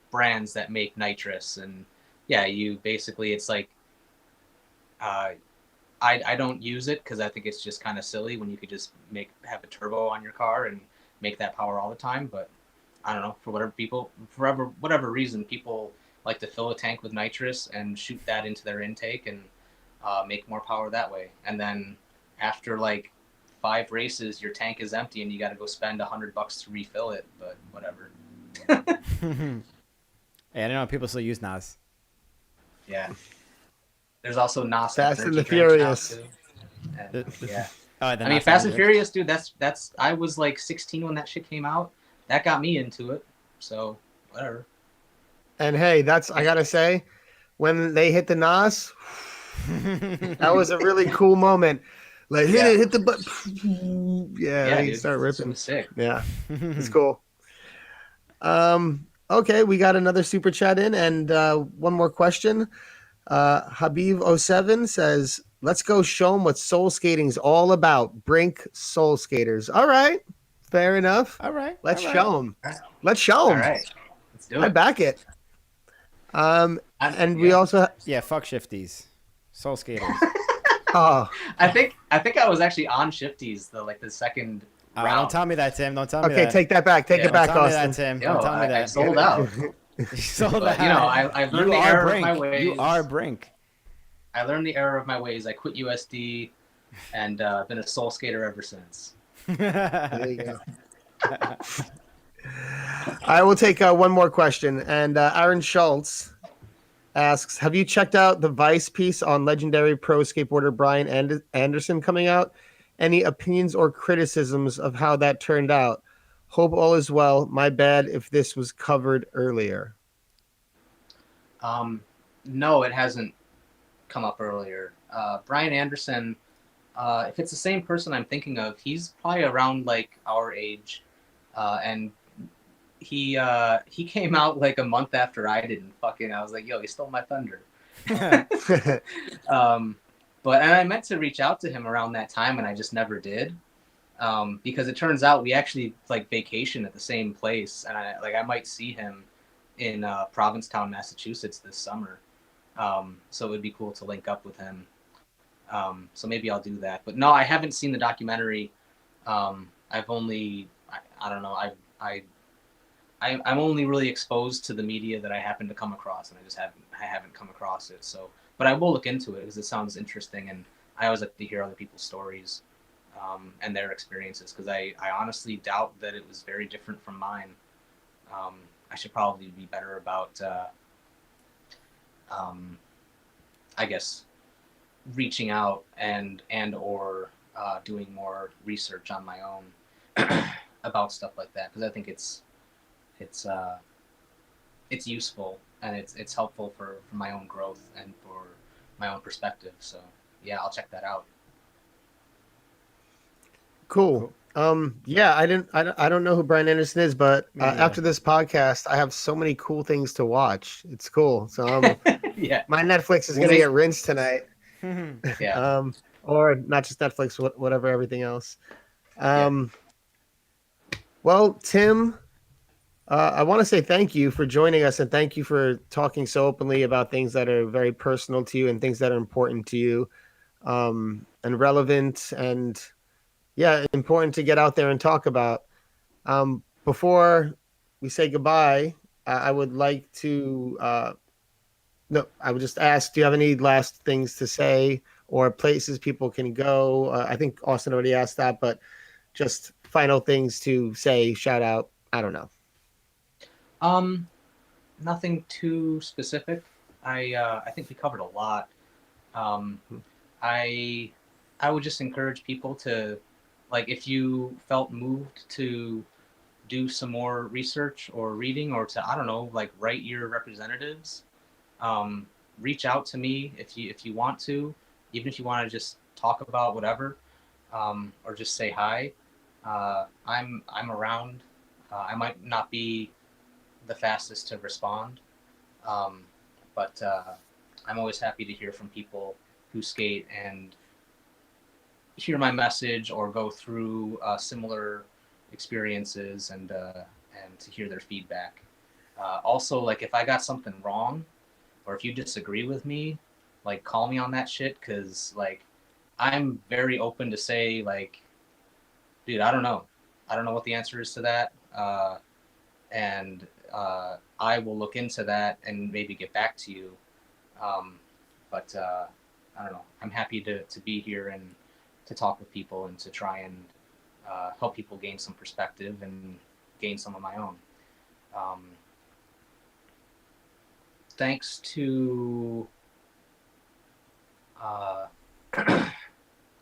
brands that make nitrous, and yeah, you basically it's like I don't use it because I think it's just kind of silly when you could just have a turbo on your car and make that power all the time. But I don't know, for whatever reason, people like to fill a tank with nitrous and shoot that into their intake and make more power that way. And then after like 5 races, your tank is empty and you got to go spend $100 to refill it. But whatever. Hey, I don't know if people still use NOS. Yeah. There's also NOS. Fast and the Furious. And, yeah. I mean, Fast and Furious, dude. That's. I was like 16 when that shit came out. That got me into it. So whatever. And hey, I gotta say, when they hit the NOS, that was a really cool moment. Like hit the button. Yeah, they start ripping. Sick. Yeah, it's cool. Okay, we got another super chat in, and one more question. Habib07 says, "Let's go show them what soul skating's all about. Brink soul skaters." All right, fair enough. All right, let's show them. Let's show them. All right, let's do it. I back it. And we also fuck shifties, soul skaters. Oh, I think I was actually on shifties the second round. Don't tell me that, Tim. Don't tell me that. Okay, take that back. Take it back, Austin. Austin. Don't tell me that, Tim. Yo, Don't tell me that. I sold out. You sold But, out. you know, I learned the error of my ways. You are Brink. I learned the error of my ways. I quit USD and been a soul skater ever since. There you go. I will take one more question. And Aaron Schultz asks, have you checked out the Vice piece on legendary pro skateboarder Brian Anderson coming out? Any opinions or criticisms of how that turned out? Hope all is well. My bad if this was covered earlier. No, it hasn't come up earlier. Brian Anderson, if it's the same person I'm thinking of, he's probably around like our age. And he came out like a month after I did, and I was like, yo, he stole my thunder. But I meant to reach out to him around that time, and I just never did. Because it turns out we actually like vacation at the same place, and I might see him in Provincetown, Massachusetts this summer. So it would be cool to link up with him. So maybe I'll do that. But no, I haven't seen the documentary. I've only, I don't know, I'm only really exposed to the media that I happen to come across, and I haven't come across it. So, but I will look into it because it sounds interesting, and I always like to hear other people's stories and their experiences, because I honestly doubt that it was very different from mine. I should probably be better about, I guess, reaching out and or doing more research on my own about stuff like that, because I think it's useful, and it's helpful for my own growth and for my own perspective. So yeah, I'll check that out. Cool. Yeah, I don't know who Brian Anderson is, but Me neither. after this podcast, I have so many cool things to watch. It's cool. So Yeah. my Netflix is gonna get rinsed tonight. Yeah. Or not just Netflix, whatever, everything else. Yeah. Well, Tim, I want to say thank you for joining us, and thank you for talking so openly about things that are very personal to you and things that are important to you, and relevant, and yeah, important to get out there and talk about. Before we say goodbye, I would like to no, I would just ask, do you have any last things to say or places people can go? I think Austin already asked that, but just final things to say, shout out. I don't know. Nothing too specific. I think we covered a lot. I would just encourage people to, like, if you felt moved to do some more research or reading, or to, I don't know, like, write your representatives, reach out to me if you want to, even if you want to just talk about whatever, or just say hi. I'm around. I might not be the fastest to respond, but I'm always happy to hear from people who skate and hear my message or go through similar experiences, and to hear their feedback. Also, like, if I got something wrong, or if you disagree with me, like, call me on that shit, because, like, I'm very open to say, like, dude, I don't know what the answer is to that, and I will look into that and maybe get back to you. But I don't know. I'm happy to be here and to talk with people and to try and help people gain some perspective and gain some of my own. Thanks to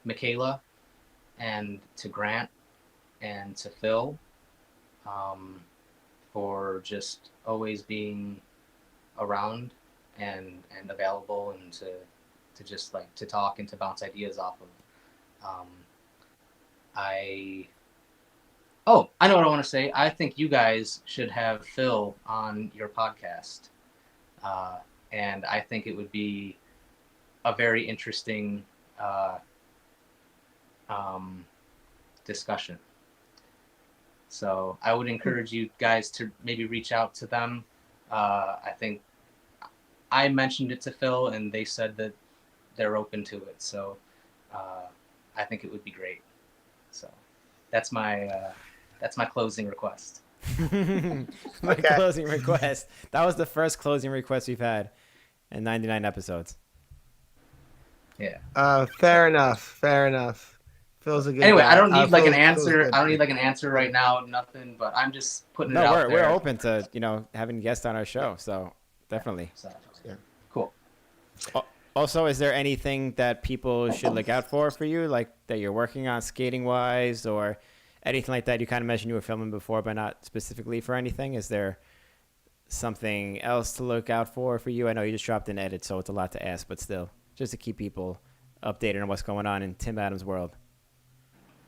Michaela, and to Grant, and to Phil, for just always being around and available, and to just, like, to talk and to bounce ideas off of. I know what I want to say. I think you guys should have Phil on your podcast, and I think it would be a very interesting discussion. So I would encourage you guys to maybe reach out to them. I think I mentioned it to Phil, and they said that they're open to it. So I think it would be great. So that's my closing request. Closing request. That was the first closing request we've had in 99 episodes. Yeah. Fair enough. Phil's a good Anyway, guy. I don't need like an Phil's answer. good. I don't need like an answer right now. Nothing. But I'm just putting it No, out we're there. open to having guests on our show. So definitely. So, Yeah. Cool. Also, is there anything that people should look out for you, like that you're working on skating wise, or anything like that? You kind of mentioned you were filming before, but not specifically for anything. Is there something else to look out for you? I know you just dropped an edit, so it's a lot to ask, but still, just to keep people updated on what's going on in Tim Adams' world.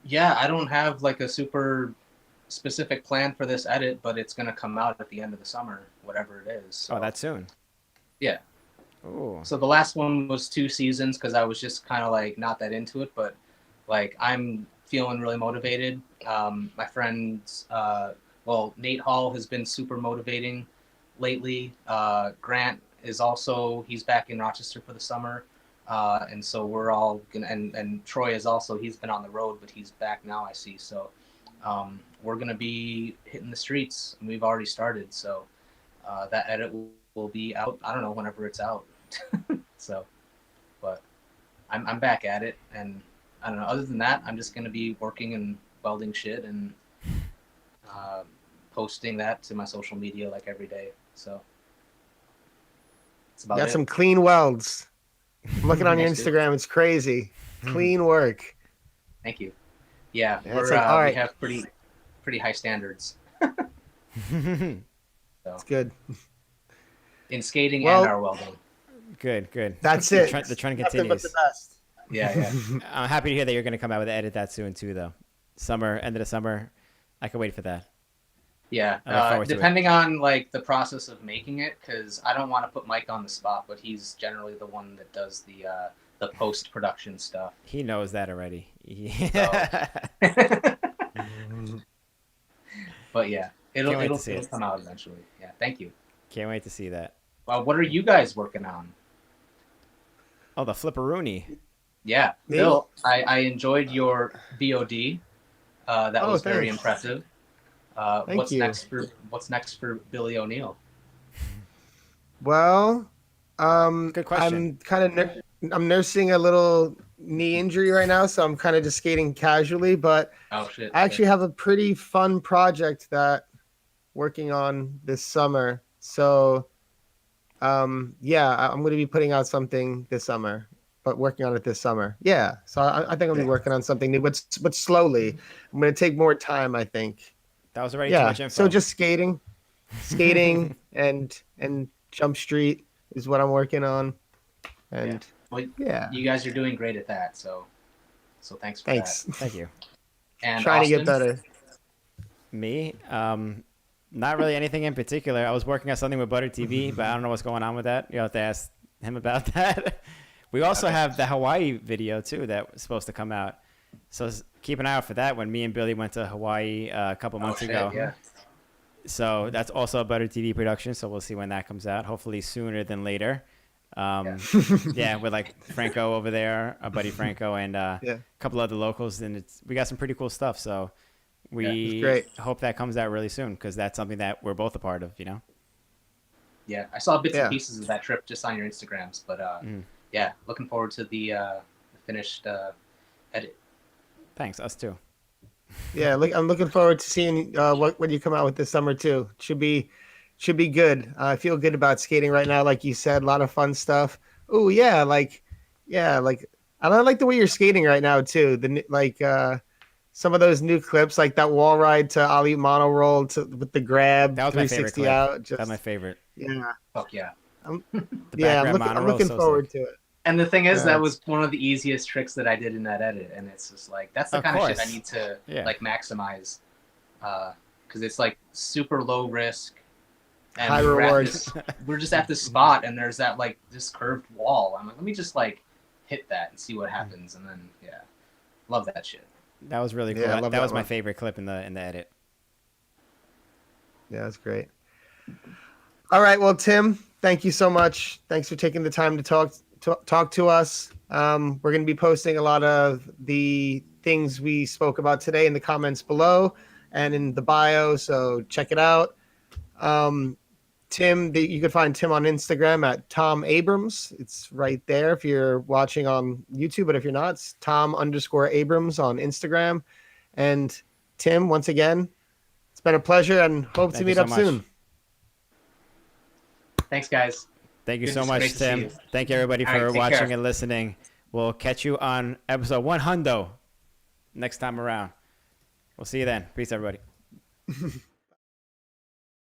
Yeah, I don't have like a super specific plan for this edit, but it's gonna come out at the end of the summer, whatever it is. So, Oh, that's soon. Yeah. Oh. So the last one was 2 seasons because I was just kind of like not that into it, but like I'm feeling really motivated. My friends, Nate Hall has been super motivating lately. Grant is also, he's back in Rochester for the summer. And so we're all gonna, and Troy is also, he's been on the road, but he's back now, I see. So we're gonna be hitting the streets, and we've already started. So that edit will be out, I don't know, whenever it's out. So, but I'm back at it, and I don't know, other than that, I'm just gonna be working and welding shit and posting that to my social media like every day. So it's about Got it. some clean welds. I'm looking on your Thanks, dude. Instagram. It's crazy. Clean work. Thank you. Yeah, Yeah, it's we're like, all right. we have pretty high standards. It's good. In skating Well- and our welding. Good. That's The it. trend Nothing continues. but the best. Yeah. I'm happy to hear that you're going to come out with an edit that soon too, though. End of the summer. I can wait for that. Yeah, I look forward to it. depending on like the process of making it, because I don't want to put Mike on the spot, but he's generally the one that does the post production stuff. He knows that already. But yeah, Can't wait it'll to see it. come out eventually. Yeah, thank you. Can't wait to see that. What are you guys working on? Oh, the flipperoonie. Yeah, Me? Bill, I enjoyed your VOD. That Oh, was very thanks. impressive. Thank What's you. next for Billy O'Neill? Well, Good question. I'm nursing a little knee injury right now, so I'm kind of just skating casually. But Oh shit! I actually have a pretty fun project that working on this summer. So, yeah, I'm going to be putting out something this summer, but working on it this summer. Yeah, so I think I'll be working on something new, but slowly. I'm going to take more time, I think. That was already too Yeah, much info. so just skating, and Jump Street is what I'm working on, and Well, yeah, you guys are doing great at that. So thanks for thanks. Thank you. that. And Trying to get Austin? better. Me? Not really anything in particular. I was working on something with Butter TV, but I don't know what's going on with that. You'll have to ask him about that. We also have the Hawaii video too that was supposed to come out. So keep an eye out for that when me and Billy went to Hawaii a couple months ago. Yeah. So that's also a Butter TV production. So we'll see when that comes out. Hopefully sooner than later. Yeah, with like Franco over there, our buddy Franco, and a couple other locals, and we got some pretty cool stuff. So we great. hope that comes out really soon because that's something that we're both a part of. You know. Yeah, I saw bits Yeah. and pieces of that trip just on your Instagrams, but yeah, looking forward to the finished edit. Thanks. Us too. Yeah, I'm looking forward to seeing what you come out with this summer too. Should be good. I feel good about skating right now, like you said. A lot of fun stuff. Oh yeah, like I like the way you're skating right now too. Some of those new clips, like that wall ride to Ali mono roll with the grab, That was my favorite 360 clip. out. Just, That's my favorite. yeah, Fuck yeah. The yeah. back grab mono I'm roll looking so forward sick. to it. And the thing is, Yeah, that was one of the easiest tricks that I did in that edit, and it's just like that's the Of kind of shit course. I need to Yeah. like maximize, because it's like super low risk, and High we're at rewards. this- we're just at this spot, and there's that like this curved wall. I'm like, let me just like hit that and see what happens, and then yeah, love that shit. That was really cool. Yeah, I love that that was my one. favorite clip in the edit. Yeah, that's great. All right, well, Tim, thank you so much. Thanks for taking the time to talk to us. We're going to be posting a lot of the things we spoke about today in the comments below and in the bio, so check it out. Tim, you can find Tim on Instagram at Tom Abrams. It's right there if you're watching on YouTube, but if you're not, it's Tom_Abrams on Instagram. And Tim, once again, it's been a pleasure and hope to Thank you meet so up much. soon. Thanks, guys. Thank you Good- so it's much, great to see Tim. you. Thank you, everybody, All right, for take watching care. and listening. We'll catch you on episode 100 next time around. We'll see you then. Peace, everybody.